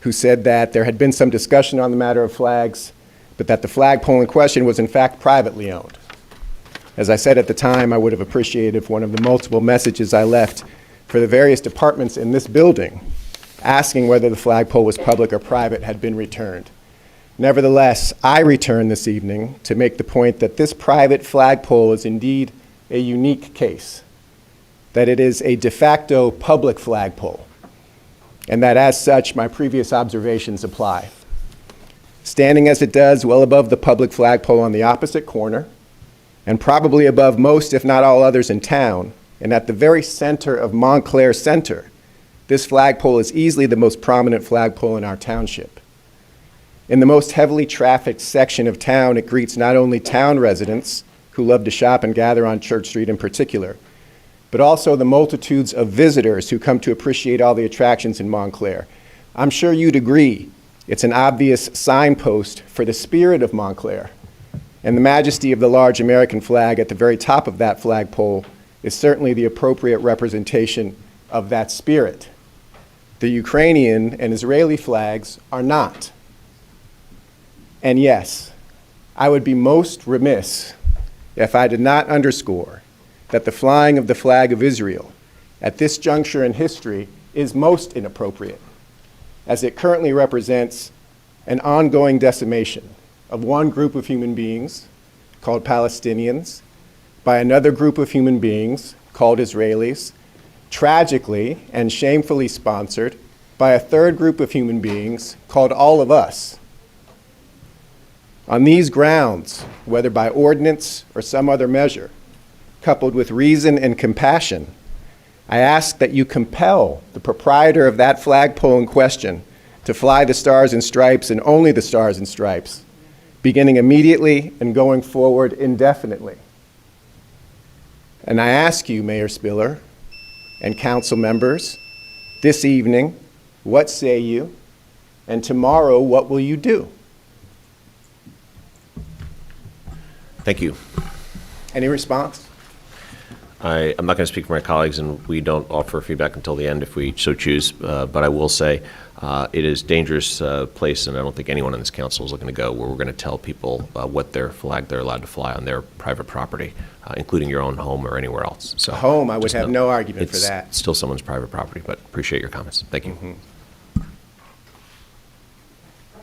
who said that there had been some discussion on the matter of flags, but that the flagpole in question was in fact privately owned. As I said at the time, I would have appreciated if one of the multiple messages I left for the various departments in this building asking whether the flagpole was public or private had been returned. Nevertheless, I return this evening to make the point that this private flagpole is indeed a unique case, that it is a de facto public flagpole, and that as such, my previous observations apply. Standing as it does well above the public flagpole on the opposite corner, and probably above most, if not all others in town, and at the very center of Montclair Center, this flagpole is easily the most prominent flagpole in our township. In the most heavily trafficked section of town, it greets not only town residents who love to shop and gather on Church Street in particular, but also the multitudes of visitors who come to appreciate all the attractions in Montclair. I'm sure you'd agree it's an obvious signpost for the spirit of Montclair. And the majesty of the large American flag at the very top of that flagpole is certainly the appropriate representation of that spirit. The Ukrainian and Israeli flags are not. And yes, I would be most remiss if I did not underscore that the flying of the flag of Israel at this juncture in history is most inappropriate, as it currently represents an ongoing decimation of one group of human beings, called Palestinians, by another group of human beings, called Israelis, tragically and shamefully sponsored by a third group of human beings, called all of us. On these grounds, whether by ordinance or some other measure, coupled with reason and compassion, I ask that you compel the proprietor of that flagpole in question to fly the Stars and Stripes and only the Stars and Stripes, beginning immediately and going forward indefinitely. And I ask you, Mayor Spiller and council members, this evening, what say you? And tomorrow, what will you do? Thank you. Any response? I'm not going to speak for my colleagues, and we don't offer feedback until the end if we so choose, but I will say it is a dangerous place, and I don't think anyone in this council is looking to go where we're going to tell people what their flag they're allowed to fly on their private property, including your own home or anywhere else. So Home, I would just have know no argument for it's that. still someone's private property, but appreciate your comments. Thank you. I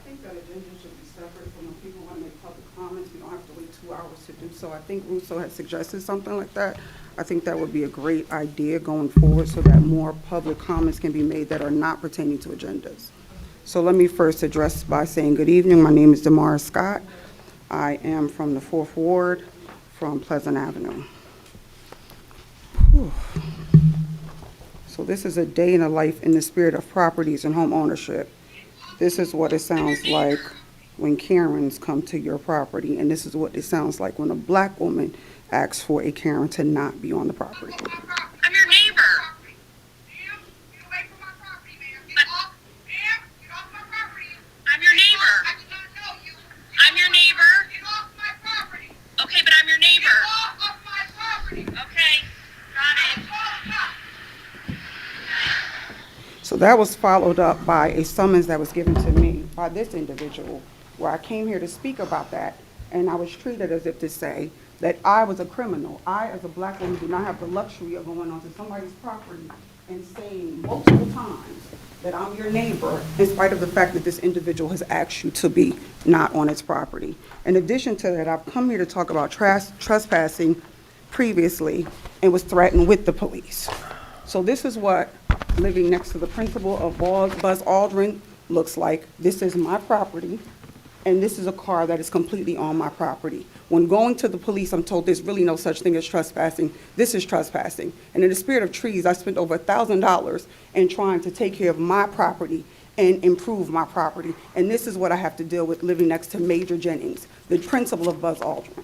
think that agenda should be separate from when people want to make public comments. We don't have to wait 2 hours to do so. I think Russo had suggested something like that. I think that would be a great idea going forward so that more public comments can be made that are not pertaining to agendas. So let me first address by saying good evening. My name is Damara Scott. I am from the 4th Ward from Pleasant Avenue. Whew. So this is a day in the life in the spirit of properties and home ownership. This is what it sounds like when Karens come to your property, and this is what it sounds like when a black woman asks for a Karen to not be on the property. I'm your neighbor. Get away from my property, ma'am. Get off my property. I'm your neighbor. I do not know you. I'm your neighbor. Get off my property. Okay, but I'm your neighbor. Get off of my property. Okay, got it. So that was followed up by a summons that was given to me by this individual, where I came here to speak about that, and I was treated as if to say that I was a criminal. I, as a black woman, do not have the luxury of going onto somebody's property and saying multiple times that I'm your neighbor, in spite of the fact that this individual has asked you to be not on its property. In addition to that, I've come here to talk about trespassing previously and was threatened with the police. So this is what living next to the principal of Buzz Aldrin looks like. This is my property, and this is a car that is completely on my property. When going to the police, I'm told there's really no such thing as trespassing. This is trespassing. And in the spirit of trees, I spent over $1,000 in trying to take care of my property and improve my property. And this is what I have to deal with living next to Major Jennings, the principal of Buzz Aldrin.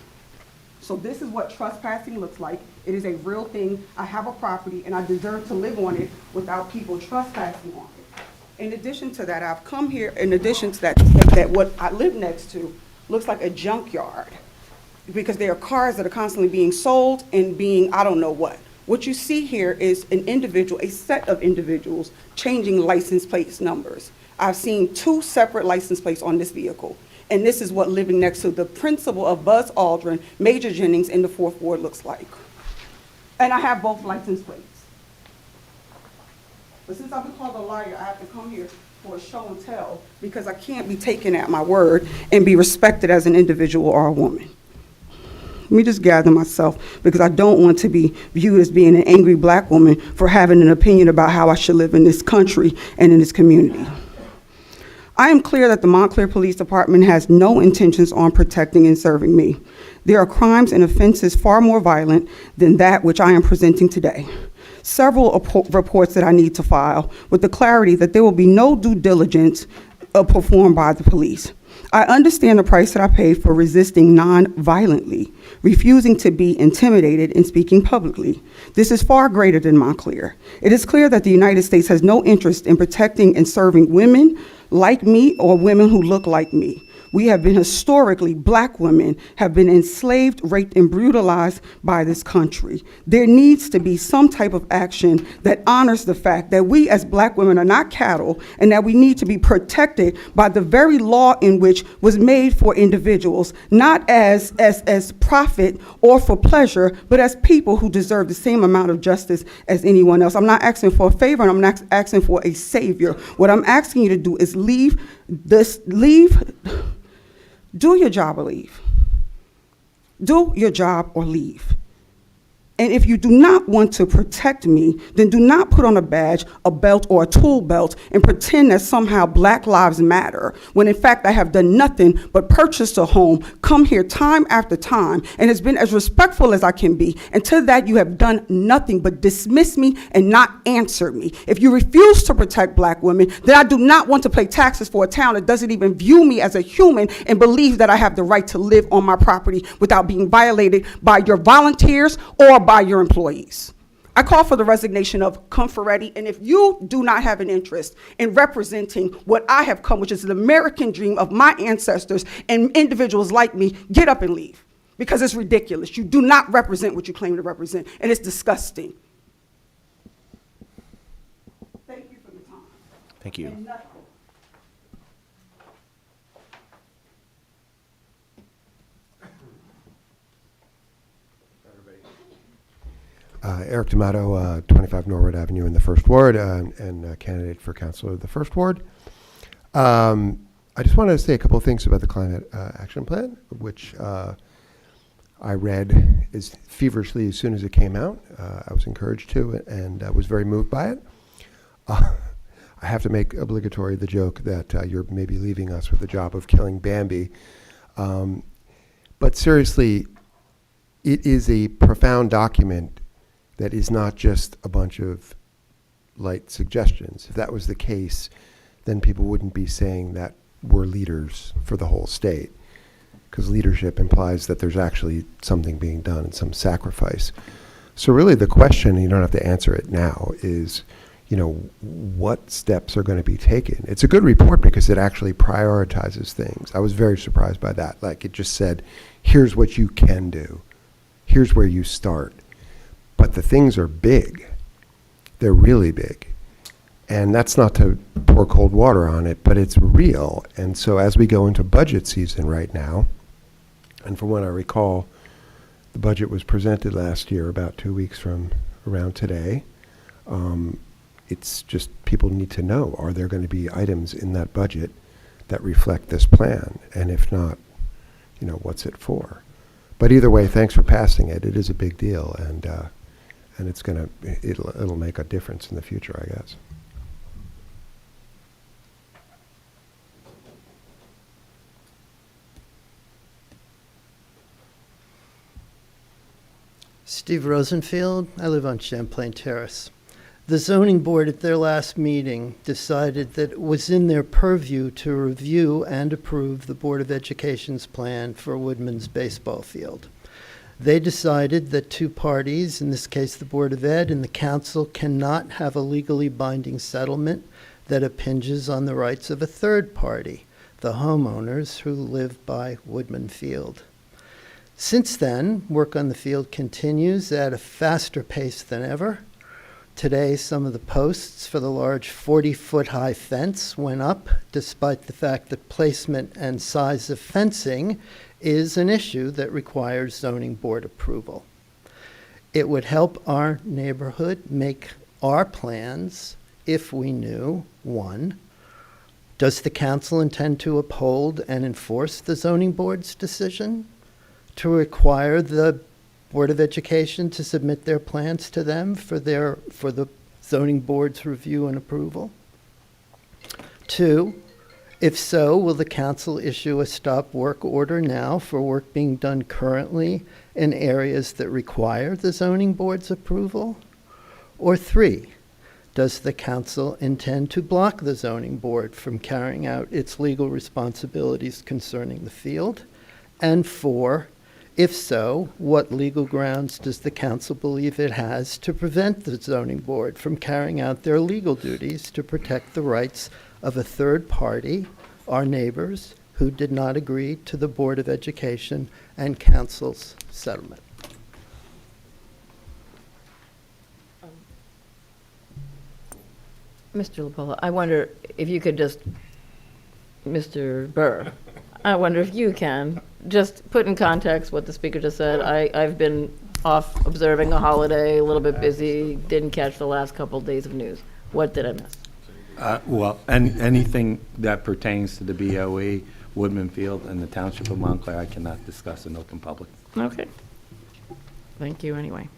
So this is what trespassing looks like. It is a real thing. I have a property, and I deserve to live on it without people trespassing on it. In addition to that, I've come here, in addition to that, to say that what I live next to looks like a junkyard, because there are cars that are constantly being sold and being, I don't know what. What you see here is an individual, a set of individuals changing license plate numbers. I've seen 2 separate license plates on this vehicle. And this is what living next to the principal of Buzz Aldrin, Major Jennings in the 4th Ward looks like. And I have both license plates. But since I've been called a liar, I have to come here for a show and tell, because I can't be taken at my word and be respected as an individual or a woman. Let me just gather myself, because I don't want to be viewed as being an angry black woman for having an opinion about how I should live in this country and in this community. I am clear that the Montclair Police Department has no intentions on protecting and serving me. There are crimes and offenses far more violent than that which I am presenting today. Several reports that I need to file with the clarity that there will be no due diligence performed by the police. I understand the price that I pay for resisting non-violently, refusing to be intimidated and speaking publicly. This is far greater than Montclair. It is clear that the United States has no interest in protecting and serving women like me or women who look like me. We have been historically, black women have been enslaved, raped, and brutalized by this country. There needs to be some type of action that honors the fact that we as black women are not cattle, and that we need to be protected by the very law in which was made for individuals, not as profit or for pleasure, but as people who deserve the same amount of justice as anyone else. I'm not asking for a favor, and I'm not asking for a savior. What I'm asking you to do is do your job or leave. Do your job or leave. And if you do not want to protect me, then do not put on a badge, a belt, or a tool belt and pretend that somehow Black Lives Matter, when in fact I have done nothing but purchased a home, come here time after time, and has been as respectful as I can be. And to that you have done nothing but dismiss me and not answer me. If you refuse to protect black women, then I do not want to pay taxes for a town that doesn't even view me as a human and believes that I have the right to live on my property without being violated by your volunteers or by your employees. I call for the resignation of Comforretti, and if you do not have an interest in representing what I have come, which is the American dream of my ancestors and individuals like me, get up and leave. because it's ridiculous. You do not represent what you claim to represent, and it's disgusting. Thank you for the time. Thank you. And nothing. Eric D'Amato, 25 Norwood Avenue in the First Ward, and a candidate for councilor of the First Ward. I just wanted to say a couple of things about the Climate Action Plan, which I read as feverishly as soon as it came out. I was encouraged to and was very moved by it. I have to make obligatory the joke that you're maybe leaving us with the job of killing Bambi. But seriously, it is a profound document that is not just a bunch of light suggestions. If that was the case, then people wouldn't be saying that we're leaders for the whole state, because leadership implies that there's actually something being done and some sacrifice. So really the question, you don't have to answer it now, is, you know, what steps are going to be taken? It's a good report because it actually prioritizes things. I was very surprised by that. Like, it just said, here's what you can do. Here's where you start. But the things are big. They're really big. And that's not to pour cold water on it, but it's real. And so as we go into budget season right now, and from what I recall, the budget was presented last year about 2 weeks from around today. It's just people need to know, are there going to be items in that budget that reflect this plan? And if not, you know, what's it for? But either way, thanks for passing it. It is a big deal, and it'll make a difference in the future, I guess. Steve Rosenfield. I live on Champlain Terrace. The zoning board at their last meeting decided that it was in their purview to review and approve the Board of Education's plan for Woodman's baseball field. They decided that two parties, in this case the Board of Ed and the council, cannot have a legally binding settlement that impinges on the rights of a third party, the homeowners who live by Woodman Field. Since then, work on the field continues at a faster pace than ever. Today, some of the posts for the large 40-foot-high fence went up, despite the fact that placement and size of fencing is an issue that requires zoning board approval. It would help our neighborhood make our plans if we knew, one, does the council intend to uphold and enforce the zoning board's decision to require the Board of Education to submit their plans to them for the zoning board's review and approval? Two, if so, will the council issue a stop work order now for work being done currently in areas that require the zoning board's approval? Or three, does the council intend to block the zoning board from carrying out its legal responsibilities concerning the field? And four, if so, what legal grounds does the council believe it has to prevent the zoning board from carrying out their legal duties to protect the rights of a third party, our neighbors, who did not agree to the Board of Education and council's settlement? Mr. LaPolla, I wonder if you could just, Mr. Burr, I wonder if you can just put in context what the speaker just said. I've been off observing a holiday, a little bit busy, didn't catch the last couple of days of news. What did I miss? Well, anything that pertains to the BOE, Woodman Field, and the Township of Montclair, I cannot discuss in open public. Okay. Thank you anyway.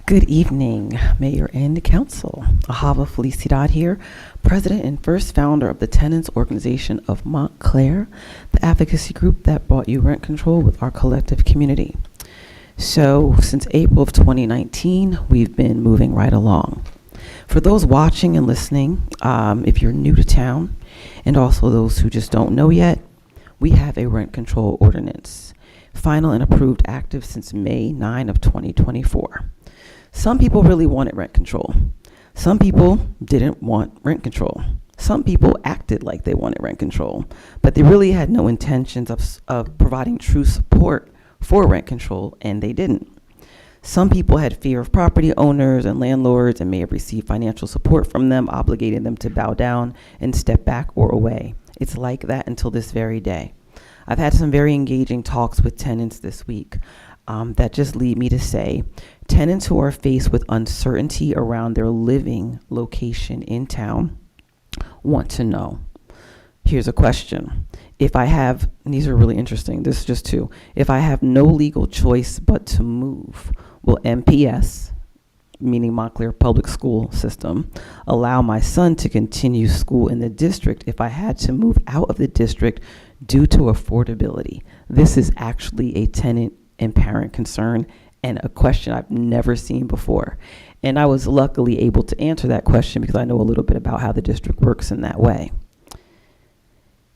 Good evening, Mayor and the Council. Ahava Felicidad here, President and first founder of the Tenants Organization of Montclair, the advocacy group that brought you rent control with our collective community. So, since April of 2019, we've been moving right along. For those watching and listening, if you're new to town, and also those who just don't know yet, we have a rent control ordinance, final and approved active since May 9 of 2024. Some people really wanted rent control. Some people didn't want rent control. Some people acted like they wanted rent control, but they really had no intentions of providing true support for rent control, and they didn't. Some people had fear of property owners and landlords and may have received financial support from them, obligating them to bow down and step back or away. It's like that until this very day. I've had some very engaging talks with tenants this week that just lead me to say, tenants who are faced with uncertainty around their living location in town want to know. Here's a question. If I have, and these are really interesting, this is just two. If I have no legal choice but to move, will MPS, meaning Montclair Public School System, allow my son to continue school in the district if I had to move out of the district due to affordability? This is actually a tenant and parent concern and a question I've never seen before. And I was luckily able to answer that question because I know a little bit about how the district works in that way.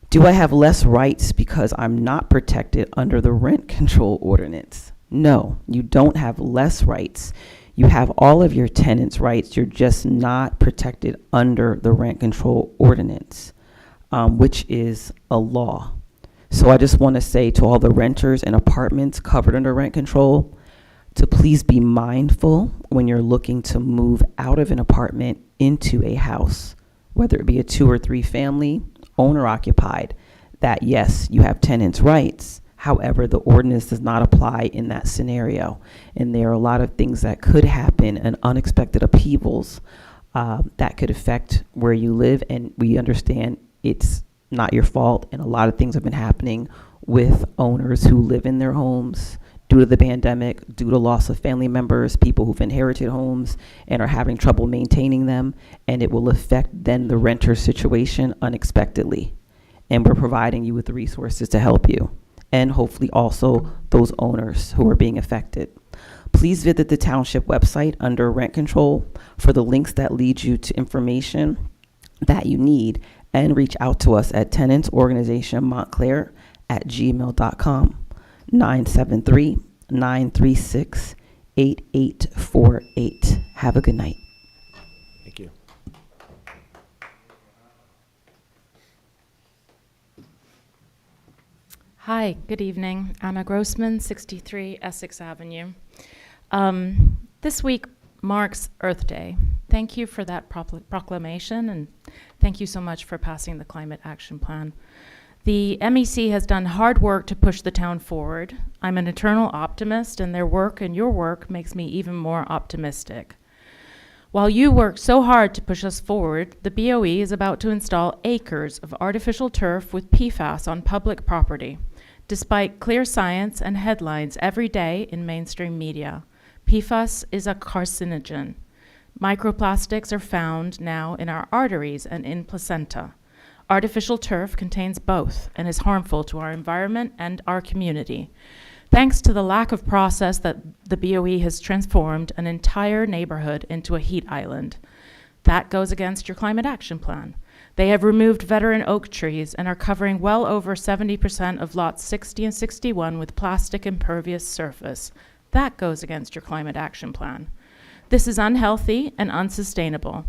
Do I have less rights because I'm not protected under the rent control ordinance? No, you don't have less rights. You have all of your tenants' rights. You're just not protected under the rent control ordinance, which is a law. So I just want to say to all the renters and apartments covered under rent control to please be mindful when you're looking to move out of an apartment into a house, whether it be a 2 or 3 family, owner occupied, that yes, you have tenants' rights. However, the ordinance does not apply in that scenario. And there are a lot of things that could happen and unexpected upheavals that could affect where you live. And we understand it's not your fault. And a lot of things have been happening with owners who live in their homes due to the pandemic, due to loss of family members, people who've inherited homes and are having trouble maintaining them. And it will affect then the renter situation unexpectedly. And we're providing you with the resources to help you, and hopefully also those owners who are being affected. Please visit the township website under rent control for the links that lead you to information that you need, and reach out to us at tenantsorganizationmontclair@gmail.com, 973-936-8848. Have a good night. Thank you. Hi, good evening. Anna Grossman, 63 Essex Avenue. This week marks Earth Day. Thank you for that proclamation, and thank you so much for passing the Climate Action Plan. The MEC has done hard work to push the town forward. I'm an eternal optimist, and their work and your work makes me even more optimistic. While you work so hard to push us forward, the BOE is about to install acres of artificial turf with PFAS on public property. Despite clear science and headlines every day in mainstream media, PFAS is a carcinogen. Microplastics are found now in our arteries and in placenta. Artificial turf contains both and is harmful to our environment and our community. Thanks to the lack of process that the BOE has transformed an entire neighborhood into a heat island. That goes against your climate action plan. They have removed veteran oak trees and are covering well over 70% of lots 60 and 61 with plastic impervious surface. That goes against your climate action plan. This is unhealthy and unsustainable.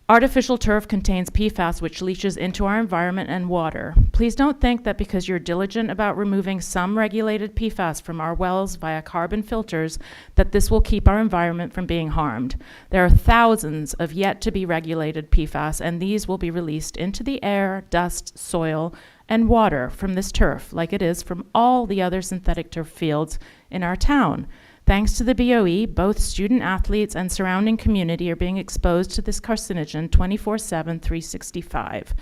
Artificial turf contains PFAS, which leaches into our environment and water. Please don't think that because you're diligent about removing some regulated PFAS from our wells via carbon filters, that this will keep our environment from being harmed. There are thousands of yet to be regulated PFAS, and these will be released into the air, dust, soil, and water from this turf, like it is from all the other synthetic turf fields in our town. Thanks to the BOE, both student athletes and surrounding community are being exposed to this carcinogen 24/7, 365.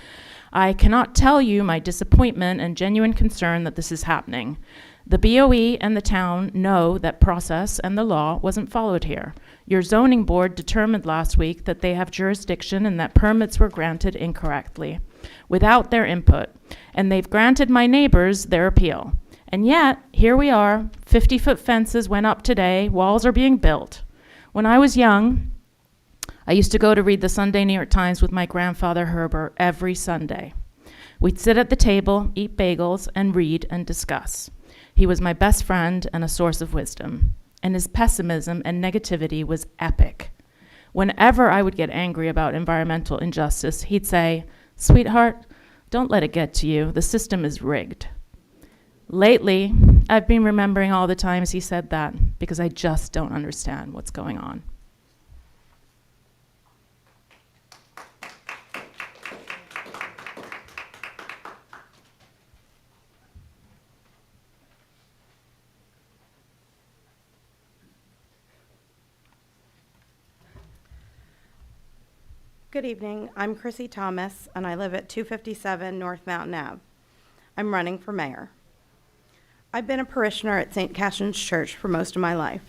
I cannot tell you my disappointment and genuine concern that this is happening. The BOE and the town know that process and the law wasn't followed here. Your zoning board determined last week that they have jurisdiction and that permits were granted incorrectly, without their input, and they've granted my neighbors their appeal. And yet, here we are, 50-foot fences went up today, walls are being built. When I was young, I used to go to read the Sunday New York Times with my grandfather Herbert every Sunday. We'd sit at the table, eat bagels, and read and discuss. He was my best friend and a source of wisdom, and his pessimism and negativity was epic. Whenever I would get angry about environmental injustice, he'd say, "Sweetheart, don't let it get to you. The system is rigged." Lately, I've been remembering all the times he said that because I just don't understand what's going on. Good evening. I'm Chrissy Thomas, and I live at 257 North Mountain Ave. I'm running for mayor. I've been a parishioner at St. Catherine's Church for most of my life.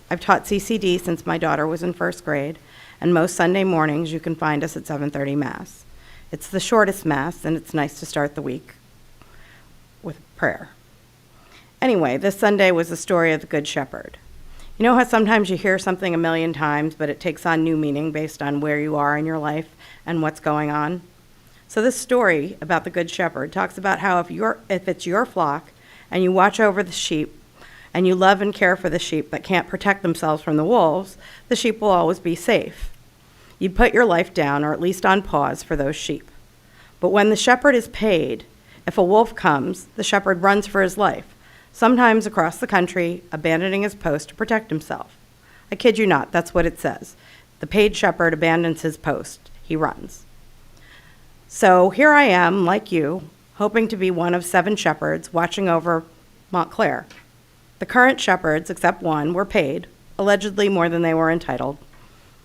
I've taught CCD since my daughter was in first grade, and most Sunday mornings you can find us at 7:30 Mass. It's the shortest Mass, and it's nice to start the week with prayer. Anyway, this Sunday was the story of the Good Shepherd. You know how sometimes you hear something a million times, but it takes on new meaning based on where you are in your life and what's going on? So this story about the Good Shepherd talks about how if it's your flock and you watch over the sheep and you love and care for the sheep that can't protect themselves from the wolves, the sheep will always be safe. You'd put your life down, or at least on pause, for those sheep. But when the shepherd is paid, if a wolf comes, the shepherd runs for his life, sometimes across the country, abandoning his post to protect himself. I kid you not, that's what it says. The paid shepherd abandons his post. He runs. So here I am, like you, hoping to be one of 7 shepherds watching over Montclair. The current shepherds, except one, were paid, allegedly more than they were entitled.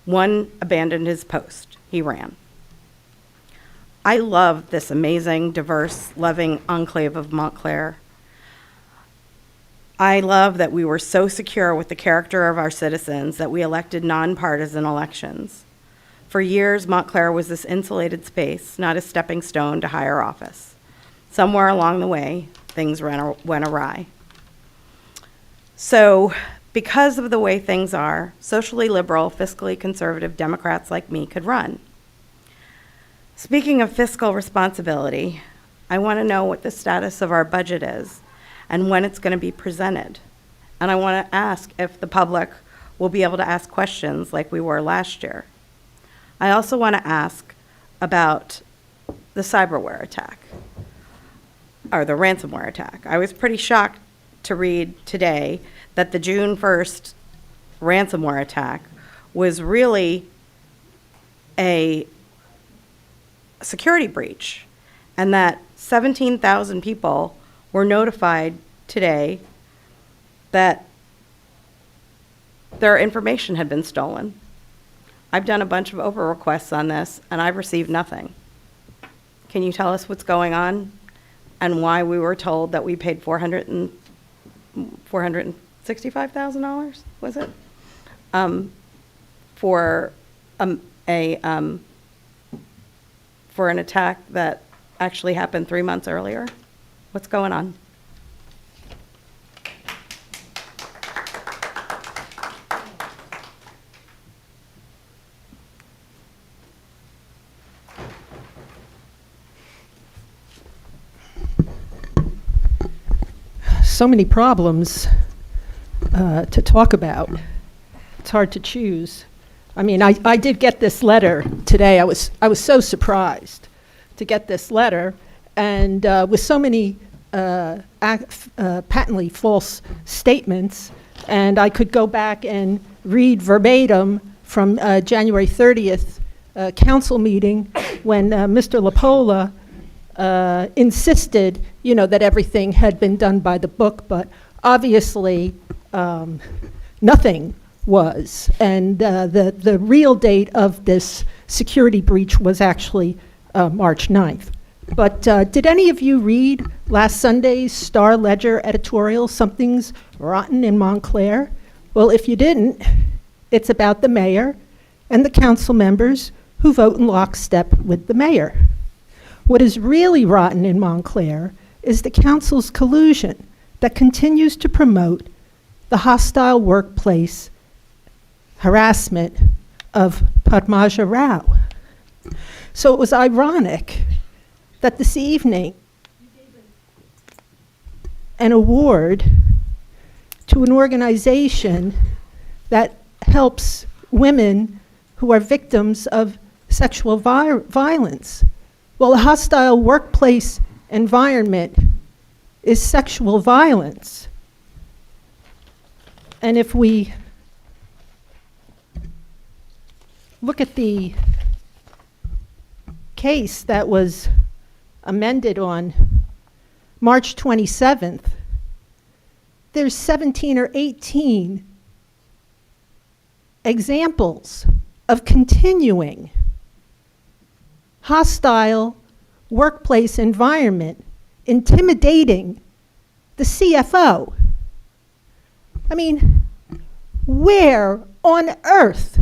One abandoned his post. He ran. I love this amazing, diverse, loving enclave of Montclair. I love that we were so secure with the character of our citizens that we elected nonpartisan elections. For years, Montclair was this insulated space, not a stepping stone to higher office. Somewhere along the way, things went awry. So, because of the way things are, socially liberal, fiscally conservative Democrats like me could run. Speaking of fiscal responsibility, I want to know what the status of our budget is and when it's going to be presented. And I want to ask if the public will be able to ask questions like we were last year. I also want to ask about the cyberware attack, or the ransomware attack. I was pretty shocked to read today that the June 1st ransomware attack was really a security breach, and that 17,000 people were notified today that their information had been stolen. I've done a bunch of over requests on this, and I've received nothing. Can you tell us what's going on and why we were told that we paid $465,000, was it? For an attack that actually happened 3 months earlier? What's going on? So many problems to talk about. It's hard to choose. I mean, I did get this letter today. I was so surprised to get this letter, and with so many patently false statements, and I could go back and read verbatim from January 30th council meeting when Mr. LaPola insisted, that everything had been done by the book, but obviously nothing was. And the real date of this security breach was actually March 9th. But did any of you read last Sunday's Star Ledger editorial, Something's Rotten in Montclair? Well, if you didn't, it's about the mayor and the council members who vote in lockstep with the mayor. What is really rotten in Montclair is the council's collusion that continues to promote the hostile workplace harassment of Padmaja Rao. So it was ironic that this evening you gave an award to an organization that helps women who are victims of sexual violence. Well, a hostile workplace environment is sexual violence. And if we look at the case that was amended on March 27th, there's 17 or 18 examples of continuing hostile workplace environment, intimidating the CFO. I mean, where on earth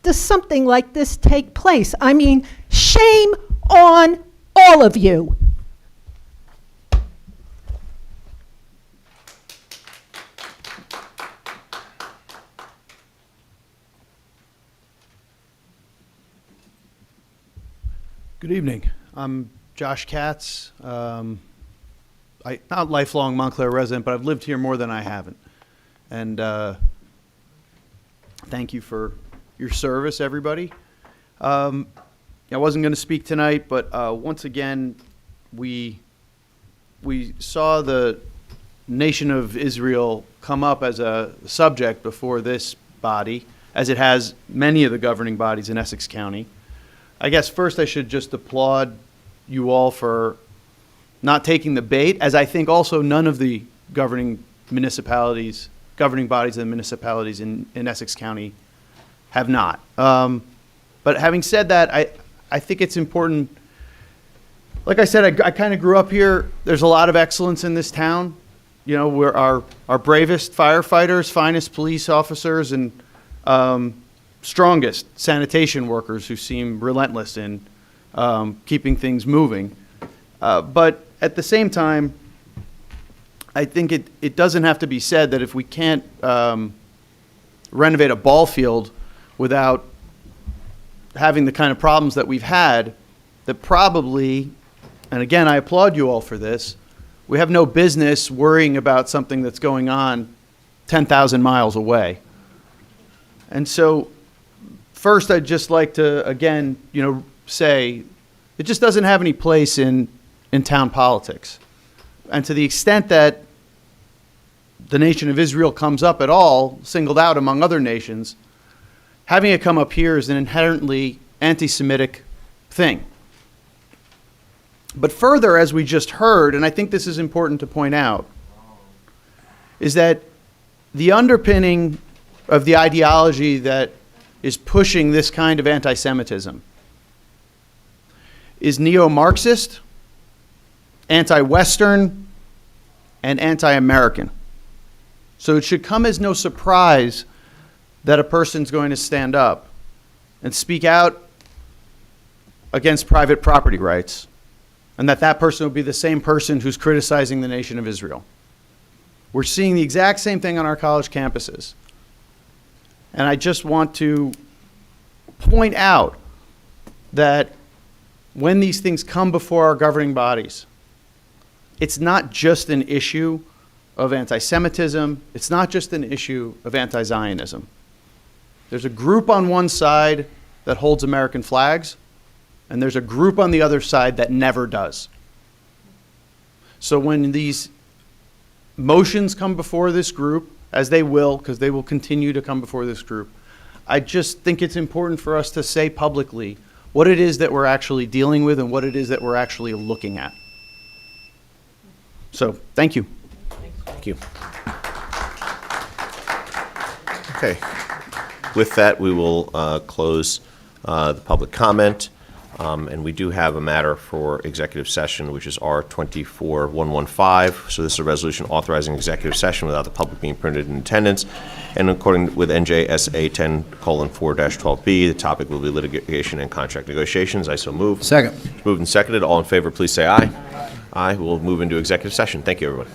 does something like this take place? I mean, shame on all of you. Good evening. I'm Josh Katz. I'm not a lifelong Montclair resident, but I've lived here more than I haven't. And thank you for your service, everybody. I wasn't going to speak tonight, but once again, we saw the nation of Israel come up as a subject before this body, as it has many of the governing bodies in Essex County. I guess first I should just applaud you all for not taking the bait, as I think also none of the governing bodies and municipalities in Essex County have not. But having said that, I think it's important. Like I said, I kind of grew up here. There's a lot of excellence in this town. You know, we're our bravest firefighters, finest police officers, and strongest sanitation workers who seem relentless in keeping things moving. But at the same time, I think it doesn't have to be said that if we can't renovate a ball field without having the kind of problems that we've had, that probably, and again, I applaud you all for this, we have no business worrying about something that's going on 10,000 miles away. And so, first, I'd just like to, again, say it just doesn't have any place in town politics. And to the extent that the nation of Israel comes up at all, singled out among other nations, having it come up here is an inherently anti-Semitic thing. But further, as we just heard, and I think this is important to point out, is that the underpinning of the ideology that is pushing this kind of anti-Semitism is neo-Marxist, anti-Western, and anti-American. So it should come as no surprise that a person's going to stand up and speak out against private property rights, and that person will be the same person who's criticizing the nation of Israel. We're seeing the exact same thing on our college campuses. And I just want to point out that when these things come before our governing bodies, it's not just an issue of anti-Semitism. It's not just an issue of anti-Zionism. There's a group on one side that holds American flags, and there's a group on the other side that never does. So when these motions come before this group, as they will, because they will continue to come before this group, I just think it's important for us to say publicly what it is that we're actually dealing with and what it is that we're actually looking at. So, thank you. Thank you. Okay. With that, we will close the public comment. And we do have a matter for executive session, which is R-24-1015. So this is a resolution authorizing executive session without the public being printed in attendance. And according with NJSA 10:4-12B, the topic will be litigation and contract negotiations. I so move. Second. Moved and seconded. All in favor, please say aye. Aye. We'll move into executive session. Thank you, everyone.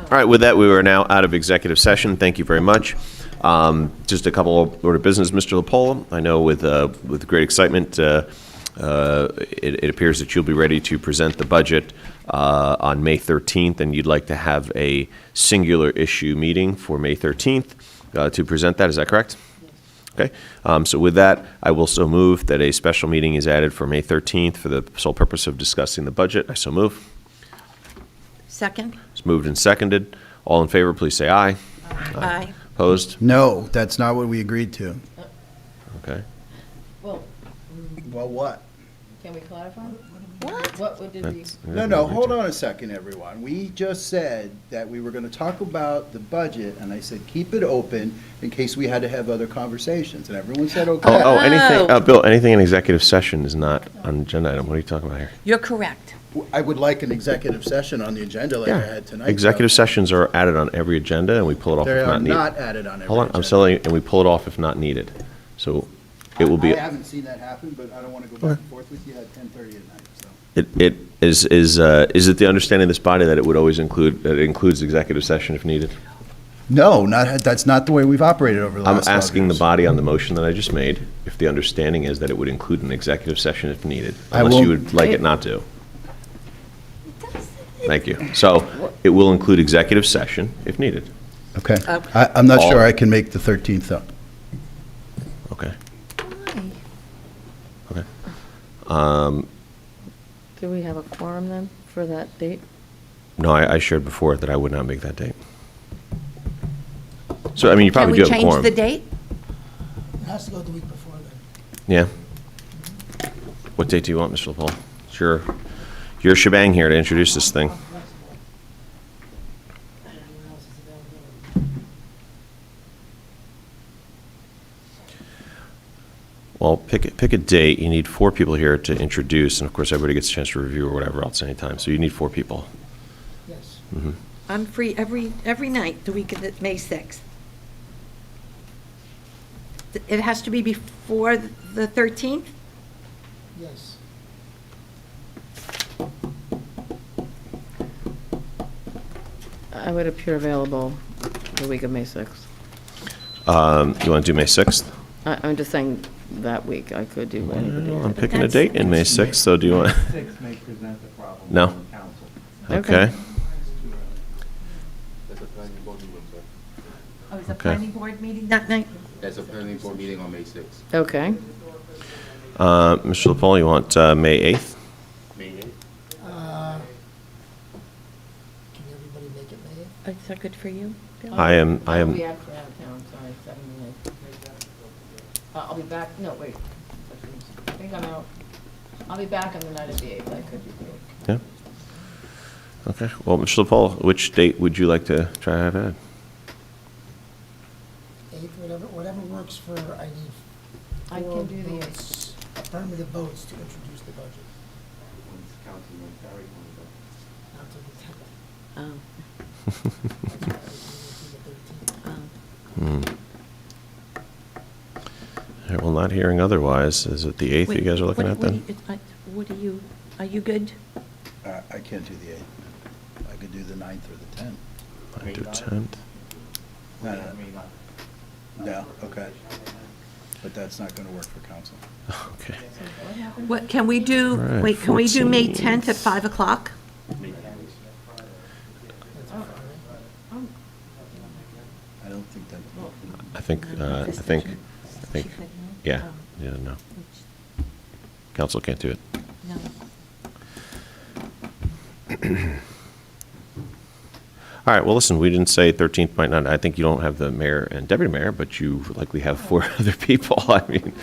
All right, with that, we are now out of executive session. Thank you very much. Just a couple of order of business, Mr. LaPola. I know with great excitement, it appears that you'll be ready to present the budget on May 13th, and you'd like to have a singular issue meeting for May 13th to present that. Is that correct? Okay. So with that, I will so move that a special meeting is added for May 13th for the sole purpose of discussing the budget. I so move. Second? It's moved and seconded. All in favor, please say aye. Aye. Opposed? No, that's not what we agreed to. Okay. Well, Well, what? can we clarify? What did we? No, hold on a second, everyone. We just said that we were going to talk about the budget, and I said, keep it open in case we had to have other conversations, and everyone said, okay. Anything, Bill, anything in executive session is not on agenda item. What are you talking about here? You're correct. I would like an executive session on the agenda like I had tonight. Executive sessions are added on every agenda, and we pull it off They if are not needed. not added on every Hold on, I'm agenda. selling, and we pull it off if not needed. So it will be. I haven't seen that happen, but I don't want to go back and forth with you at 10:30 at night, so. It is it the understanding of this body that it would always include, that it includes executive session if needed? No, that's not the way we've operated over the I'm last 12 asking the years. body on the motion that I just made, if the understanding is that it would include an executive session if needed, I unless you won't- would like it not to. Thank you. So it will include executive session if needed. Okay. I'm not All- sure I can make the 13th, though. Okay. Okay. Do we have a quorum then for that date? No, I shared before that I would not make that date. So, I mean, you probably do have a quorum. Can we change the date? It has to go the week before then. Yeah. What date do you want, Mr. LaPole? It's your shebang here to introduce this thing. Well, pick a date. You need 4 people here to introduce, and of course, everybody gets a chance to review or whatever else anytime. So you need 4 people. Yes. Mm-hmm. I'm free every night, the week of May 6th. It has to be before the 13th? Yes. I would appear available the week of May 6th. You want to do May 6th? I'm just saying that week I could do any of the I'm days. picking a date in May 6th, so do you want? 6 may present a problem. No? to the council. Okay. Oh, is the Okay. planning board meeting that night? There's a planning board meeting on May 6th. Okay. Mr. LaPole, you want May 8th? May 8th? Can everybody make it May 8th? Is that good for you, Bill? I am. I'll be actually out of town, sorry, 7 and 8. I'll be back, no, wait. I think I'm out. I'll be back on the night of the 8th, I could be free. Yeah. Okay. Well, Mr. LaPole, which date would you like to try to have had? 8th, whatever works for, I need I four can do the votes, affirmative votes to introduce the budget. Councilman Perry wanted Not to- till the 10th. Oh. That's why I Oh. was moving to the 13th. All right, well, not hearing otherwise, is it the 8th you guys are looking at then? What are you good? I can't do the 8th. I could do the 9th or the 10th. I do 10th. No, okay. But that's not going to work for council. Okay. What, can we do, All right, wait, can we do May 14th. 10th at 5 o'clock? I don't think that. I think, yeah, no. Council can't do it. No. All right, well, listen, we didn't say 13th might not, I think you don't have the mayor and deputy mayor, but you likely have 4 other people, I mean.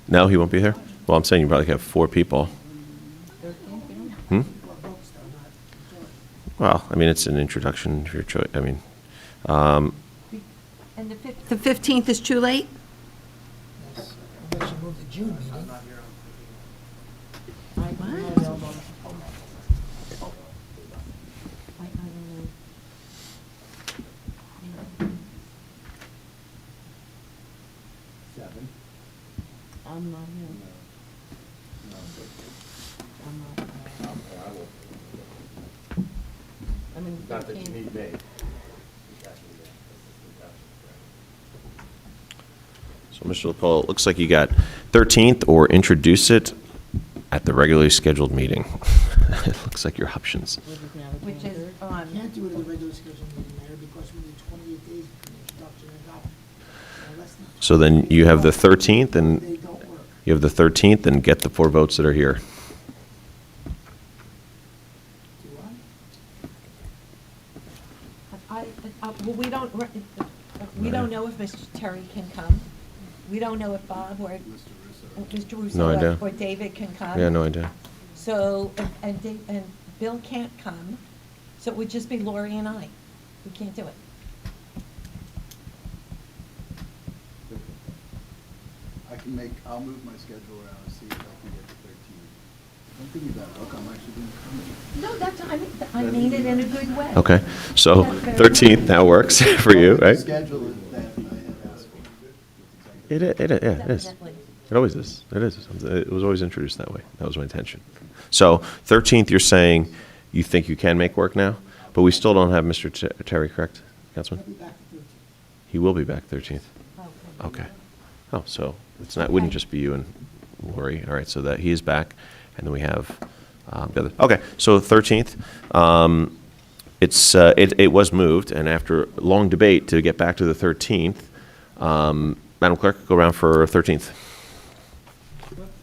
No, he won't be here? Well, I'm saying you probably have 4 people. Well, I mean, it's an introduction of your choice, I mean, And the 15th is too late? Yes, unless you move the June meeting. I'm not here. I'm not. Not that you need me. So, Mr. LaPole, it looks like you got 13th or introduce it at the regularly scheduled meeting. It looks like your options. Which is on. Can't do it at the regular scheduled meeting, Mayor, because we need 28 days between introduction and adoption. Now, that's not- So then you have the 13th, They and don't work. you have the 13th, and get the 4 votes that are here. Do Well, we don't know if Mr. Terry can come. We don't know if Bob or Mr. Russo No idea. or David can come. Yeah, no idea. So, and Bill can't come, so it would just be Lori and I. We can't do it. I'll move my schedule around and see if I can get the 13th. Don't give me that look, I'm actually going to come. No, that's, I mean it in a good way. Okay, so 13th now works for you, right? Schedule it that I had asked for. It is. Definitely. It always is. It is. It was always introduced that way. That was my intention. So 13th, you're saying you think you can make work now, but we still don't have Mr. Terry, correct, Councilman? I'll be back the 13th. He will be back 13th. Okay. Oh, so it's not, wouldn't just be you and Lori. All right, so that he is back, and then we have the other. Okay, so 13th, it was moved, and after long debate to get back to the 13th, Madam Clerk, go around for 13th,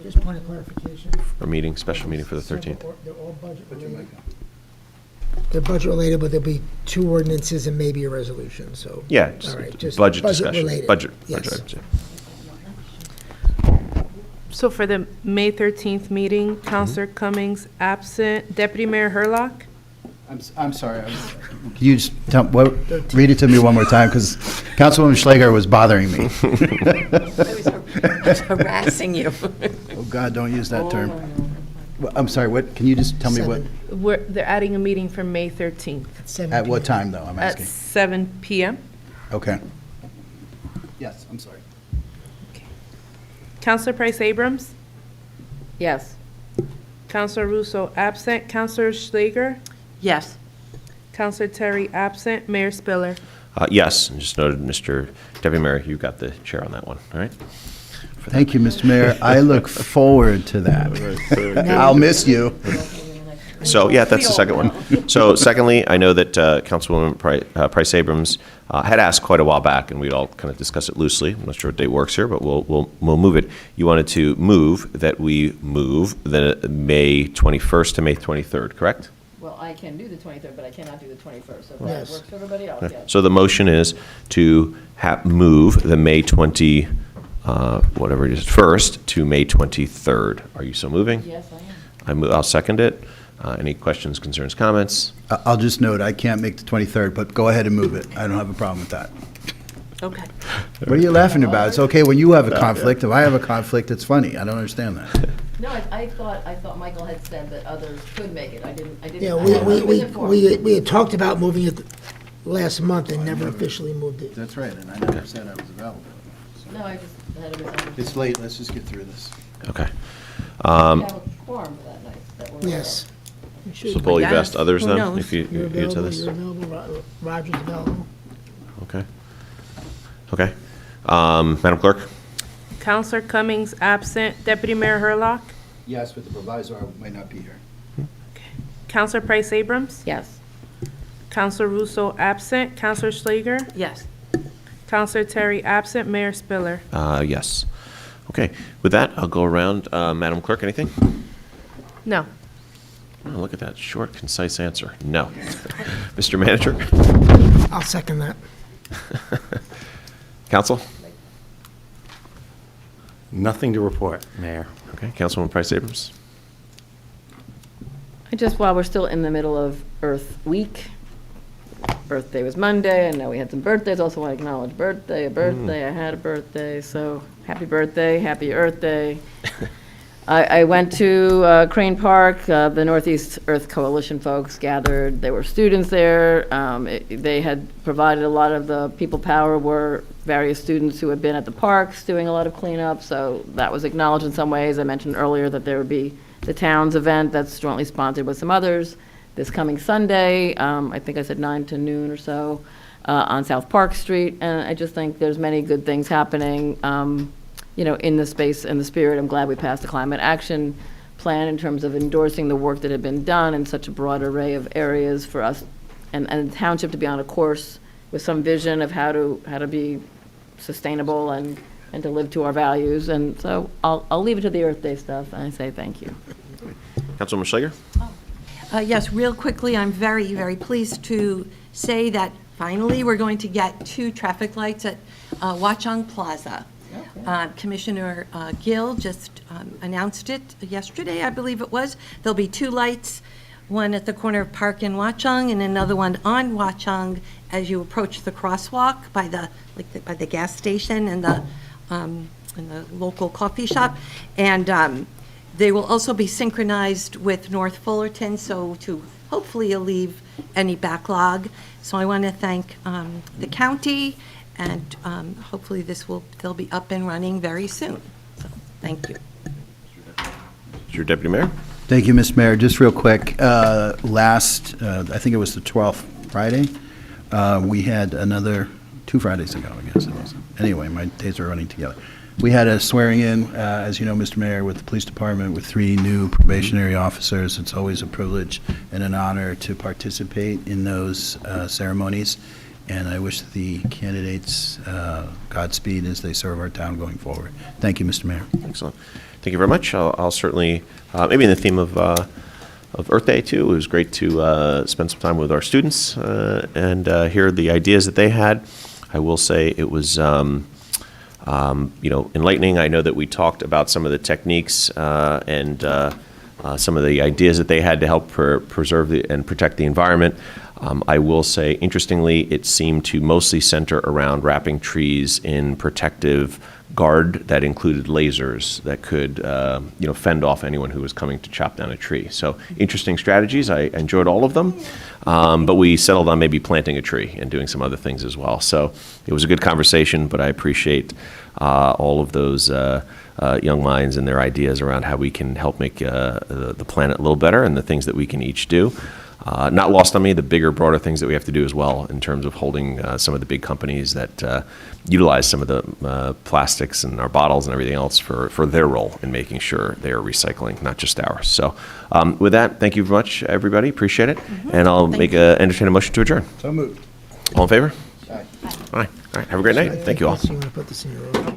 Just point of clarification. or meeting, special meeting for the 13th. They're all budget related. They're budget related, but there'll be 2 ordinances and maybe a resolution, so. Yeah, All right, just just budget discussion. related. Budget. Yes. items, yeah. So for the May 13th meeting, Counselor Cummings absent, Deputy Mayor Hurlock? I'm sorry. Can you just read it to me one more time, because Councilwoman Schlager was bothering me. I was harassing you. Oh, God, don't use that term. I'm sorry, what, can you just tell me what, They're adding a meeting for May 13th At 7 at what p.m. time, though, I'm at asking? 7 PM. Okay. Yes, I'm sorry. Counselor Price Abrams? Yes. Counselor Russo absent, Counselor Schlager? Yes. Counselor Terry absent, Mayor Spiller? Yes, and just noted, Mr. Deputy Mayor, you got the chair on that one, all right? Thank you, Mr. Mayor. I look forward to that. I'll miss you. So, yeah, that's the second one. So secondly, I know that Councilwoman Price Abrams had asked quite a while back, and we'd all kind of discuss it loosely. I'm not sure what date works here, but we'll move it. You wanted to move that we move the May 21st to May 23rd, correct? Well, I can do the 23rd, but I cannot do the 21st, so if that Yes. works for everybody else, yes. So the motion is to move the May 20, whatever it is, 1st to May 23rd. Are you so moving? Yes, I am. I'll second it. Any questions, concerns, comments? I'll just note, I can't make the 23rd, but go ahead and move it. I don't have a problem with that. Okay. What are you laughing about? It's okay when you have a conflict. If I have a conflict, it's funny. I don't understand that. No, I thought Michael had said that others could make it. I didn't. Yeah, I hadn't been informed. we had talked about moving it last month and never officially moved it. That's right, and I never said I was available. No, I just had a misunderstanding. It's late, let's just get through this. Okay. We have a quorum that night that we're aware of. Yes. We So should. Paul, you've asked others Who then, knows? if you You're agree to available, this? you're available, Roger's available. Okay. Okay. Madam Clerk? Counselor Cummings absent, Deputy Mayor Hurlock? Yes, with the proviso I might not be here. Counselor Price Abrams? Yes. Counselor Russo absent, Counselor Schlager? Yes. Counselor Terry absent, Mayor Spiller? Yes. Okay. With that, I'll go around. Madam Clerk, anything? No. Oh, look at that short, concise answer. No. Mr. Manager? I'll second that. Council? Nothing to report, Mayor. Okay. Councilwoman Price Abrams? While we're still in the middle of Earth Week, birthday was Monday, and now we had some birthdays. Also want to acknowledge I had a birthday, so happy birthday, happy Earth Day. I went to Crane Park, the Northeast Earth Coalition folks gathered. There were students there. They had provided a lot of the people power were various students who had been at the parks doing a lot of cleanup, so that was acknowledged in some ways. I mentioned earlier that there would be the town's event that's jointly sponsored with some others this coming Sunday. I think I said 9 to noon or so on South Park Street. And I just think there's many good things happening, in the space and the spirit. I'm glad we passed the climate action plan in terms of endorsing the work that had been done in such a broad array of areas for us and the township to be on a course with some vision of how to be sustainable and to live to our values. And so I'll leave it to the Earth Day stuff, and I say thank you. Councilwoman Schlager? Yes, real quickly, I'm very, very pleased to say that finally we're going to get 2 traffic lights at Watchung Plaza. Commissioner Gill just announced it yesterday, I believe it was. There'll be 2 lights, one at the corner of Park and Watchung, and another one on Watchung as you approach the crosswalk by the gas station and the local coffee shop. And they will also be synchronized with North Fullerton, so to hopefully alleviate any backlog. So I want to thank the county, and hopefully they'll be up and running very soon. So thank you. Your Deputy Mayor? Thank you, Mr. Mayor. Just real quick, I think it was the 12th Friday, we had another, 2 Fridays ago, I guess it was. Anyway, my days are running together. We had a swearing in, as you know, Mr. Mayor, with the police department with 3 new probationary officers. It's always a privilege and an honor to participate in those ceremonies. And I wish the candidates Godspeed as they serve our town going forward. Thank you, Mr. Mayor. Excellent. Thank you very much. I'll certainly, maybe in the theme of Earth Day, too, it was great to spend some time with our students and hear the ideas that they had. I will say it was, enlightening. I know that we talked about some of the techniques and some of the ideas that they had to help preserve and protect the environment. I will say, interestingly, it seemed to mostly center around wrapping trees in protective guard that included lasers that could, fend off anyone who was coming to chop down a tree. So interesting strategies. I enjoyed all of them, but we settled on maybe planting a tree and doing some other things as well. So it was a good conversation, but I appreciate all of those young minds and their ideas around how we can help make the planet a little better and the things that we can each do. Not lost on me the bigger, broader things that we have to do as well in terms of holding some of the big companies that utilize some of the plastics and our bottles and everything else for their role in making sure they are recycling, not just ours. So with that, thank you very much, everybody. Appreciate it. And I'll entertain a motion to adjourn. So moved. All in favor? Aye. All right. Have a great night. Thank you all. So you want to put this in your order?